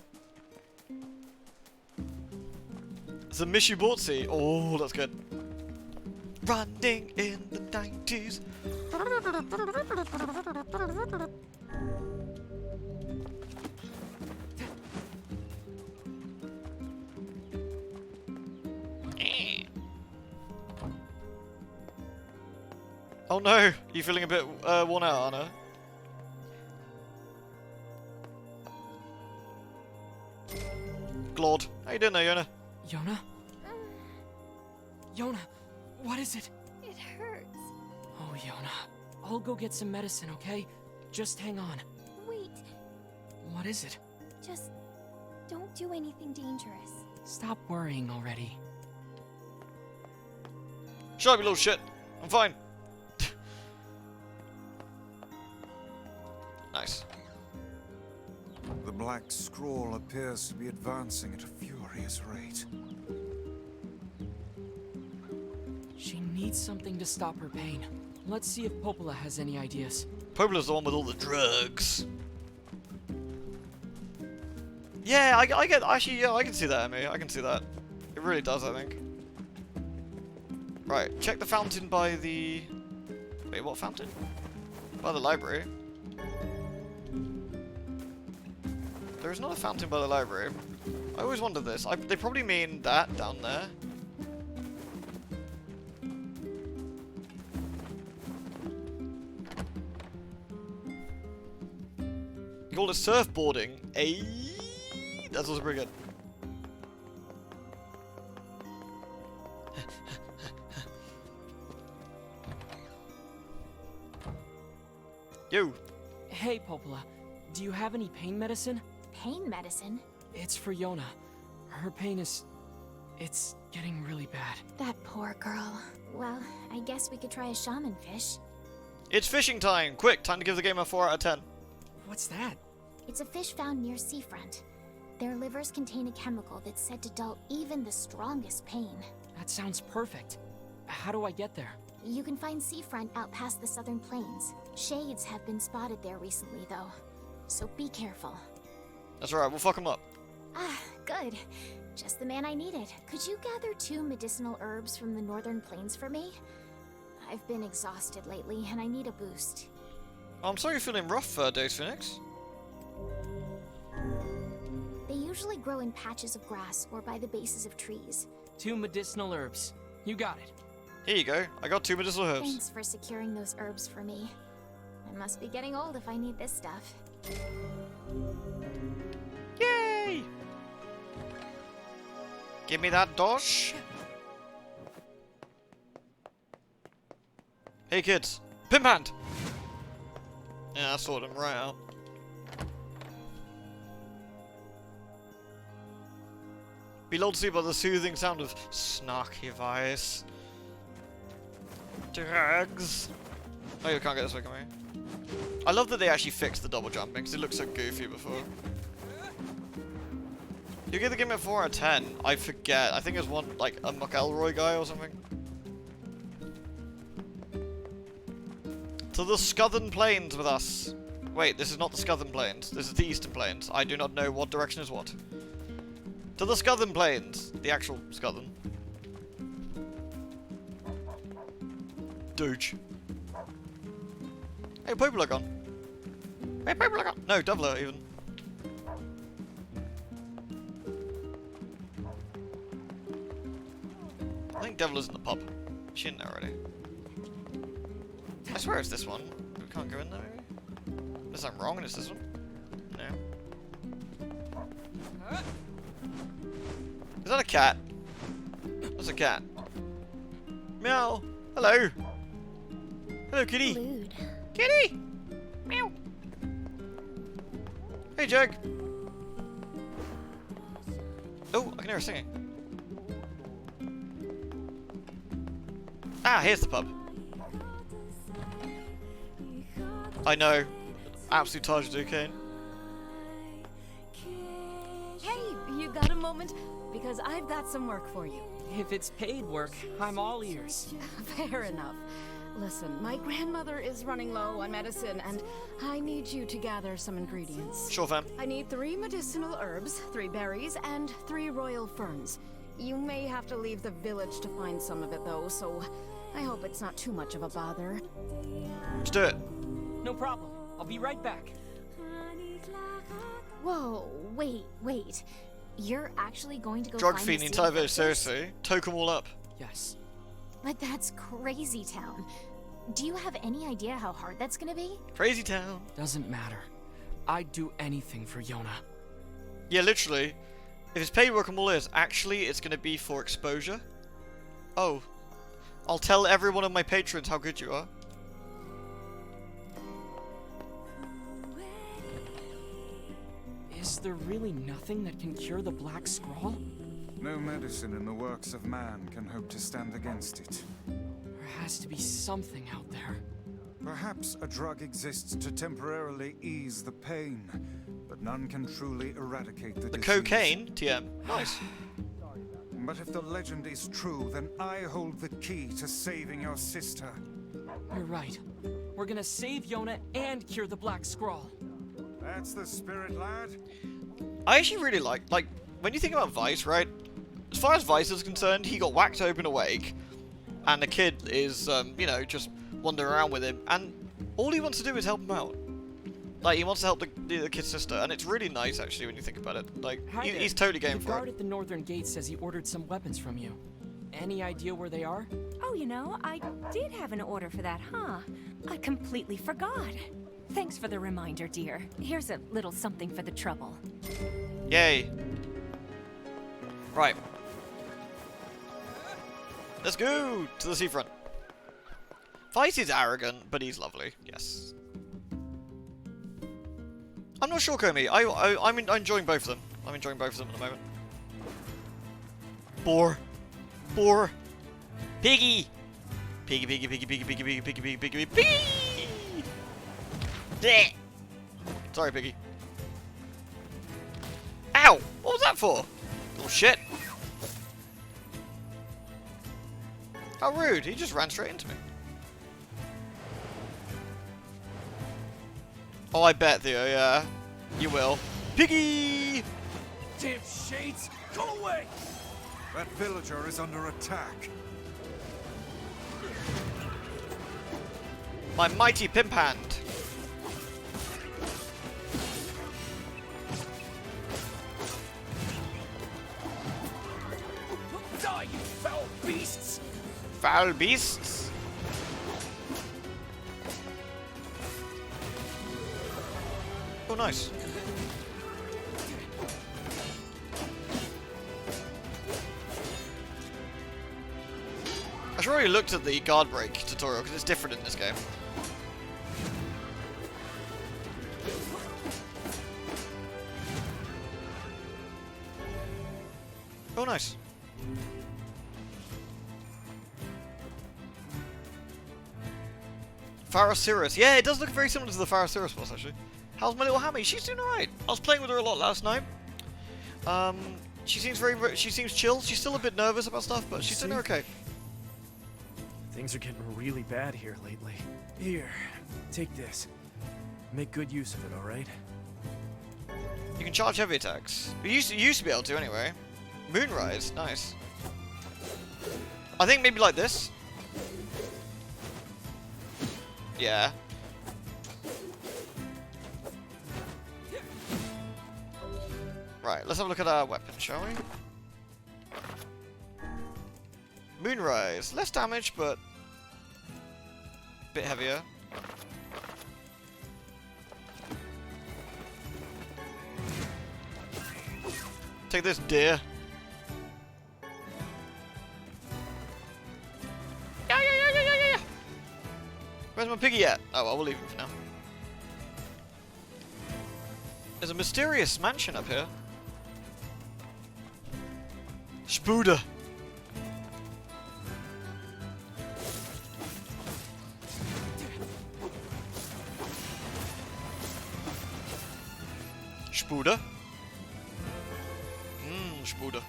It's a Mishibotsi. Oh, that's good. Running in the 90s. Oh no, you feeling a bit worn out, Anna? Glod. How you doing there, Yona? Yona? Yona, what is it? It hurts. Oh, Yona. I'll go get some medicine, okay? Just hang on. Wait, What is it? just don't do anything dangerous. Stop worrying already. Shut up, you little shit. I'm fine. Nice. The black scrawl appears to be advancing at a furious rate. She needs something to stop her pain. Let's see if Popola has any ideas. Popola's the one with all the drugs. Yeah, I get. Actually, yeah, I can see that, Emmy. I can see that. It really does, I think. Right, check the fountain by the. Wait, what fountain? By the library. There's not a fountain by the library. I always wondered this. They probably mean that down there. You call it surfboarding. Ayy. That's also pretty good. Yo. Hey, Popola. Do you have any pain medicine? Pain medicine? It's for Yona. Her pain is... it's getting really bad. That poor girl. Well, I guess we could try a shaman fish. It's fishing time! Quick, time to give the game a 4 out of 10. What's that? It's a fish found near seafront. Their livers contain a chemical that's said to dull even the strongest pain. That sounds perfect. How do I get there? You can find seafront out past the southern plains. Shades have been spotted there recently, though. So be careful. That's right, we'll fuck them up. Ah, good. Just the man I needed. Could you gather 2 medicinal herbs from the northern plains for me? I've been exhausted lately, and I need a boost. I'm sorry you're feeling rough, Days Phoenix. They usually grow in patches of grass or by the bases of trees. 2 medicinal herbs. You got it. Here you go. I got 2 medicinal herbs. Thanks for securing those herbs for me. I must be getting old if I need this stuff. Yay! Give me that dosh. Hey kids, pimp hand! Yeah, I sorted him right out. Be lulled to sleep by the soothing sound of snarky Weiss. Drugs. Oh, you can't get this way, can we? I love that they actually fixed the double jumping because it looked so goofy before. You give the game a 4 out of 10. I forget. I think it was one like a McElroy guy or something. To the Southern Plains with us. Wait, this is not the Southern Plains. This is the Eastern Plains. I do not know what direction is what. To the Southern Plains. The actual Southern. Dooch. Hey, Popola gone. Hey, Popola gone. No, Doubler even. I think Devil is in the pub. She's in there already. I swear it's this one. We can't go in there, maybe? Unless I'm wrong and it's this one. No. Is that a cat? That's a cat. Meow. Hello. Hello, kitty. Lewd. Kitty. Meow. Hey, Jag. Oh, I can hear her singing. Ah, here's the pub. I know. Absolute Taj Duquesne. Hey, you got a moment? Because I've got some work for you. If it's paid work, I'm all ears. Fair enough. Listen, my grandmother is running low on medicine, and I need you to gather some ingredients. Sure, fam. I need 3 medicinal herbs, 3 berries, and 3 royal ferns. You may have to leave the village to find some of it, though, so I hope it's not too much of a bother. Let's do it. No problem. I'll be right back. Whoa, wait. You're actually going to go Drug find fiend the the entire sea village, seriously. Toke them all up. Yes. But that's crazy town. Do you have any idea how hard that's gonna be? Crazy town. Doesn't matter. I'd do anything for Yona. Yeah, literally. If it's paid work, I'm all ears. Actually, it's going to be for exposure. Oh. I'll tell every one of my patrons how good you are. Is there really nothing that can cure the Black Scrawl? No medicine in the works of man can hope to stand against it. There has to be something out there. Perhaps a drug exists to temporarily ease the pain, but none can truly eradicate the disease. Cocaine? TM. Nice. But if the legend is true, then I hold the key to saving your sister. You're right. We're gonna save Yona and cure the Black Scrawl. That's the spirit, lad. I actually really like, when you think about Weiss, right? As far as Weiss is concerned, he got whacked open awake, and the kid is, you know, just wandering around with him, and all he wants to do is help him out. Like, he wants to help the kid's sister, and it's really nice, actually, when you think about it. Like, he's totally game the for guard it. at the northern gate says he ordered some weapons from you. Any idea where they are? Oh, you know, I did have an order for that, huh? I completely forgot. Thanks for the reminder, dear. Here's a little something for the trouble. Yay. Right. Let's go to the seafront. Weiss is arrogant, but he's lovely. Yes. I'm not sure, Comey. I'm enjoying both of them. I'm enjoying both of them at the moment. Boar. Piggy. Piggy, piggy, piggy, piggy, piggy, piggy, piggy, piggy, piggy, piggy. Blech. Sorry, Piggy. Ow! What was that for? Little shit. How rude. He just ran straight into me. Oh, I bet, Theo, yeah. You will. Piggy! Damn shades! Go away! That villager is under attack. My mighty pimp hand. Die, you foul beasts! Foul beasts? Oh, nice. I should already looked at the guard break tutorial because it's different in this game. Oh, nice. Pharocyrus. Yeah, it does look very similar to the Pharocyrus boss, actually. How's my little Hammy? She's doing alright. I was playing with her a lot last night. She seems chill. She's still a bit nervous about stuff, but she's doing okay. Things are getting really bad here lately. Here, take this. Make good use of it, alright? You can charge heavy attacks. You used to be able to, anyway. Moonrise. Nice. I think maybe like this. Yeah. Right, let's have a look at our weapon, shall we? Moonrise. Less damage, but a bit heavier. Take this, deer. Yeah. Where's my piggy at? Oh, well, we'll leave him for now. There's a mysterious mansion up here. Spooder. Spooder. Spooder.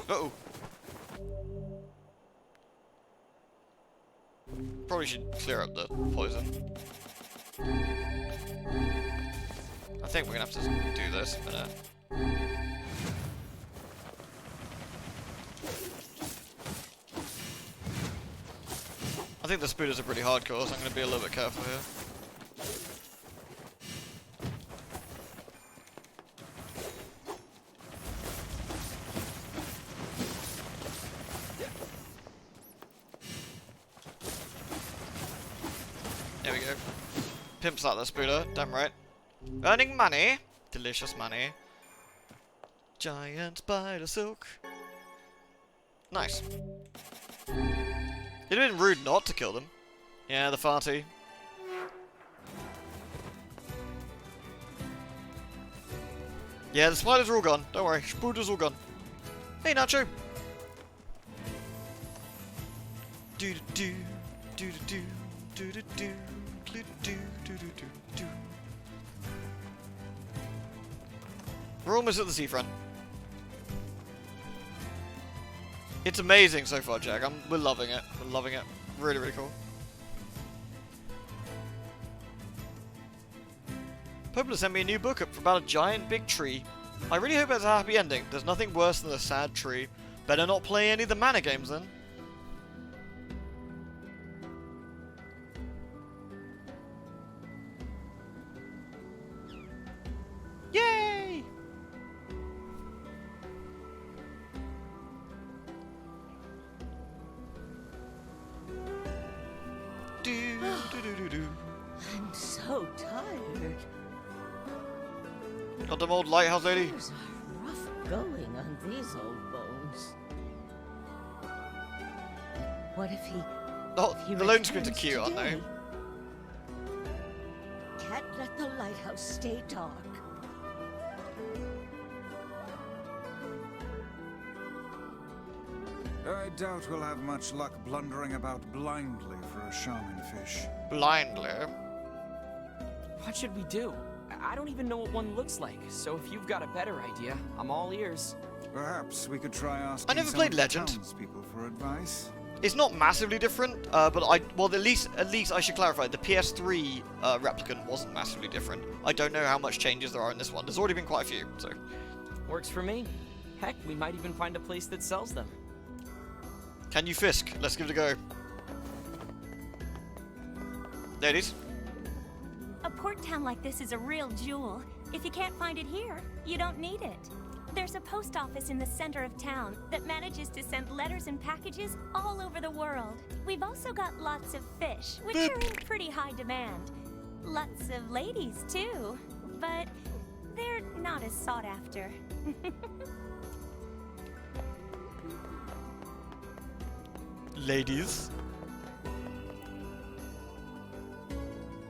Uh-oh. Probably should clear up the poison. I think we're gonna have to do this in a minute. I think the spooders are pretty hardcore, so I'm gonna be a little bit careful here. Pimps out the spooler, damn right. Earning money. Delicious money. Giant spider silk. Nice. It'd have been rude not to kill them. Yeah, the farty. Yeah, the spiders are all gone. Don't worry, spooders all gone. Hey, Nacho. Do do do do do do do do do do do do do. We're almost at the seafront. It's amazing so far, Jack. We're loving it. We're loving it. Really, really cool. Poplar sent me a new book about a giant big tree. I really hope it has a happy ending. There's nothing worse than a sad tree. Better not play any of the mana games then. Yay! I'm so tired. Got them old lighthouse lady. There's a rough going on these old bones. What if he... Oh, if he the lone screens are returns cute, aren't they? today? Can't let the lighthouse stay dark. I doubt we'll have much luck blundering about blindly for a shaman fish. Blindly? What should we do? I don't even know what one looks like, so if you've got a better idea, I'm all ears. Perhaps we could try asking I never some played of the Legend. townspeople for advice. It's not massively different, but well, at least I should clarify, the PS3 replicant wasn't massively different. I don't know how much changes there are in this one. There's already been quite a few, so. Works for me. Heck, we might even find a place that sells them. Can you Fisk? Let's give it a go. Ladies? A port town like this is a real jewel. If you can't find it here, you don't need it. There's a post office in the center of town that manages to send letters and packages all over the world. We've also got lots of fish, which are in pretty high demand. Lots of ladies, too. But they're not as sought after. Ladies?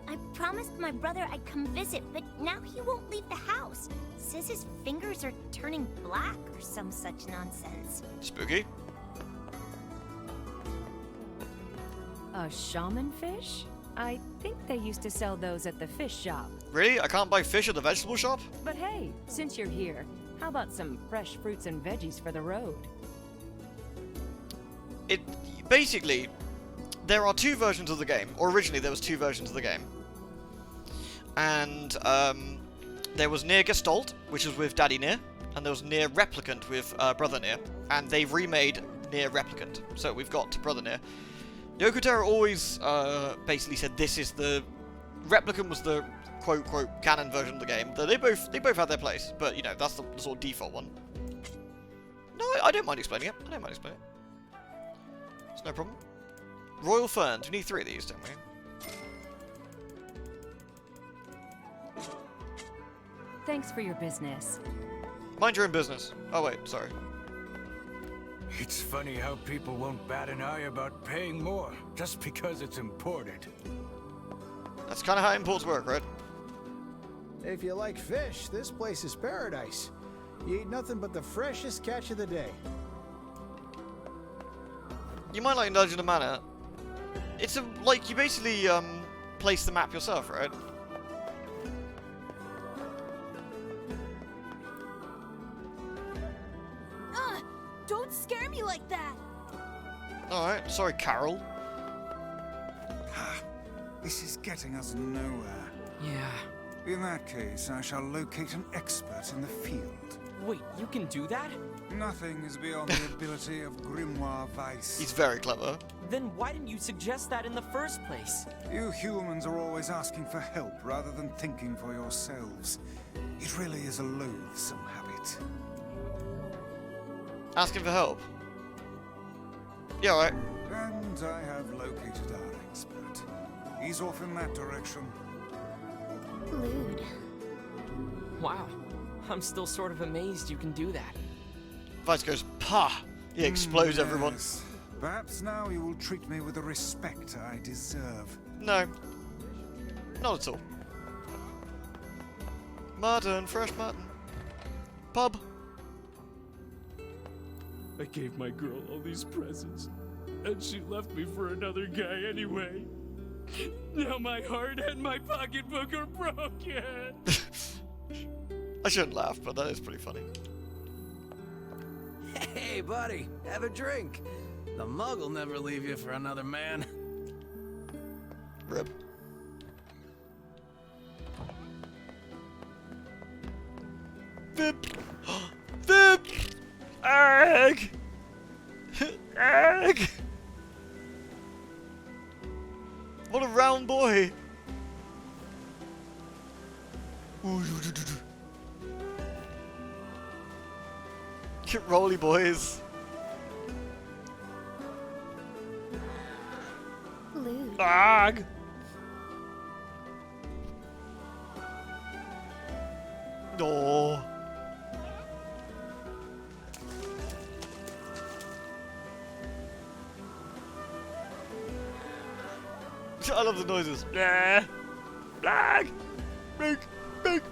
I promised my brother I'd come visit, but now he won't leave the house. Says his fingers are turning black or some such nonsense. Spooky? A shaman fish? I think they used to sell those at the fish shop. Really? I can't buy fish at the vegetable shop? But hey, since you're here, how about some fresh fruits and veggies for the road? Basically, there are two versions of the game. Or originally there was two versions of the game. And there was NieR Gestalt, which was with Daddy NieR, and there was NieR Replicant with Brother NieR. And they've remade NieR Replicant, so we've got Brother NieR. Yokotaro always basically said this is the... Replicant was the quote-quote canon version of the game. They both had their place, but you know, that's the sort of default one. No, I don't mind explaining it. I don't mind explaining it. It's no problem. Royal Ferns. We need 3 of these, don't we? Thanks for your business. Mind your own business. Oh wait, sorry. It's funny how people won't bat an eye about paying more just because it's imported. That's kind of how imports work, right? If you like fish, this place is paradise. You eat nothing but the freshest catch of the day. You might like indulge in a manner. It's like you basically place the map yourself, right? Don't scare me like that! Alright, sorry, Carol. This is getting us nowhere. Yeah. In that case, I shall locate an expert in the field. Wait, you can do that? Nothing is beyond the ability of Grimoire Weiss. He's very clever. Then why didn't you suggest that in the first place? You humans are always asking for help rather than thinking for yourselves. It really is a loathsome habit. Asking for help. Yeah, alright. And I have located our expert. He's off in that direction. Lewd. Wow. I'm still sort of amazed you can do that. Weiss goes, "Pah!" He explodes everyone. Yes. Perhaps now you will treat me with the respect I deserve. No. Not at all. Mutton, fresh mutton. Pub. I gave my girl all these presents, and she left me for another guy anyway. Now my heart and my pocketbook are broken. I shouldn't laugh, but that is pretty funny. Hey, buddy, have a drink. The mug will never leave you for another man. Rip. Vip! Vip! Egg! Egg! What a round boy! Get rolly, boys. Lewd. Ag! No. I love the noises. Blah. Blag. Big. Big.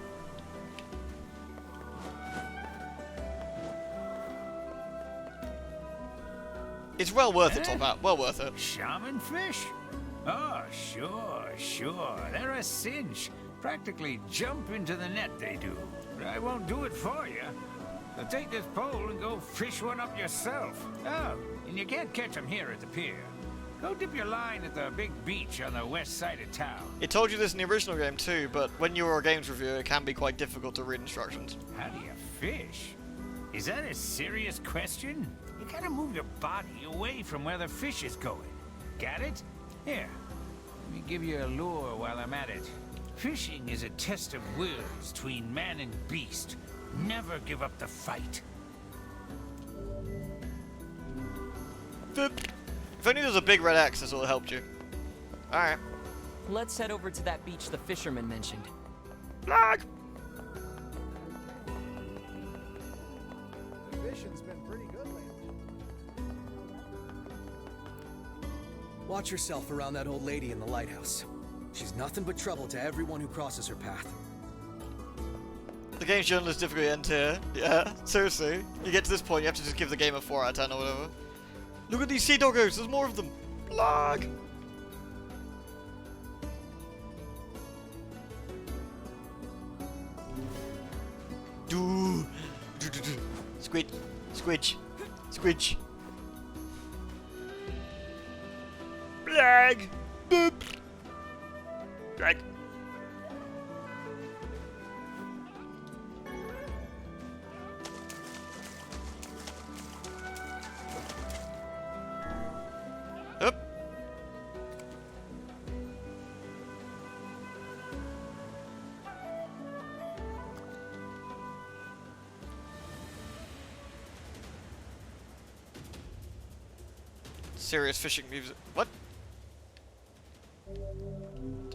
It's well worth it, Tom Matt. Well worth it. Shaman fish? Oh, sure. They're a cinch. Practically jump into the net, they do. But I won't do it for you. So take this pole and go fish one up yourself. Oh, and you can't catch them here at the pier. Go dip your line at the big beach on the west side of town. It told you this in the original game too, but when you're a games reviewer, it can be quite difficult to read instructions. How do you fish? Is that a serious question? You gotta move your body away from where the fish is going. Got it? Here, let me give you a lure while I'm at it. Fishing is a test of wills between man and beast. Never give up the fight. If only there was a big red X, this would have helped you. Alright. Let's head over to that beach the fisherman mentioned. Flag! The fishing's been pretty good lately. Watch yourself around that old lady in the lighthouse. She's nothing but trouble to everyone who crosses her path. The game's journalist difficulty end here. Yeah, seriously. You get to this point, you have to just give the game a 4 out of 10 or whatever. Look at these sea doggos, there's more of them. Blag! Do. Squidge. Squidge. Squidge. Blag! Boop! Blag. Up. Serious fishing music. What?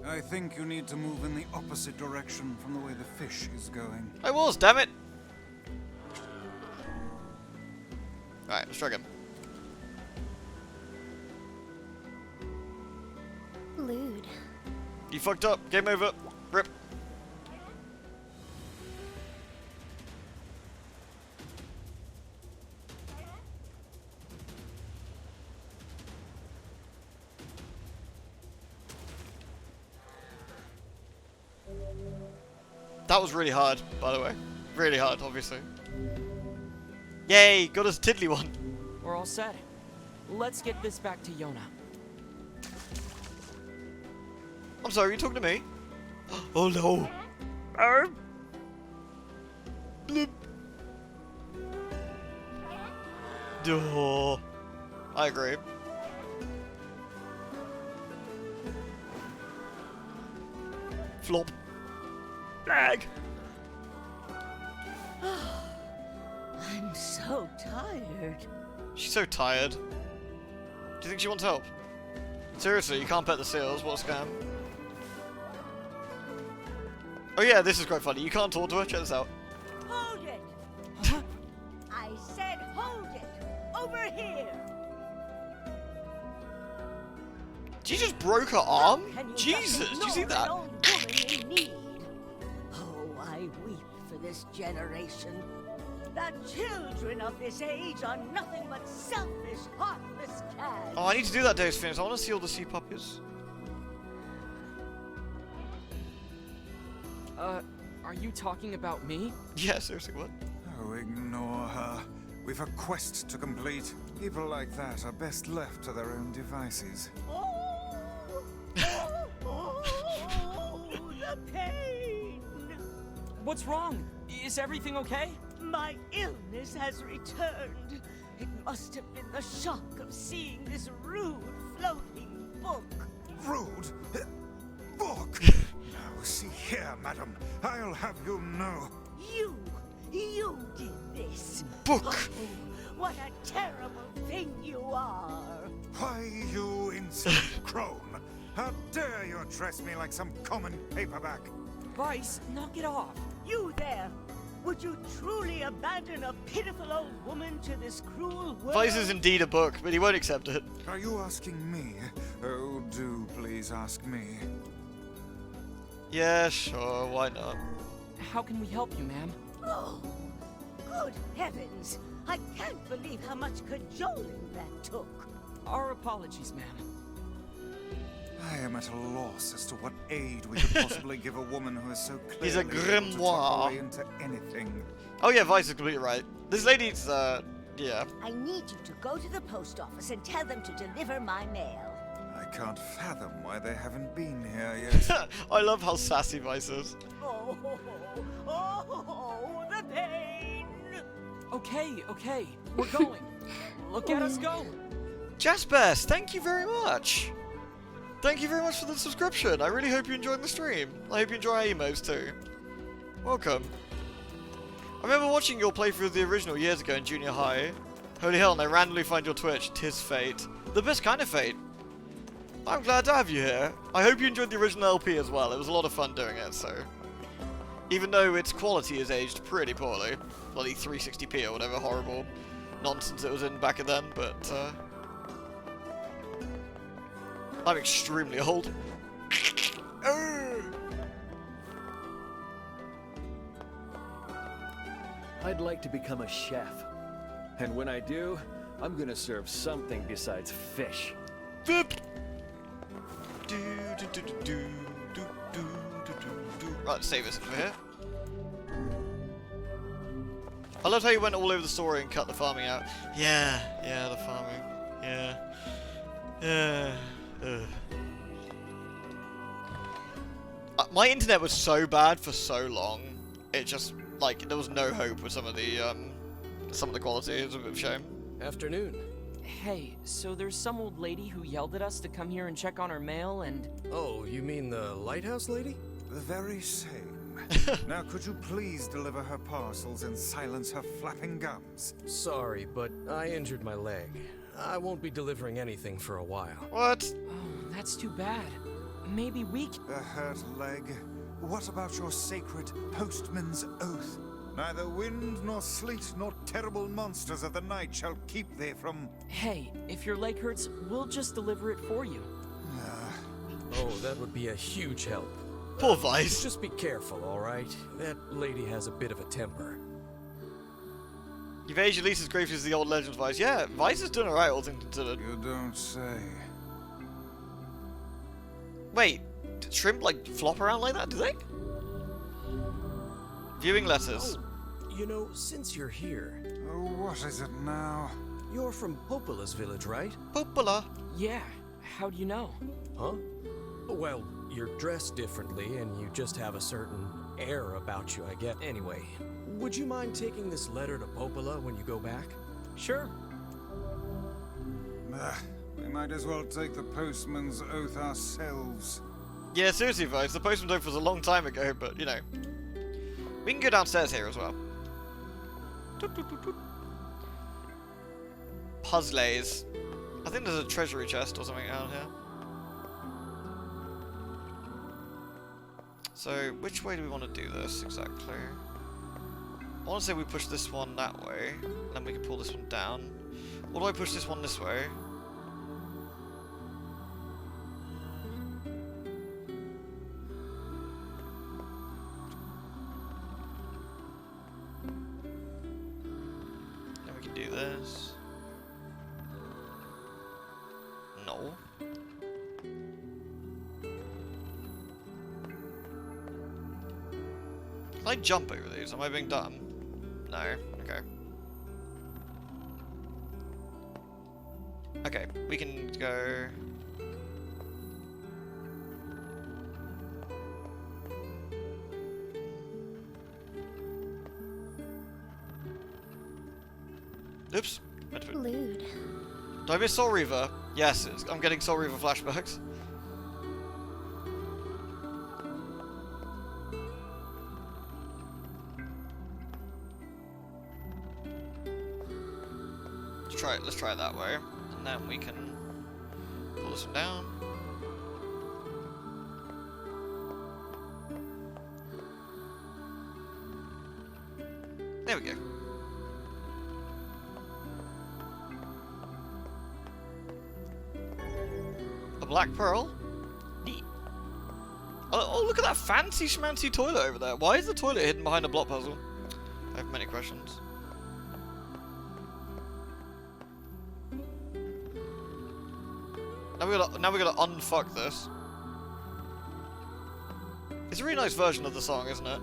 I think you need to move in the opposite direction from the way the fish is going. I was, damn it! Alright, let's try again. Lewd. You fucked up. Game over. Rip. That was really hard, by the way. Really hard, obviously. Yay! Got us a tiddly one. We're all set. Let's get this back to Yona. I'm sorry, are you talking to me? Oh no! Bloop. Duh. I agree. Flop. Blag. I'm so tired. She's so tired. Do you think she wants help? Seriously, you can't pet the seals. What a scam. Oh yeah, this is quite funny. You can't talk to her. Check this out. Hold it! I said hold it! Over here! She just broke her arm? Can you Jesus, just do you see ignore that? an old woman in need? Oh, I weep for this generation. The children of this age are nothing but selfish, heartless cads. Oh, I need to do that, Days Phoenix. I want to see all the sea puppies. Are you talking about me? Yeah, seriously, what? Oh, ignore her. We've a quest to complete. People like that are best left to their own devices. The pain! What's wrong? Is everything okay? My illness has returned. It must have been the shock of seeing this rude floating book. Rude? Book? Now, see here, madam. I'll have you know. You did this. Book! Oh, what a terrible thing you are. Why, you insolent crone! How dare you address me like some common paperback? Weiss, knock it off. You there! Would you truly abandon a pitiful old woman to this cruel world? Weiss is indeed a book, but he won't accept it. Are you asking me? Oh, do please ask me. Yeah, sure, why not? How can we help you, ma'am? Oh, good heavens! I can't believe how much cajoling that took. Our apologies, ma'am. I am at a loss as to what aid we could possibly give a woman who is so clearly He's a able to talk grimoire. her way into anything. Oh yeah, Weiss is completely right. This lady's, yeah. I need you to go to the post office and tell them to deliver my mail. I can't fathom why they haven't been here yet. I love how sassy Weiss is. Oh, the pain! Okay, we're going. Look at us go. Jaspers, thank you very much. Thank you very much for the subscription. I really hope you enjoyed the stream. I hope you enjoy our emotes too. Welcome. I remember watching your playthrough of the original years ago in junior high. Holy hell, and I randomly find your Twitch. 'Tis fate. The best kind of fate. I'm glad to have you here. I hope you enjoyed the original LP as well. It was a lot of fun doing it, so... Even though its quality is aged pretty poorly. Bloody 360p or whatever horrible nonsense it was in back then, but, I'm extremely old. I'd like to become a chef. And when I do, I'm gonna serve something besides fish. Right, let's save this over here. I loved how you went all over the story and cut the farming out. Yeah, the farming. Yeah. My internet was so bad for so long. It just, like, there was no hope with some of the quality. It was a bit of a shame. Afternoon. Hey, so there's some old lady who yelled at us to come here and check on her mail and... Oh, you mean the lighthouse lady? The very same. Now, could you please deliver her parcels and silence her flapping gums? Sorry, but I injured my leg. I won't be delivering anything for a while. What? Oh, that's too bad. Maybe we A hurt leg? What about your sacred postman's oath? Neither wind nor sleet nor terrible monsters of the night shall keep thee from... Hey, if your leg hurts, we'll just deliver it for you. Oh, that would be a huge help. Poor Weiss. Just be careful, alright? That lady has a bit of a temper. You've aged at least as gravely as the old legends, Weiss. Yeah, Weiss is doing alright, all things considered. You don't say. Wait, did shrimp, like, flop around like that, do they? Viewing letters. Oh, you know, since you're here... Oh, what is it now? You're from Popola's village, right? Popola? Yeah, how do you know? Huh? Well, you're dressed differently, and you just have a certain air about you, I get. Anyway, would you mind taking this letter to Popola when you go back? Sure. We might as well take the postman's oath ourselves. Yeah, seriously, Weiss, the postman's oath was a long time ago, but, you know. We can go downstairs here as well. Puzzles. I think there's a treasury chest or something out here. So, which way do we want to do this exactly? I want to say we push this one that way, and then we can pull this one down. Or do I push this one this way? Then we can do this. No. Can I jump over these? Am I being dumb? No. Okay. Okay, we can go... Oops. Lewd. Do I miss Soul Reaver? Yes, I'm getting Soul Reaver flashbacks. Let's try it that way, and then we can pull this one down. There we go. A black pearl? Neat. Oh, look at that fancy schmancy toilet over there. Why is the toilet hidden behind a block puzzle? I have many questions. Now we gotta unfuck this. It's a really nice version of the song, isn't it?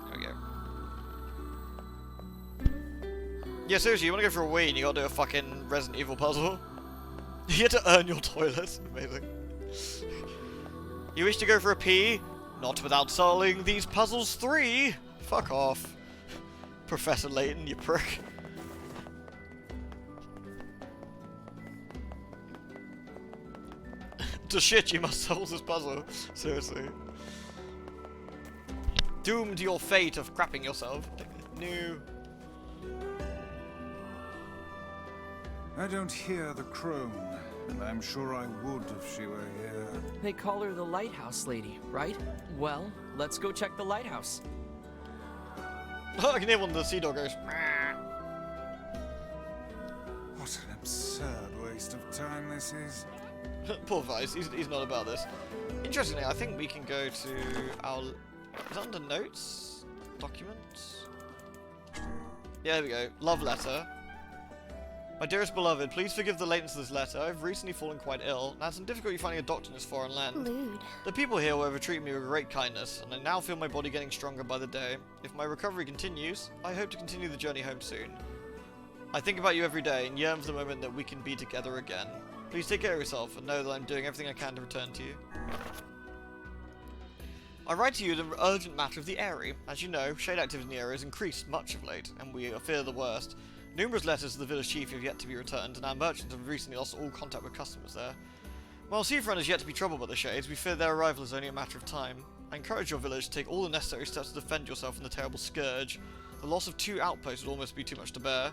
There we go. Yeah, seriously, you wanna go for a wee and you gotta do a fucking Resident Evil puzzle? You had to earn your toilet. Amazing. You wish to go for a pee? Not without solving these puzzles 3! Fuck off. Professor Layton, you prick. To shit, you must solve this puzzle. Seriously. Doomed to your fate of crapping yourself. No. I don't hear the crone, and I'm sure I would if she were here. They call her the lighthouse lady, right? Well, let's go check the lighthouse. Oh, I can hear one of the sea doggos. What an absurd waste of time this is. Poor Weiss, he's not about this. Interestingly, I think we can go to our... Is that under notes? Documents? Yeah, there we go. Love letter. My dearest beloved, please forgive the lateness of this letter. I've recently fallen quite ill and had some difficulty finding a doctor in this foreign land. Lewd. The people here will treated me with great kindness, and I now feel my body getting stronger by the day. If my recovery continues, I hope to continue the journey home soon. I think about you every day and yearn for the moment that we can be together again. Please take care of yourself and know that I'm doing everything I can to return to you. I write to you the urgent matter of the Eyrie. As you know, shade activity in the area has increased much of late, and we fear the worst. Numerous letters to the village chief have yet to be returned, and our merchants have recently lost all contact with customers there. While Seafront is yet to be troubled by the Shades, we fear their arrival is only a matter of time. I encourage your village to take all the necessary steps to defend yourself from the terrible scourge. The loss of 2 outposts would almost be too much to bear.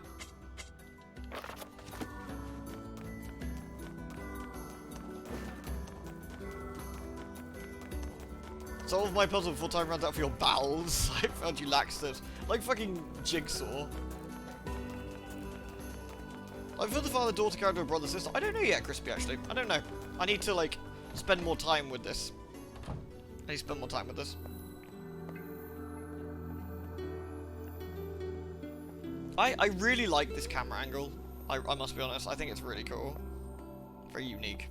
Solve my puzzle before time runs out for your bowels. I found you laxatives. Like fucking Jigsaw. I've heard the father-daughter character of brother sister. I don't know yet, Crispy, actually. I don't know. I need to, like, spend more time with this. I need to spend more time with this. I really like this camera angle. I must be honest. I think it's really cool. Very unique.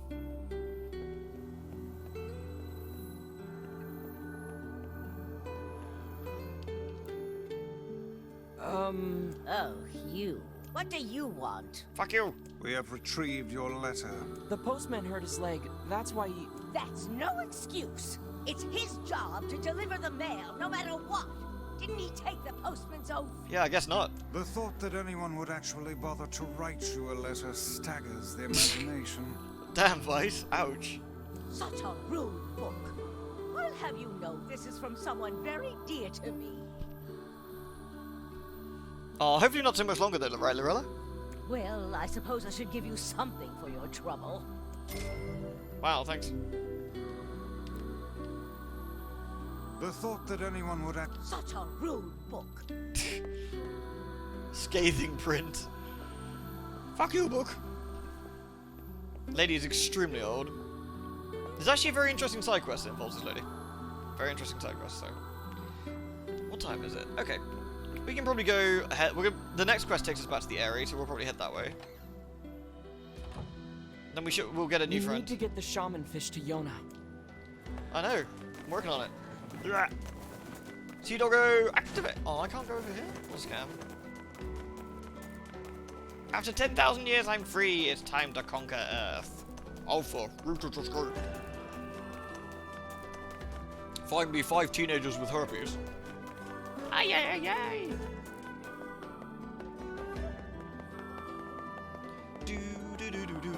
Oh, you. What do you want? Fuck you. We have retrieved your letter. The postman hurt his leg. That's why he... That's no excuse. It's his job to deliver the mail, no matter what. Didn't he take the postman's oath? Yeah, I guess not. The thought that anyone would actually bother to write you a letter staggers the imagination. Damn, Weiss. Ouch. Such a rude book. I'll have you know this is from someone very dear to me. Oh, hopefully not too much longer though, right, Lorella? Well, I suppose I should give you something for your trouble. Wow, thanks. The thought that anyone would act... Such a rude book. Scathing print. Fuck you, book. Lady is extremely old. There's actually a very interesting side quest that involves this lady. Very interesting side quest, so. What time is it? Okay. We can probably go ahead. The next quest takes us back to the area, so we'll probably head that way. Then we'll get a new friend. We need to get the shaman fish to Yona. I know. I'm working on it. Sea Doggo, activate. Oh, I can't go over here? What a scam. After 10,000 years, I'm free. It's time to conquer Earth. Alpha. Find me 5 teenagers with herpes. Ay, ay, ay, ay. Do, do, do, do, do.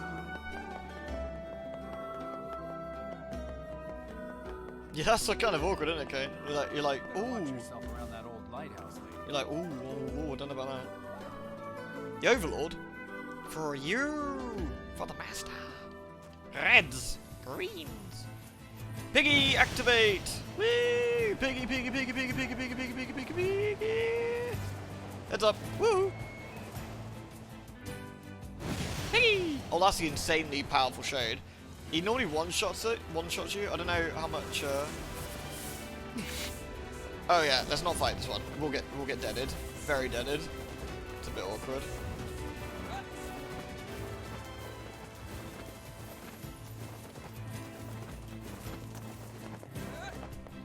Yeah, that's so kind of awkward, isn't it, Kane? You're like, ooh. Around that old lighthouse lady. You're like, ooh, I don't know about that. The Overlord? For you! For the Master! Reds! Greens! Piggy, activate! Woo! Piggy, piggy, piggy, piggy, piggy, piggy, piggy, piggy, piggy, piggy! Heads up! Woo! Piggy! Oh, that's the insanely powerful shade. He normally one-shots you. I don't know how much, Oh yeah, let's not fight this one. We'll get deaded. Very deaded. It's a bit awkward.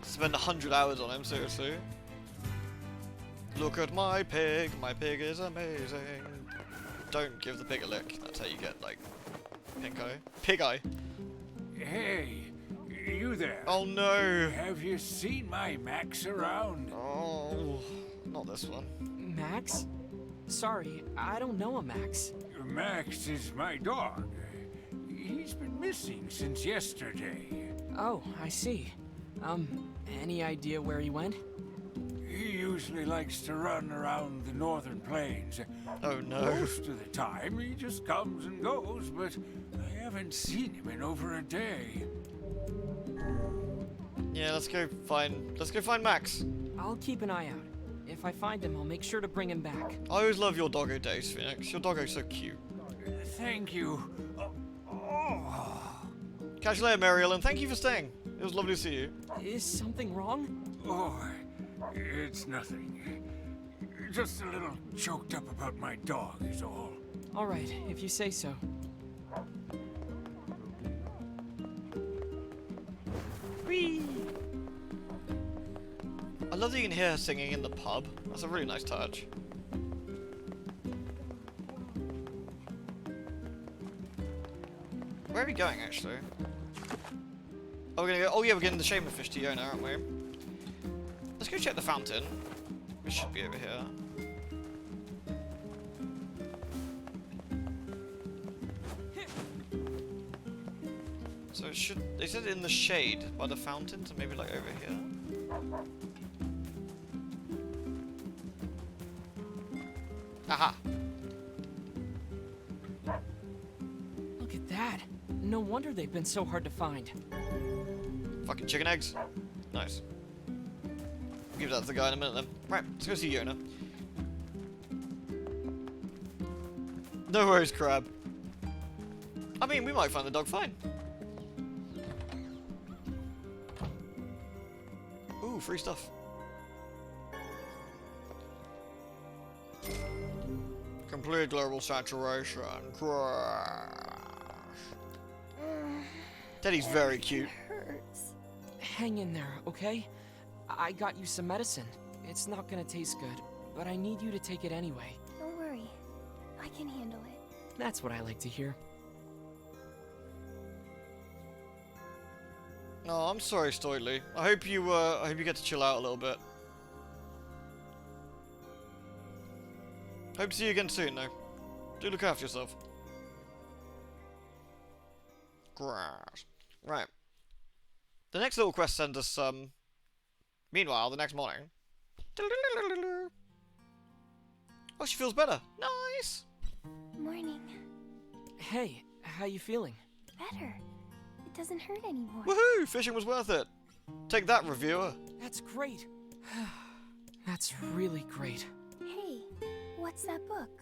Spend 100 hours on him, seriously. Look at my pig is amazing. Don't give the pig a lick, that's how you get, like, pink eye. Pig eye. Hey, you there? Oh no! Have you seen my Max around? Oh, not this one. Max? Sorry, I don't know a Max. Max is my dog. He's been missing since yesterday. Oh, I see. Any idea where he went? He usually likes to run around the northern plains. Oh no. Most of the time he just comes and goes, but I haven't seen him in over a day. Yeah, let's go find Max. I'll keep an eye out. If I find him, I'll make sure to bring him back. I always love your doggo days, Phoenix. Your doggo's so cute. Thank you. Catch you later, Mary Ellen. Thank you for staying. It was lovely to see you. Is something wrong? Oh, it's nothing. Just a little choked up about my dog is all. All right, if you say so. Whee! I love that you can hear her singing in the pub. That's a really nice touch. Where are we going, actually? Oh, we're gonna go. Oh yeah, we're getting the shaman fish to Yona, aren't we? Let's go check the fountain. We should be over here. So it should. They said in the shade by the fountain, so maybe like over here. Aha! Look at that. No wonder they've been so hard to find. Fucking chicken eggs. Nice. Give that to the guy in a minute then. Right, let's go see Yona. No worries, crab. I mean, we might find the dog fine. Ooh, free stuff. Complete global saturation. Crash. Teddy's very cute. Hang in there, okay? I got you some medicine. It's not gonna taste good, but I need you to take it anyway. Don't worry. I can handle it. That's what I like to hear. Oh, I'm sorry, Stoidley. I hope you get to chill out a little bit. Hope to see you again soon, though. Do look after yourself. Grass. Right. The next little quest sends us, meanwhile, the next morning. Oh, she feels better. Nice! Hey, how you feeling? Better. It doesn't hurt anymore. Woohoo! Fishing was worth it. Take that, reviewer. That's great. That's really great. Hey, what's that book?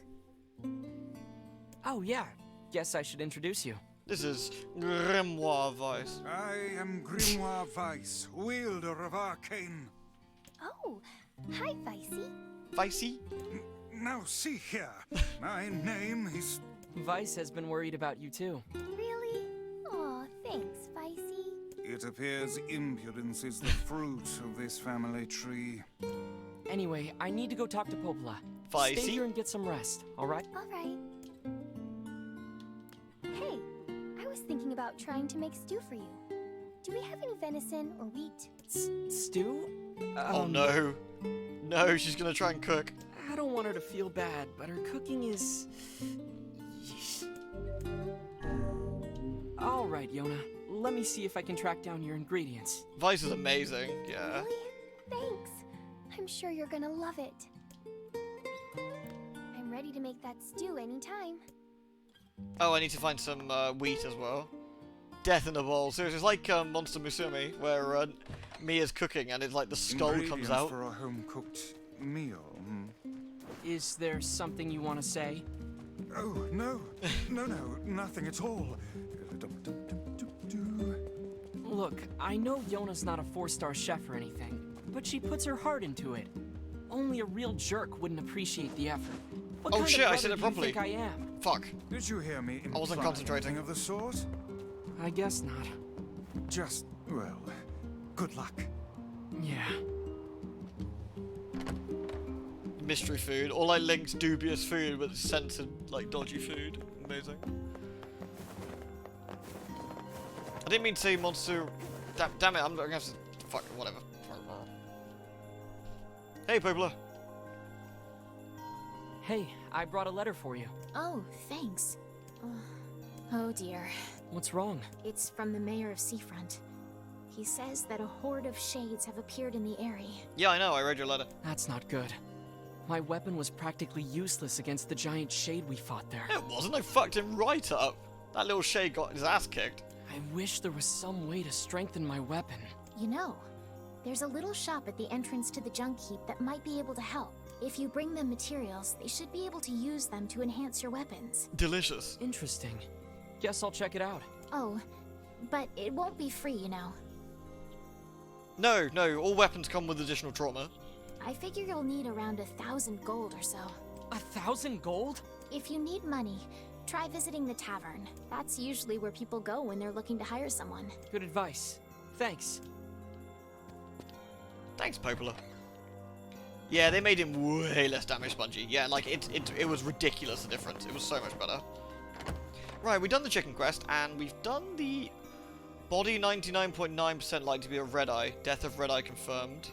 Oh yeah, guess I should introduce you. This is Grimoire Weiss. I am Grimoire Weiss, wielder of arcane. Oh, hi, Vicey. Vicey? Now see here, my name is... Weiss has been worried about you too. Really? Aw, thanks, Vicey. It appears impudence is the fruit of this family tree. Anyway, I need to go talk to Popola. Vicey? Stay here and get some rest, alright? Alright. Hey, I was thinking about trying to make stew for you. Do we have any venison or wheat? Stew? Oh no. No, she's gonna try and cook. I don't want her to feel bad, but her cooking is... Alright, Yona. Let me see if I can track down your ingredients. Weiss is amazing, yeah. Really? Thanks. I'm sure you're gonna love it. I'm ready to make that stew anytime. Oh, I need to find some wheat as well. Death in a bowl. Seriously, it's like Monster Musume, where Mia's cooking and it's like the skull comes out. For a home-cooked meal. Is there something you want to say? Oh, no. No, nothing at all. Look, I know Yona's not a 4-star chef or anything, but she puts her heart into it. Only a real jerk wouldn't appreciate the effort. What kind shit, of I said it brother do you properly. think I am? Fuck. Did you hear me I wasn't imply concentrating. anything of the sort? I guess not. Just, well, good luck. Yeah. Mystery food. All I linked dubious food with censored, like, dodgy food. Amazing. I didn't mean to say monster... Damn it, I'm gonna have to... Fuck, whatever. Hey, Popola. Hey, I brought a letter for you. Oh, thanks. Oh dear. What's wrong? It's from the mayor of Seafront. He says that a horde of shades have appeared in the area. Yeah, I know, I read your letter. That's not good. My weapon was practically useless against the giant shade we fought there. It wasn't, I fucked him right up. That little shade got his ass kicked. I wish there was some way to strengthen my weapon. You know, there's a little shop at the entrance to the junk heap that might be able to help. If you bring them materials, they should be able to use them to enhance your weapons. Delicious. Interesting. Guess I'll check it out. Oh, but it won't be free, you know. No, all weapons come with additional trauma. I figure you'll need around 1,000 gold or so. 1,000 gold? If you need money, try visiting the tavern. That's usually where people go when they're looking to hire someone. Good advice. Thanks. Thanks, Popola. Yeah, they made him way less damage spongy. Yeah, like, it was ridiculous, the difference. It was so much better. Right, we've done the chicken quest, and we've done the body 99.9% like to be a red eye. Death of red eye confirmed.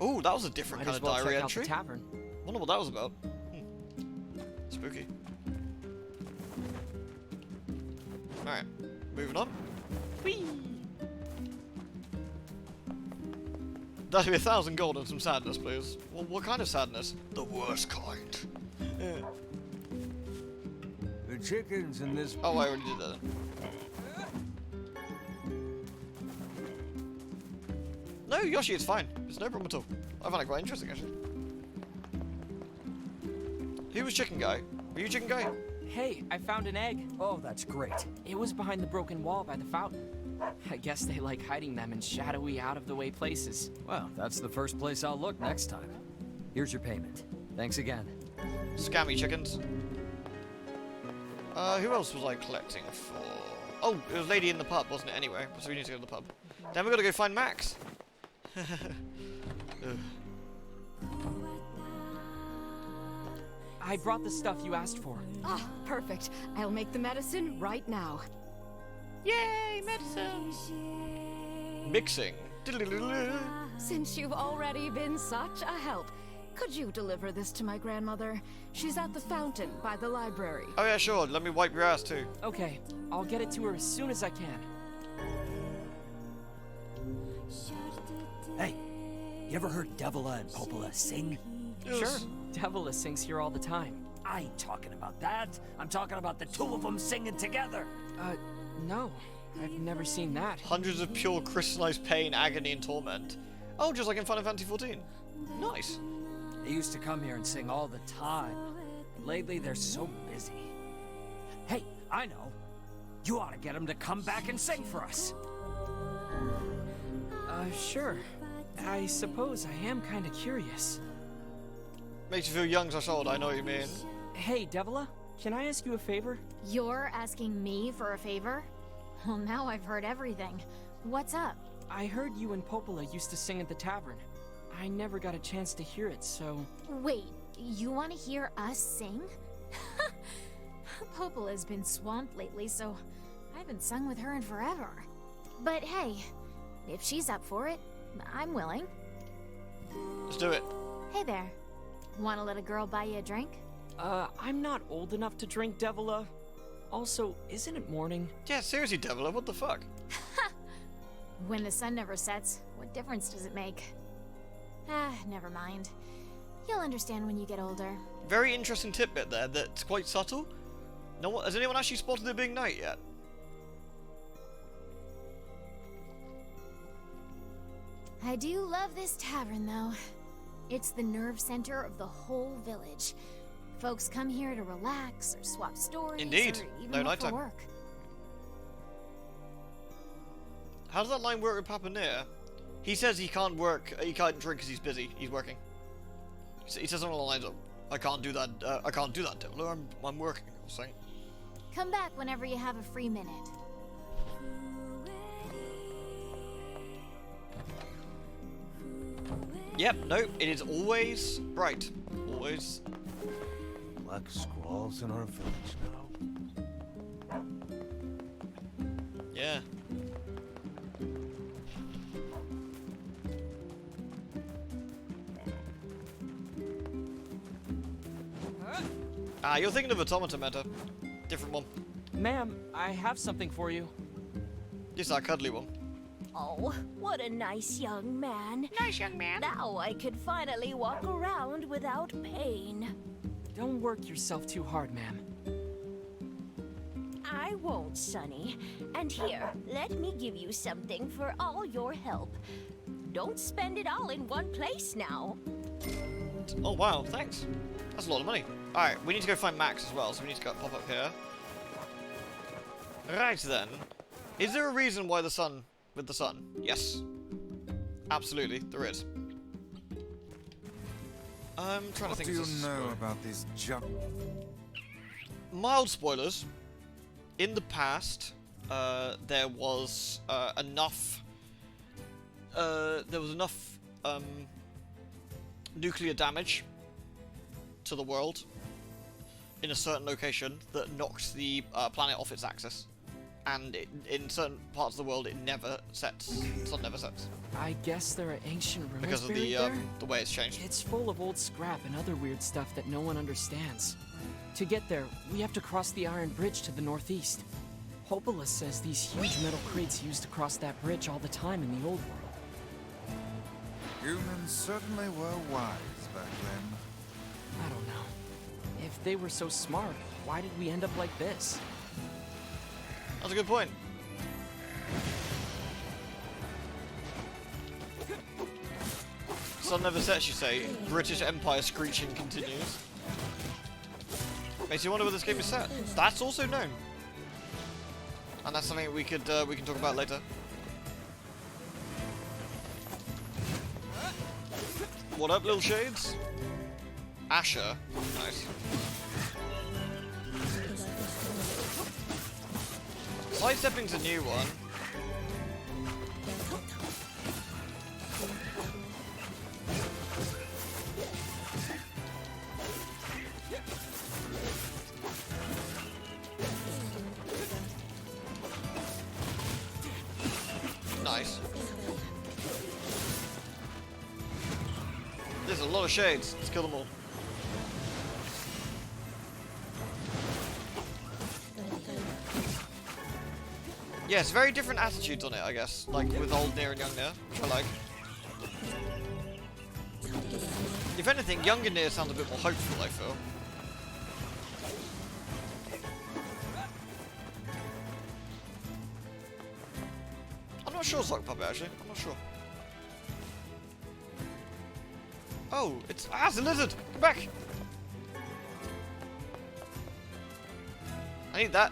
Oh, that was a different kind of diary entry. Check out the tavern. Wonder what that was about. Spooky. Alright, moving on. Whee! That'll be 1,000 gold and some sadness, please. Well, what kind of sadness? The worst kind. Yeah. The chickens in this... Oh, I already did that. No, Yoshi, it's fine. It's no problem at all. I find it quite interesting, actually. Who was Chicken Guy? Were you Chicken Guy? Hey, I found an egg. Oh, that's great. It was behind the broken wall by the fountain. I guess they like hiding them in shadowy, out-of-the-way places. Well, that's the first place I'll look next time. Here's your payment. Thanks again. Scammy chickens. Who else was I collecting for? Oh, it was Lady in the pub, wasn't it, anyway? So we need to go to the pub. Then we gotta go find Max. I brought the stuff you asked for. Ah, perfect. I'll make the medicine right now. Yay, medicine! Mixing. Since you've already been such a help, could you deliver this to my grandmother? She's at the fountain by the library. Oh yeah, sure. Let me wipe your ass too. Okay, I'll get it to her as soon as I can. Hey, you ever heard Devila and Popola sing? Yes. Sure, Devila sings here all the time. I ain't talking about that. I'm talking about the two of them singing together. No. I've never seen that. Hundreds of pure crystallized pain, agony, and torment. Oh, just like in Final Fantasy XIV. Nice. They used to come here and sing all the time. But lately, they're so busy. Hey, I know. You ought to get them to come back and sing for us. Sure. I suppose I am kind of curious. Makes you feel young as old, I know what you mean. Hey, Devila, can I ask you a favor? You're asking me for a favor? Well, now I've heard everything. What's up? I heard you and Popola used to sing at the tavern. I never got a chance to hear it, so... Wait, you want to hear us sing? Popola's been swamped lately, so I haven't sung with her in forever. But hey, if she's up for it, I'm willing. Let's do it. Hey there. Wanna let a girl buy you a drink? I'm not old enough to drink, Devila. Also, isn't it morning? Yeah, seriously, Devila, what the fuck? When the sun never sets, what difference does it make? Ah, never mind. You'll understand when you get older. Very interesting tidbit there that's quite subtle. No one, has anyone actually spotted it being night yet? I do love this tavern, though. It's the nerve center of the whole village. Folks come here to relax or swap stories. Indeed. Or even No look nighttime. for work. How does that line work with Papa NieR? He says he can't work, he can't drink because he's busy. He's working. He says something along the lines of, I can't do that, Devila, I'm working, or something. Come back whenever you have a free minute. Yep, nope, it is always bright. Always. Black squalls in our village now. Yeah. Ah, you're thinking of Automata Meta. Different one. Ma'am, I have something for you. This is our cuddly one. Oh, what a nice young man. Nice young man. Now I could finally walk around without pain. Don't work yourself too hard, ma'am. I won't, Sonny. And here, let me give you something for all your help. Don't spend it all in one place now. Oh wow, thanks. That's a lot of money. Alright, we need to go find Max as well, so we need to go pop up here. Right then. Is there a reason why the sun... with the sun? Yes. Absolutely, there is. I'm trying to think What of do you know about this jump? Mild spoilers. In the past, there was enough nuclear damage to the world in a certain location that knocked the planet off its axis, and in certain parts of the world it never sets. The sun never sets. I guess there are ancient ruins Because of buried the way it's changed. It's full of old scrap and other weird stuff that no one understands. To get there, we have to cross the Iron Bridge to the northeast. Popola says these huge metal crates used to cross that bridge all the time in the old world. Humans certainly were wise back then. I don't know. If they were so smart, why did we end up like this? That's a good point. Sun never sets, you say. British Empire screeching continues. Makes you wonder where this game is set. That's also known. And that's something we can talk about later. What up, little shades? Asher. Nice. Sidestepping's a new one. Nice. There's a lot of shades. Let's kill them all. Yes, very different attitudes on it, I guess. Like with old NieR and young NieR, which I like. If anything, younger NieR sounds a bit more hopeful, I feel. not sure, Sock Puppet, actually. I'm not sure. Oh, it's a lizard! Come back! I need that.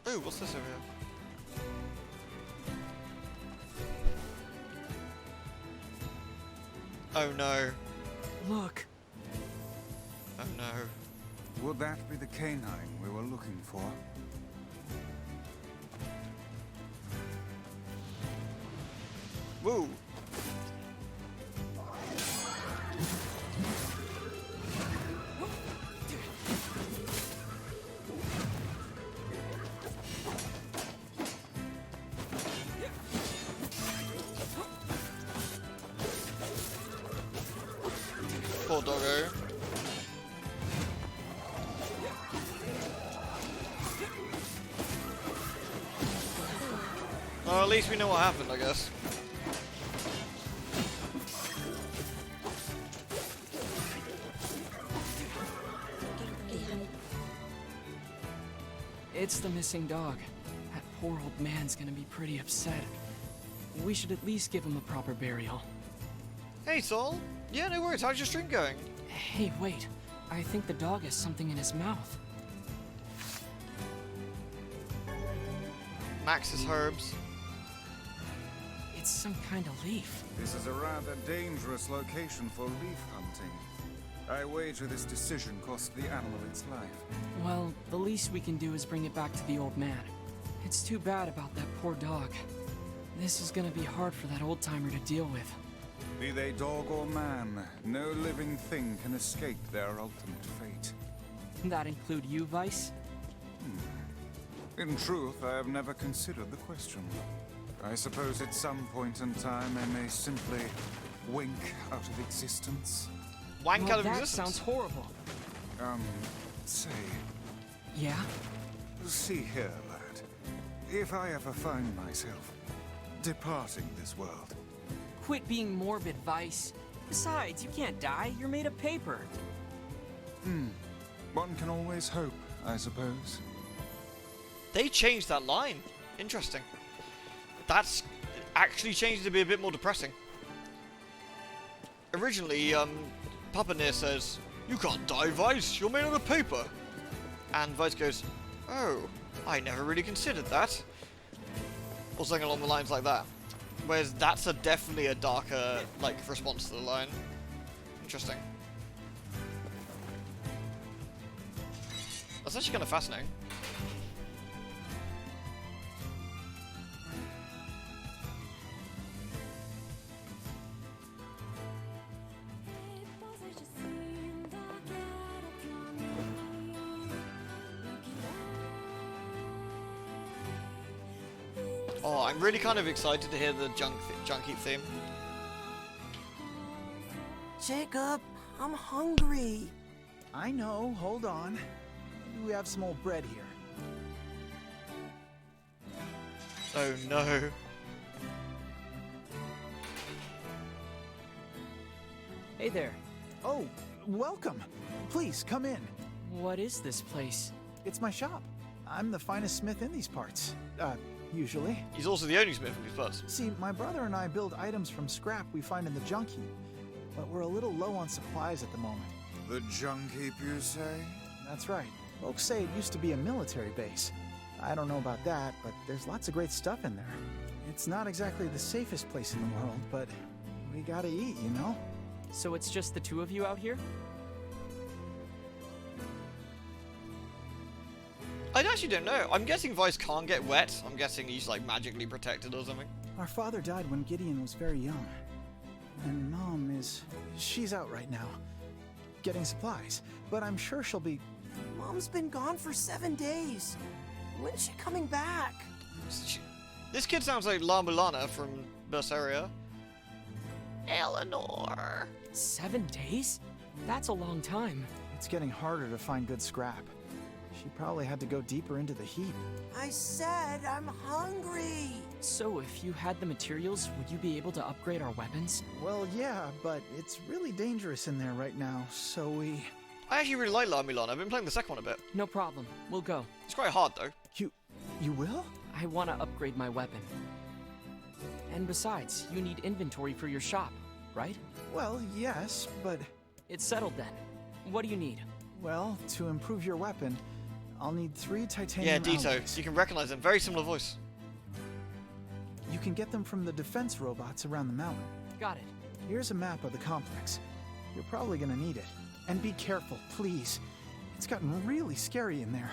Oh, what's this over here? Oh no. Look. Oh no. Would that be the canine we were looking for? Woo. Poor doggo. Well, at least we know what happened, I guess. It's the missing dog. That poor old man's gonna be pretty upset. We should at least give him a proper burial. Hey, Sol. Yeah, no worries. How's your stream going? Hey, wait. I think the dog has something in his mouth. Max's herbs. It's some kind of leaf. This is a rather dangerous location for leaf hunting. I wager this decision cost the animal its life. Well, the least we can do is bring it back to the old man. It's too bad about that poor dog. This is gonna be hard for that old-timer to deal with. Be they dog or man, no living thing can escape their ultimate fate. That include you, Weiss? In truth, I have never considered the question. I suppose at some point in time I may simply wink out of existence. Wank well, out of that existence? Sounds horrible. Say... Yeah? See here, lad. If I ever find myself departing this world... Quit being morbid, Weiss. Besides, you can't die. You're made of paper. One can always hope, I suppose. They changed that line. Interesting. That's actually changed to be a bit more depressing. Originally, Papa NieR says, "You can't die, Weiss. You're made out of paper." And Weiss goes, "Oh, I never really considered that." Or something along the lines like that. Whereas that's definitely a darker, like, response to the line. Interesting. That's actually kind of fascinating. Oh, I'm really kind of excited to hear the Junkie theme. Jacob, I'm hungry. I know, hold on. Maybe we have some old bread here. Oh no. Hey there. Oh, welcome. Please, come in. What is this place? It's my shop. I'm the finest smith in these parts. Usually. He's also the only smith in these parts. See, my brother and I build items from scrap we find in the junk heap, but we're a little low on supplies at the moment. The junk heap, you say? That's right. Folks say it used to be a military base. I don't know about that, but there's lots of great stuff in there. It's not exactly the safest place in the world, but we gotta eat, you know? So it's just the two of you out here? I actually don't know. I'm guessing Weiss can't get wet. I'm guessing he's like magically protected or something. Our father died when Gideon was very young. And Mom she's out right now, getting supplies. But I'm sure she'll be... Mom's been gone for 7 days. When's she coming back? This kid sounds like La Mulana from Berseria. Eleanor. 7 days? That's a long time. It's getting harder to find good scrap. She probably had to go deeper into the heap. I said I'm hungry. So, if you had the materials, would you be able to upgrade our weapons? Well, yeah, but it's really dangerous in there right now, so we... I actually really like La Milan. I've been playing the second one a bit. No problem. We'll go. It's quite hard, though. You will? I want to upgrade my weapon. And besides, you need inventory for your shop, right? Well, yes, but... It's settled then. What do you need? Well, to improve your weapon, I'll need 3 titanium Yeah, Dito. alloys. You can recognize them. Very similar voice. You can get them from the defense robots around the mountain. Got it. Here's a map of the complex. You're probably gonna need it. And be careful, please. It's gotten really scary in there.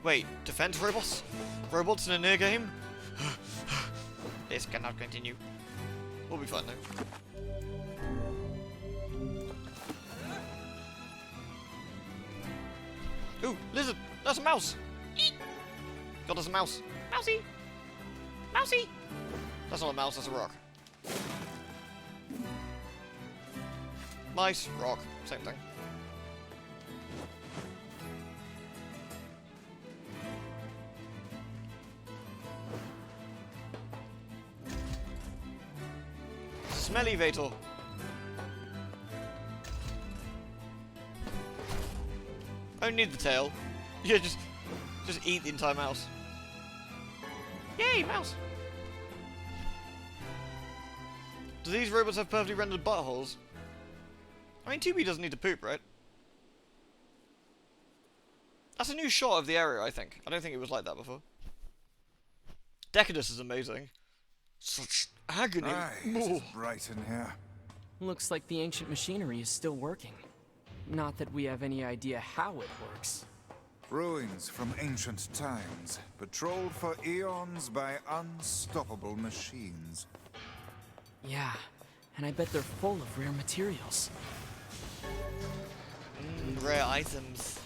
Wait, defense robots? Robots in a NieR game? This cannot continue. We'll be fine though. Ooh, lizard! That's a mouse! Eek. God, there's a mouse. Mousy! Mousy! That's not a mouse, that's a rock. Mice, rock, same thing. Smelly Vator. I don't need the tail. Yeah, just eat the entire mouse. Yay, mouse! Do these robots have perfectly rendered buttholes? I mean, 2B doesn't need to poop, right? That's a new shot of the area, I think. I don't think it was like that before. Decadus is amazing. Such agony. It's bright in here. Looks like the ancient machinery is still working. Not that we have any idea how it works. Ruins from ancient times, patrolled for eons by unstoppable machines. Yeah, and I bet they're full of rare materials. Rare items.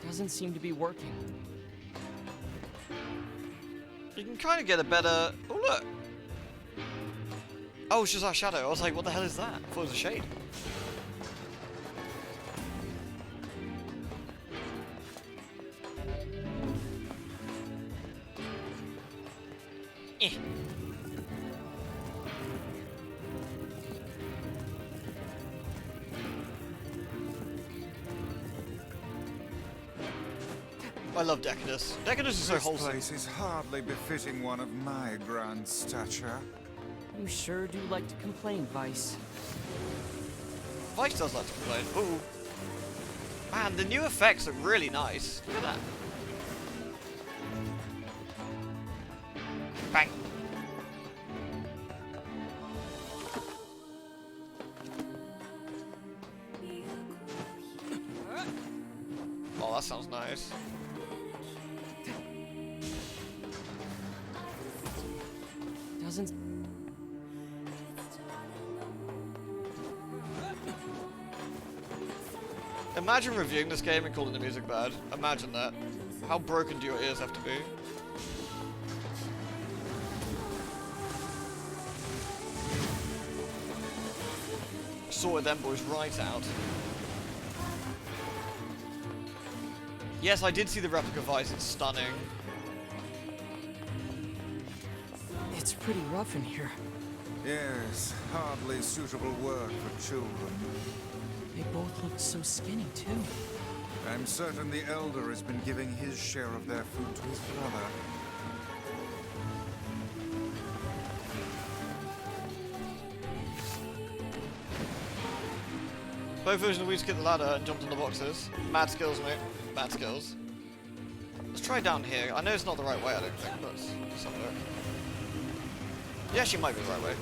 Doesn't seem to be working. You can kind of get a better... Oh, look! Oh, it's just our shadow. I was like, what the hell is that? I thought it was a shade. Eh. I love Decadus. Decadus is so wholesome. This place is hardly befitting one of my grand stature. You sure do like to complain, Weiss. Weiss does like to complain. Ooh. Man, the new effects look really nice. Look at that. Bang. Oh, that sounds nice. Doesn't... Imagine reviewing this game and calling the music bad. Imagine that. How broken do your ears have to be? Sorted them boys right out. Yes, I did see the replica Weiss. It's stunning. It's pretty rough in here. Yes, hardly suitable work for children. They both look so skinny, too. I'm certain the Elder has been giving his share of their food to his brother. Both versions of we skipped the ladder and jumped on the boxes. Mad skills, mate. Mad skills. Let's try down here. I know it's not the right way, I don't think, but let's have a look. Yeah, she might be the right way.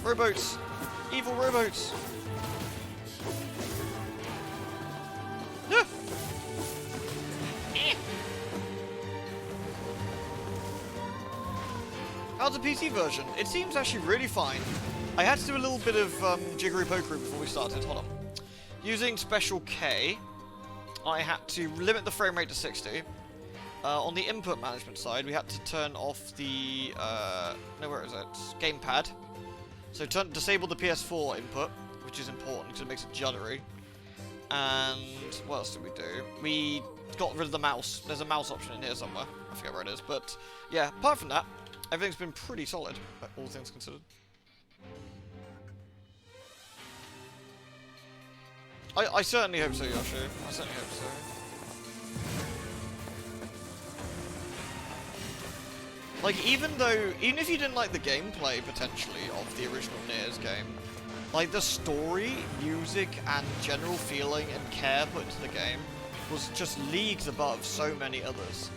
Rowboats! Evil rowboats! Ah! Eh. How's the PC version? It seems actually really fine. I had to do a little bit of jiggery pokery before we started. Hold on. Using Special K, I had to limit the frame rate to 60. On the input management side, we had to turn off the no, where is it? Gamepad. So disable the PS4 input, which is important because it makes it juddery. And what else did we do? We got rid of the mouse. There's a mouse option in here somewhere. I forget where it is, but yeah. Apart from that, everything's been pretty solid, all things considered. I certainly hope so, Yoshi. I certainly hope so. Like, even if you didn't like the gameplay, potentially, of the original NieR's game, like, the story, music, and general feeling and care put into the game was just leagues above so many others.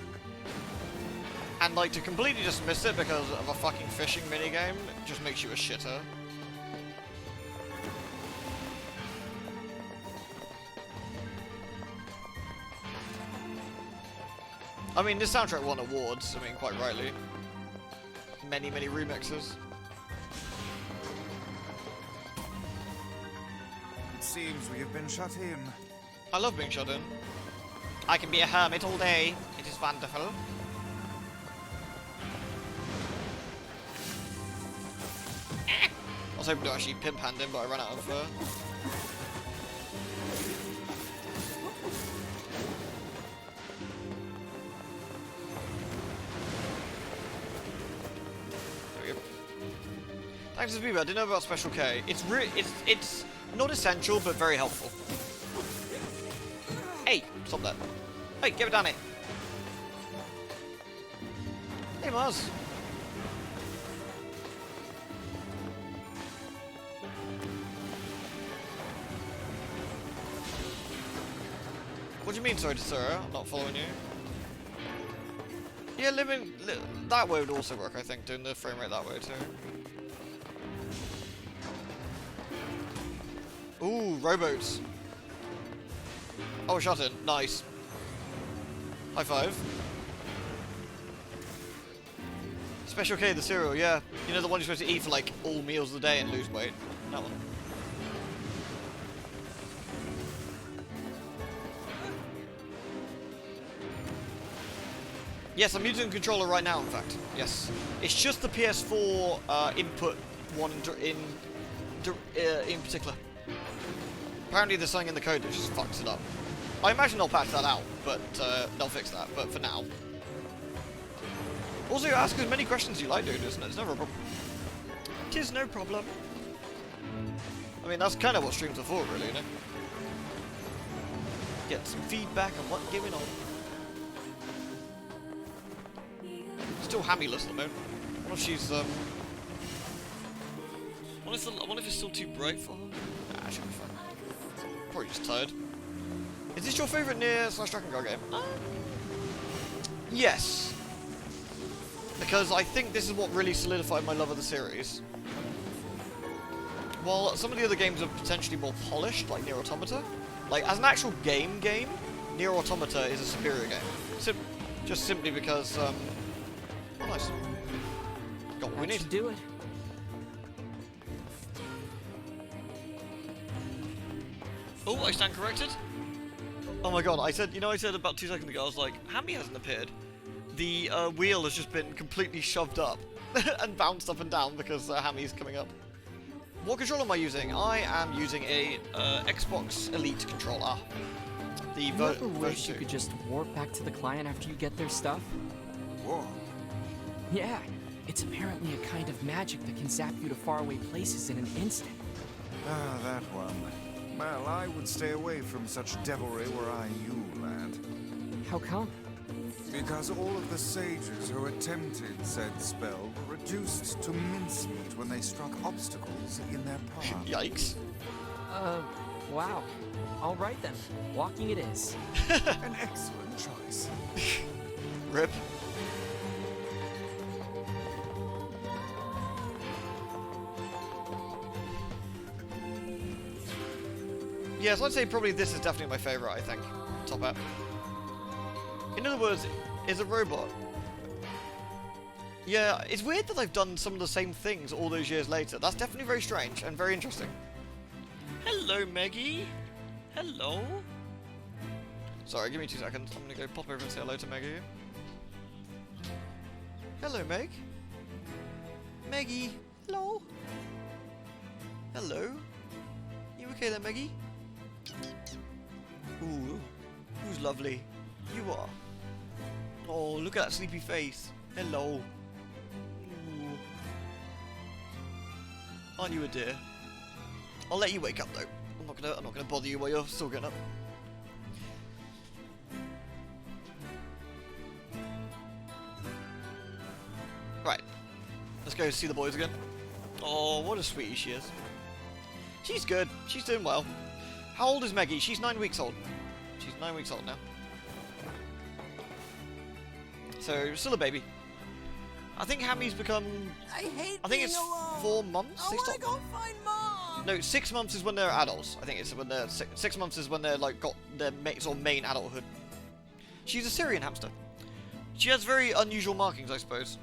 And, like, to completely dismiss it because of a fucking fishing minigame just makes you a shitter. I mean, this soundtrack won awards, I mean, quite rightly. Many, many remixes. It seems we have been shut in. I love being shut in. I can be a hermit all day. It is wonderful. I was hoping to actually pimp hand him, but I ran out of... Thanks to Viva, I didn't know about Special K. It's not essential, but very helpful. Hey, stop that. Hey, give it down here. Hey, Mars. What do you mean, sorry, Sarah? I'm not following you. Yeah, that way would also work, I think, doing the frame rate that way too. Ooh, rowboats. Oh, shot in. Nice. High five. Special K, the cereal, yeah. You know, the one you're supposed to eat for, like, all meals of the day and lose weight. That one. Yes, I'm using a controller right now, in fact. Yes. It's just the PS4 input one in particular. Apparently there's something in the code that just fucks it up. I imagine they'll patch that out, but they'll fix that, but for now. Also, ask as many questions you like, dude, isn't it? It's never a problem. Tis no problem. I mean, that's kind of what streams are for, really, you know? Get some feedback on what's going on. Still hammyless at the moment. I wonder if she's, I wonder if it's still too bright for her? Nah, she'll be fine. Probably just tired. Is this your favourite NieR/Dragon Guard game? Yes. Because I think this is what really solidified my love of the series. While some of the other games are potentially more polished, like NieR Automata, like as an actual game, NieR Automata is a superior game. Just simply because, oh nice. Got what we need. Do it. Oh, I stand corrected. Oh my god, I said about 2 seconds ago, I was like, Hammy hasn't appeared. The wheel has just been completely shoved up and bounced up and down because Hammy's coming up. What controller am I using? I am using a Xbox Elite controller. The you ever wish you could just warp back to the client after you get their stuff? Whoa. Yeah, it's apparently a kind of magic that can zap you to faraway places in an instant. Ah, that one. Well, I would stay away from such devilry were I you, lad. How come? Because all of the sages who attempted said spell were reduced to mincemeat when they struck obstacles in their path. Yikes. Wow. All right then. Walking it is. An excellent choice. Rip. Yes, I'd say probably this is definitely my favourite, I think. Top app. In other words, is a robot. Yeah, it's weird that they've done some of the same things all those years later. That's definitely very strange and very interesting. Hello, Meggie. Hello. Sorry, give me 2 seconds. I'm gonna go pop over and say hello to Maggie. Hello, Meg. Maggie. Hello. Hello. You okay there, Maggie? Ooh. Who's lovely? You are. Oh, look at that sleepy face. Hello. Ooh. Aren't you a dear? I'll let you wake up though. I'm not gonna bother you while you're still getting up. Right. Let's go see the boys again. Oh, what a sweetie she is. She's good. She's doing well. How old is Maggie? She's 9 weeks old. She's 9 weeks old now. So, still a baby. I think Hammy's become... I think it's alone. 4 months. I wanna go find Mom. No, 6 months is when they're adults. I think it's when they're 6 months is when they're like got their sort of main adulthood. She's a Syrian hamster. She has very unusual markings, I suppose.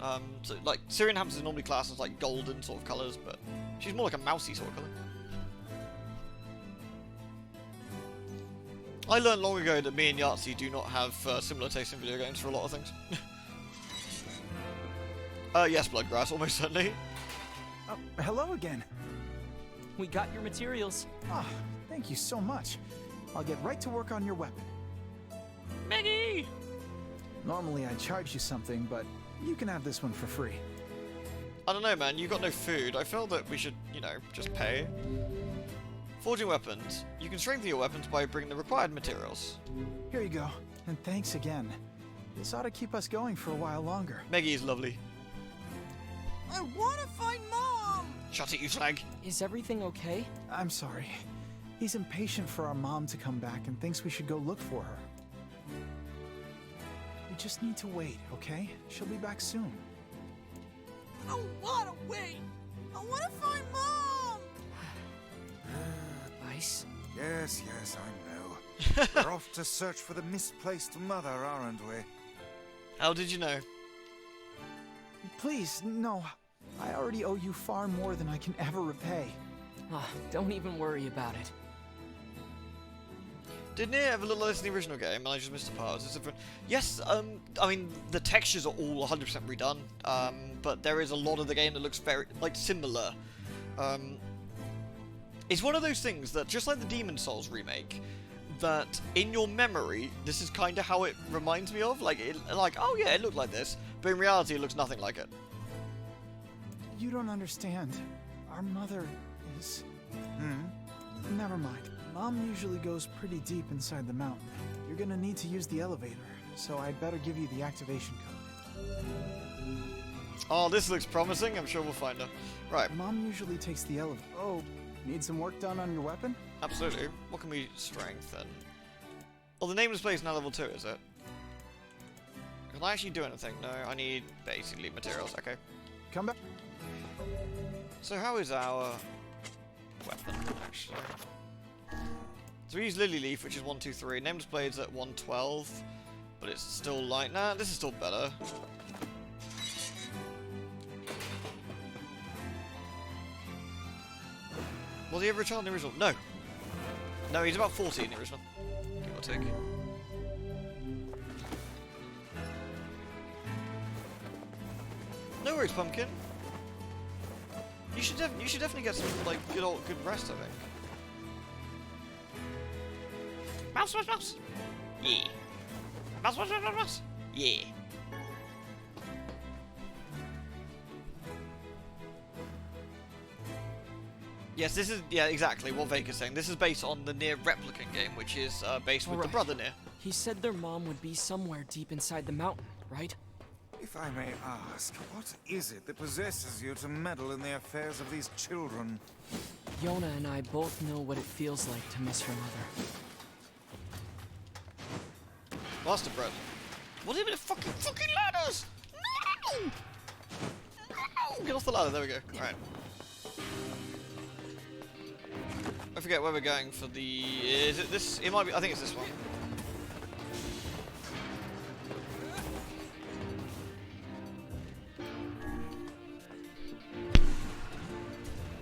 So, like Syrian hamsters are normally classed as like golden sort of colours, but she's more like a mousy sort of colour. I learned long ago that me and Yahtzee do not have similar taste in video games for a lot of things. Yes, Bloodgrass, almost certainly. Oh, hello again. We got your materials. Ah, thank you so much. I'll get right to work on your weapon. Maggie! Normally I'd charge you something, but you can have this one for free. I don't know, man. You got no food. I feel that we should, you know, just pay. Forging weapons. You can strengthen your weapons by bringing the required materials. Here you go, and thanks again. This ought to keep us going for a while longer. Maggie is lovely. I wanna find Mom! Shut it, you slag. Is everything okay? I'm sorry. He's impatient for our mom to come back and thinks we should go look for her. We just need to wait, okay? She'll be back soon. I don't wanna wait! I wanna find Mom! Weiss? Yes, I know. We're off to search for the misplaced mother, aren't we? How did you know? Please, no. I already owe you far more than I can ever repay. Don't even worry about it. Did NieR have a little less in the original game and I just missed a part? Is this different? Yes, I mean, the textures are all 100% redone, but there is a lot of the game that looks very, like, similar. It's one of those things that, just like the Demon Souls remake, that in your memory, this is kind of how it reminds me of. Like, oh yeah, it looked like this, but in reality, it looks nothing like it. You don't understand. Our mother is... Never mind. Mom usually goes pretty deep inside the mountain. You're gonna need to use the elevator, so I'd better give you the activation code. Oh, this looks promising. I'm sure we'll find her. Right. Mom usually takes the elevator. Oh, need some work done on your weapon? Absolutely. What can we strengthen? Oh, the nameless blade is now level 2, is it? Can I actually do anything? No, I need basically materials. Okay. Come back. So how is our weapon, actually? So we use Lily Leaf, which is 1, 2, 3. Nameless Blade's at 112, but it's still light. Nah, this is still better. Was he ever a child in the original? No. No, he's about 40 in the original. Give or take. No worries, Pumpkin. You should definitely get some like good rest, I think. Mouse, mouse, mouse. Yeah. Mouse, mouse, mouse, mouse, mouse. Yeah. Yes, this is, yeah, exactly what Vake's saying. This is based on the NieR Replicant game, which is based with the brother NieR. He said their mom would be somewhere deep inside the mountain, right? If I may ask, what is it that possesses you to meddle in the affairs of these children? Yona and I both know what it feels like to miss her mother. Master Bread. What even the fucking ladders? No! No! Get off the ladder, there we go. Alright. I forget where we're going for the... Is it this? It might be... I think it's this one.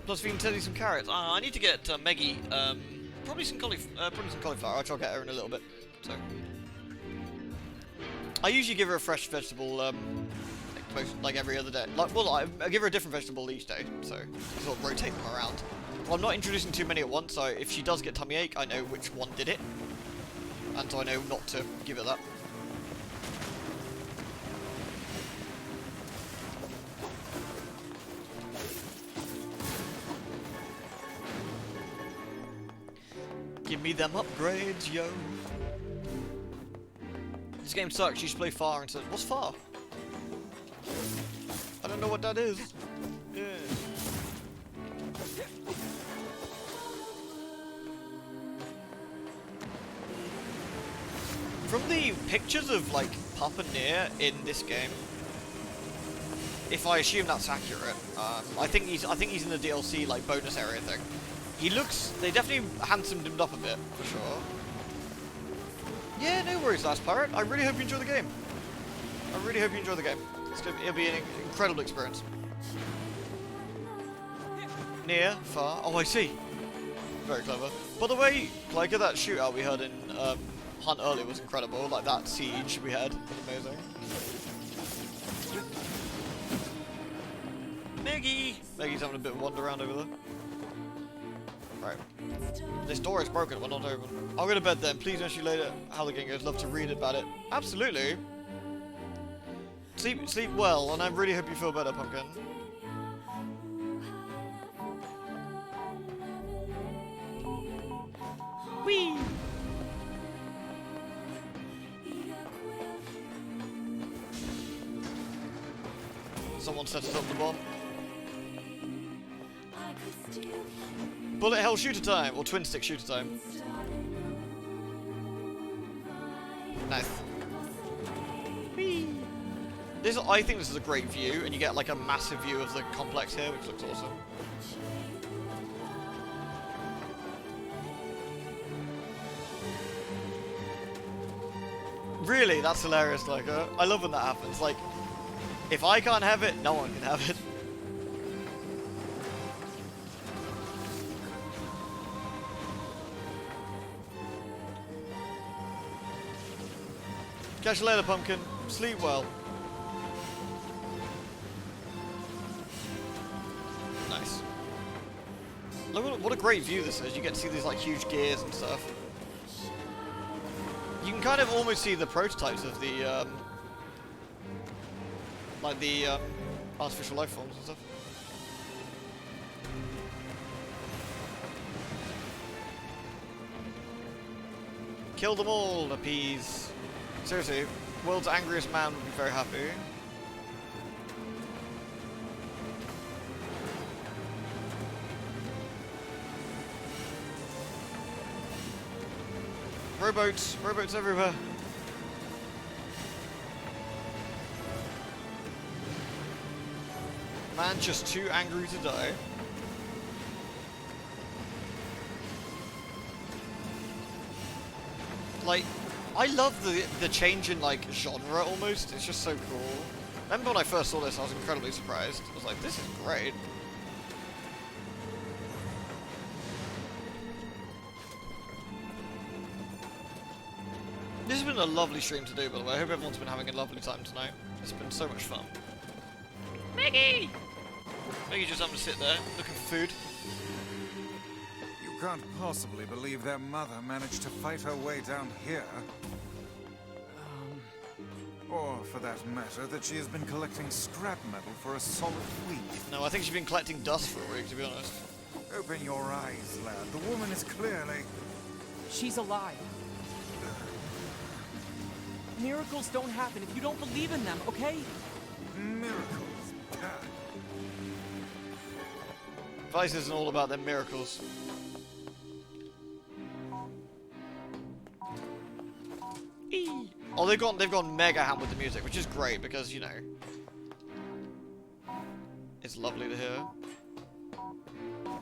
Plus, if you can tell you some carrots. I need to get Meggie, probably some cauliflower. I'll try to get her in a little bit. So... I usually give her a fresh vegetable, like every other day. Like, well, I give her a different vegetable each day, so sort of rotate them around. Well, I'm not introducing too many at once, so if she does get tummy ache, I know which one did it, and so I know not to give her that. Give me them upgrades, yo. This game sucks. You should play Far instead. What's Far? I don't know what that is. Yeah. From the pictures of like Papa NieR in this game, if I assume that's accurate, I think he's in the DLC like bonus area thing. He looks, they definitely handsomed him up a bit for sure. Yeah, no worries, Last Pirate. I really hope you enjoy the game. I really hope you enjoy the game. It'll be an incredible experience. NieR, Far. Oh, I see. Very clever. By the way, like that shootout we had in Hunt earlier was incredible. Like that siege we had was amazing. Maggie! Maggie's having a bit of a wander around over there. Right. This door is broken, we're not open. I'll go to bed then. Please ask you later how the game goes. Love to read about it. Absolutely. Sleep well, and I really hope you feel better, Pumpkin. Whee! Someone set us up the bomb. Bullet hell shooter time, or twin stick shooter time. Nice. Whee! I think this is a great view, and you get like a massive view of the complex here, which looks awesome. Really, that's hilarious, like, I love when that happens. Like, if I can't have it, no one can have it. Catch you later, Pumpkin. Sleep well. Nice. Look what a great view this is. You get to see these like huge gears and stuff. You can kind of almost see the prototypes of the like the artificial life forms and stuff. Kill them all, appease. Seriously, world's angriest man would be very happy. Rowboats! Rowboats everywhere! Man just too angry to die. Like, I love the change in like genre almost. It's just so cool. Remember when I first saw this, I was incredibly surprised. I was like, this is great. This has been a lovely stream to do, by the way. I hope everyone's been having a lovely time tonight. It's been so much fun. Maggie! Maggie just having to sit there, looking for food. You can't possibly believe their mother managed to fight her way down here. Or, for that matter, that she has been collecting scrap metal for a solid week. No, I think she's been collecting dust for a week, to be honest. Open your eyes, lad. The woman is clearly... She's alive. Miracles don't happen if you don't believe in them, okay? Miracles? Weiss isn't all about them miracles. Eee. Oh, they've gone mega ham with the music, which is great because, you know, it's lovely to hear.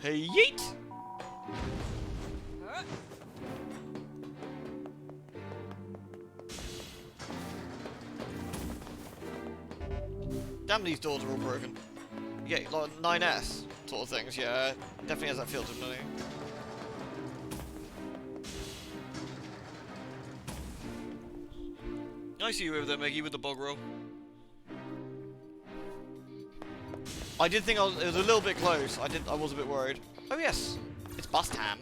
Hey, yeet! Damn, these doors are all broken. Yeah, like 9S sort of things, yeah. Definitely has that feel to it, doesn't it? I see you over there, Maggie, with the bog roll. I did think it was a little bit close. I was a bit worried. Oh yes, it's bus time.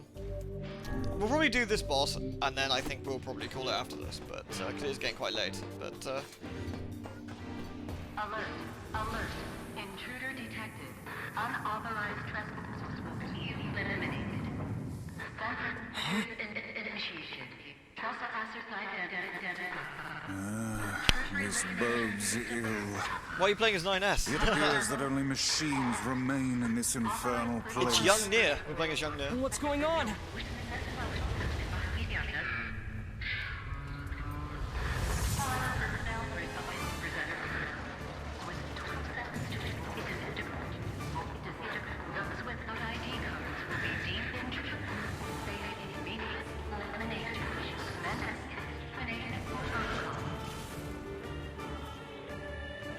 We'll probably do this boss, and then I think we'll probably call it after this, but because it's getting quite late. But Alert! Alert! Intruder detected. Unauthorized trespassers will be eliminated. Initiation. Trespasser identified. This bodes ill. Why are you playing as 9S? It appears that only machines remain in this infernal place. It's young NieR. We're playing as young NieR. What's going on?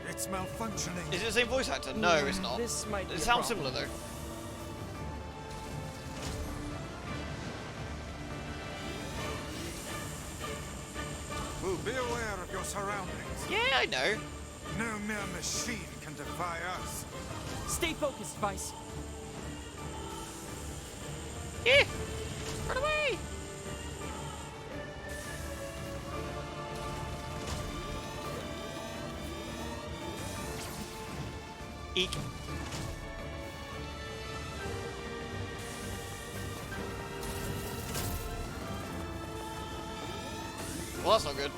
It's malfunctioning. Is it the same voice actor? No, it's not. This might be It a sounds problem. similar though. Be aware of your surroundings. Yeah, I know. No mere machine can defy us. Stay focused, Weiss. Yeah! Run away! Eek. Well, that's not good.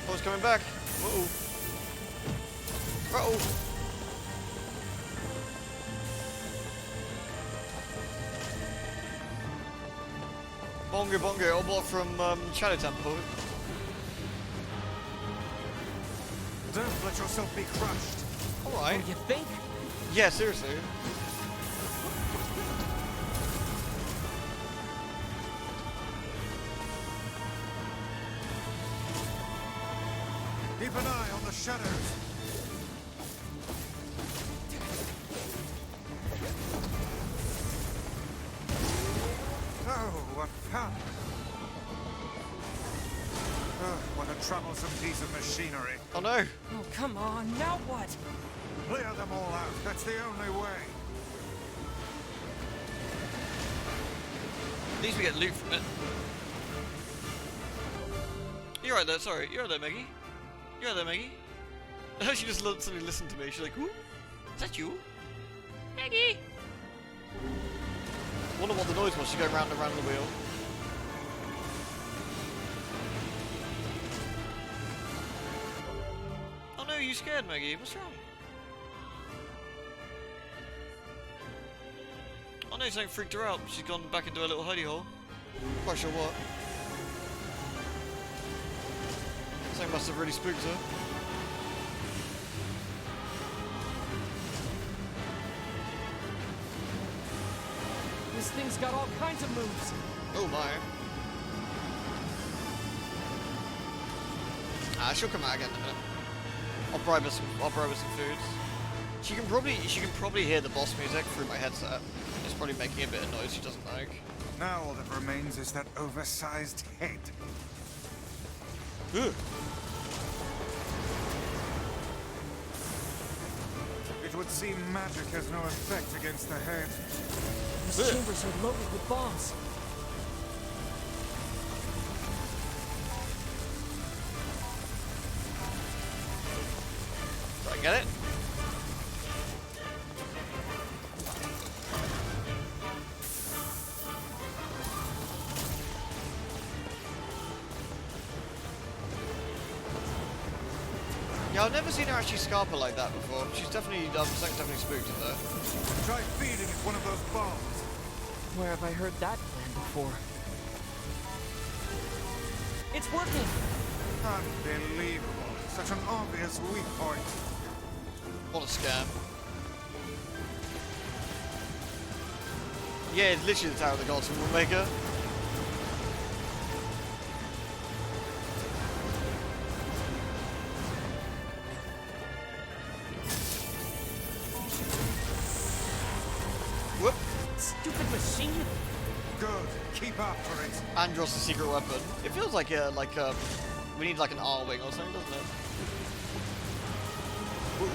Oh, it's coming back. Uh-oh. Uh-oh. Bongo Bongo, Obot from Shadow Temple. Don't let yourself be crushed. Alright. You think? Yeah, seriously. Keep an eye on the shadows. Oh, what fun! What a troublesome piece of machinery. Oh no! Oh, come on, now what? Clear them all out. That's the only way. At least we get loot from it. You're right there, sorry. You're right there, Maggie. You're right there, Maggie. She just suddenly listened to me. She's like, "Who? Is that you? Maggie?" Wonder what the noise was. She go round and round the wheel. Oh no, you scared, Maggie. What's wrong? Oh no, something freaked her out. She's gone back into her little hidey hole. Quite sure what. Something must have really spooked her. This thing's got all kinds of moves. Oh my. She'll come out again in a minute. I'll bribe her some foods. She can probably hear the boss music through my headset. It's probably making a bit of noise she doesn't like. Now all that remains is that oversized head. Ugh. It would seem magic has no effect against the head. These chambers are loaded with bombs. Do I get it? Yeah, I've never seen her actually scarper like that before. She's definitely, something's definitely spooked in there. Try feeding it one of those bombs. Where have I heard that plan before? It's working! Unbelievable. Such an obvious weak point. What a scam. Yeah, it's literally the Tower of the Gods from Maker. machine? Good. Keep after it. Andros' the secret weapon. It feels like we need like an R-wing or something, doesn't it? Ooh.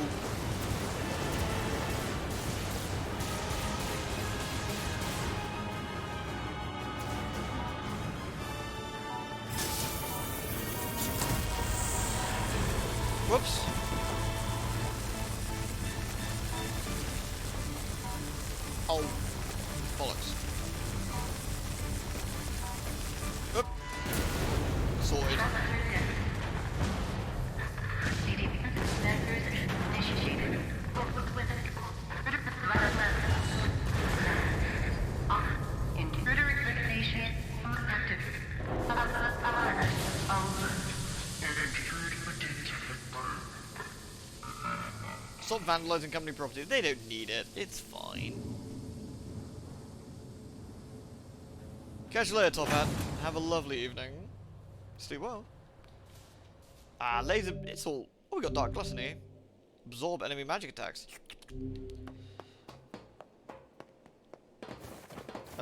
Whoops. Oh, bollocks. Oop. Sorted. Intruder examination active. Stop vandalizing company property. They don't need it. It's fine. Catch you later, Top Hat. Have a lovely evening. Sleep well. Laser. It's all. Oh, we got Dark Gluttony. Absorb enemy magic attacks.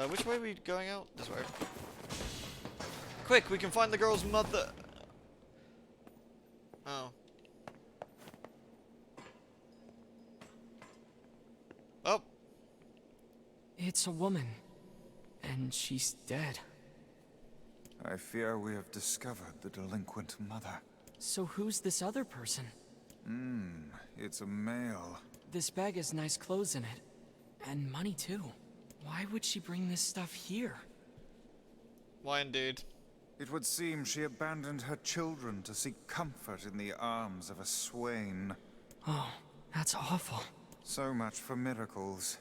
Which way are we going out? This way. Quick, we can find the girl's mother. Oh. Oh. It's a woman. And she's dead. I fear we have discovered the delinquent mother. So who's this other person? It's a male. This bag has nice clothes in it. And money too. Why would she bring this stuff here? Why indeed? It would seem she abandoned her children to seek comfort in the arms of a swain. Oh, that's awful. So much for miracles.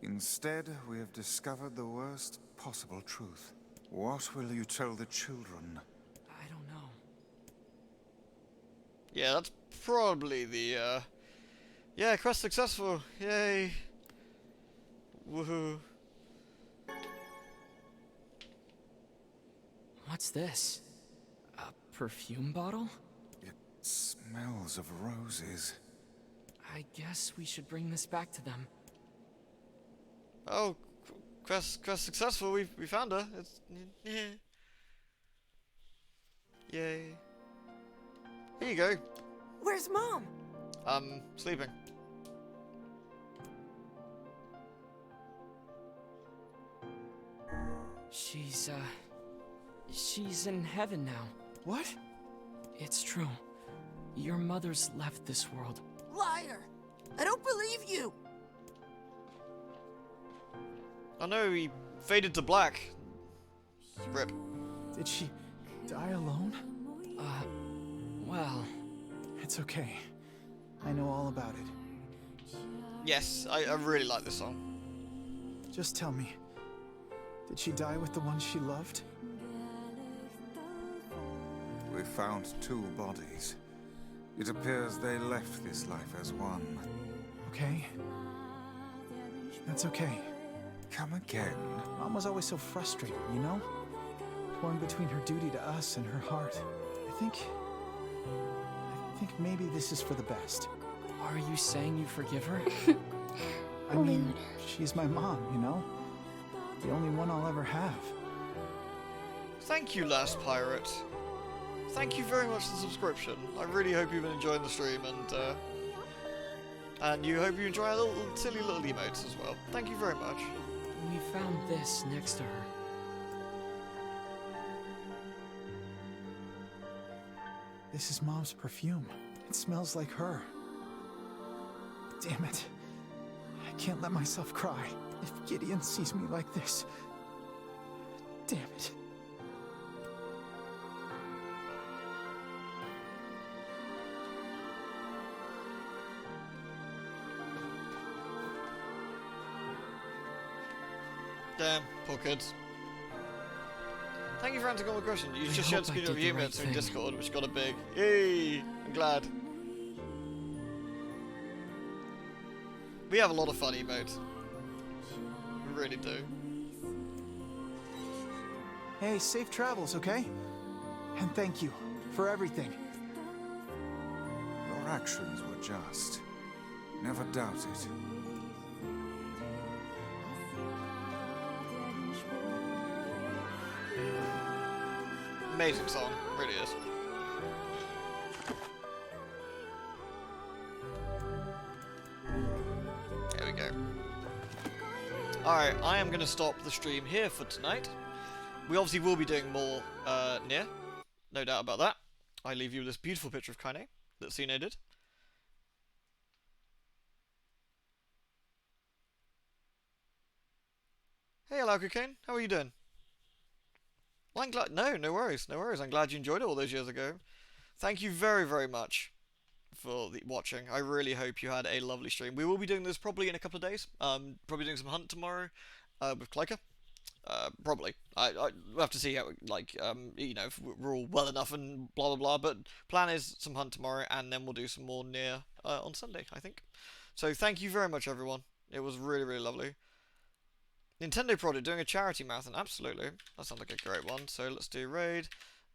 Instead, we have discovered the worst possible truth. What will you tell the children? I don't know. Yeah, that's probably the, Yeah, quest successful. Yay. Woohoo. What's this? A perfume bottle? It smells of roses. I guess we should bring this back to them. Oh, quest successful. We found her. It's yay. Here you go. Where's Mom? Sleeping. She's in heaven now. What? It's true. Your mother's left this world. Liar! I don't believe you! I know, he faded to black. Rip. Did she die alone? Well... It's okay. I know all about it. Yes, I really like this song. Just tell me, did she die with the one she loved? We found 2 bodies. It appears they left this life as one. Okay. That's okay. Come again? Mom was always so frustrated, you know? Torn between her duty to us and her heart. I think maybe this is for the best. Are you saying you forgive her? I mean, she's my mom, you know? The only one I'll ever have. Thank you, Last Pirate. Thank you very much for the subscription. I really hope you've been enjoying the stream, and you hope you enjoy our silly little emotes as well. Thank you very much. We found this next to her. This is Mom's perfume. It smells like her. Damn it. I can't let myself cry. If Gideon sees me like this... Damn it. Damn, poor kids. Thank you for answering all the questions. You just shared screen of your minutes in Discord, which got a big yay. I'm glad. We have a lot of fun emotes. We really do. Hey, safe travels, okay? And thank you for everything. Your actions were just. Never doubt it. amazing song, it really is. There we go. Alright, I am going to stop the stream here for tonight. We obviously will be doing more NieR, no doubt about that. I leave you with this beautiful picture of Kaine that Sine did. Hey, hello, Cocaine. How are you doing? Well, I'm glad. No worries, no worries. I'm glad you enjoyed it all those years ago. Thank you very, very much for watching. I really hope you had a lovely stream. We will be doing this probably in a couple of days. Probably doing some hunt tomorrow with Kleika. Probably. We'll have to see how, like, you know, if we're all well enough and blah blah blah. But plan is some hunt tomorrow, and then we'll do some more NieR on Sunday, I think. So thank you very much, everyone. It was really, really lovely. Nintendo Project, doing a charity marathon, absolutely. That sounds like a great one. So let's do raid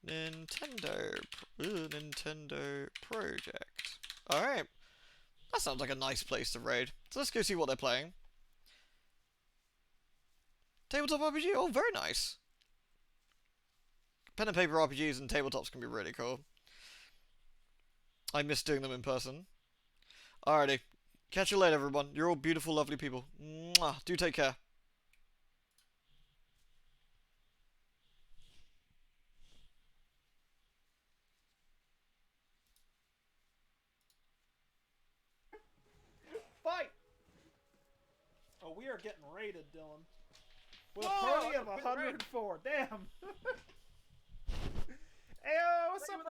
Nintendo Project. Alright. That sounds like a nice place to raid. So let's go see what they're playing. Tabletop RPG? Oh, very nice. Pen and paper RPGs and tabletops can be really cool. I miss doing them in person. Alrighty. Catch you later, everyone. You're all beautiful, lovely people. Mwah. Do take care. Fight! Oh, we are getting raided, Dylan. With a party of 104. Damn. Ayo, what's up,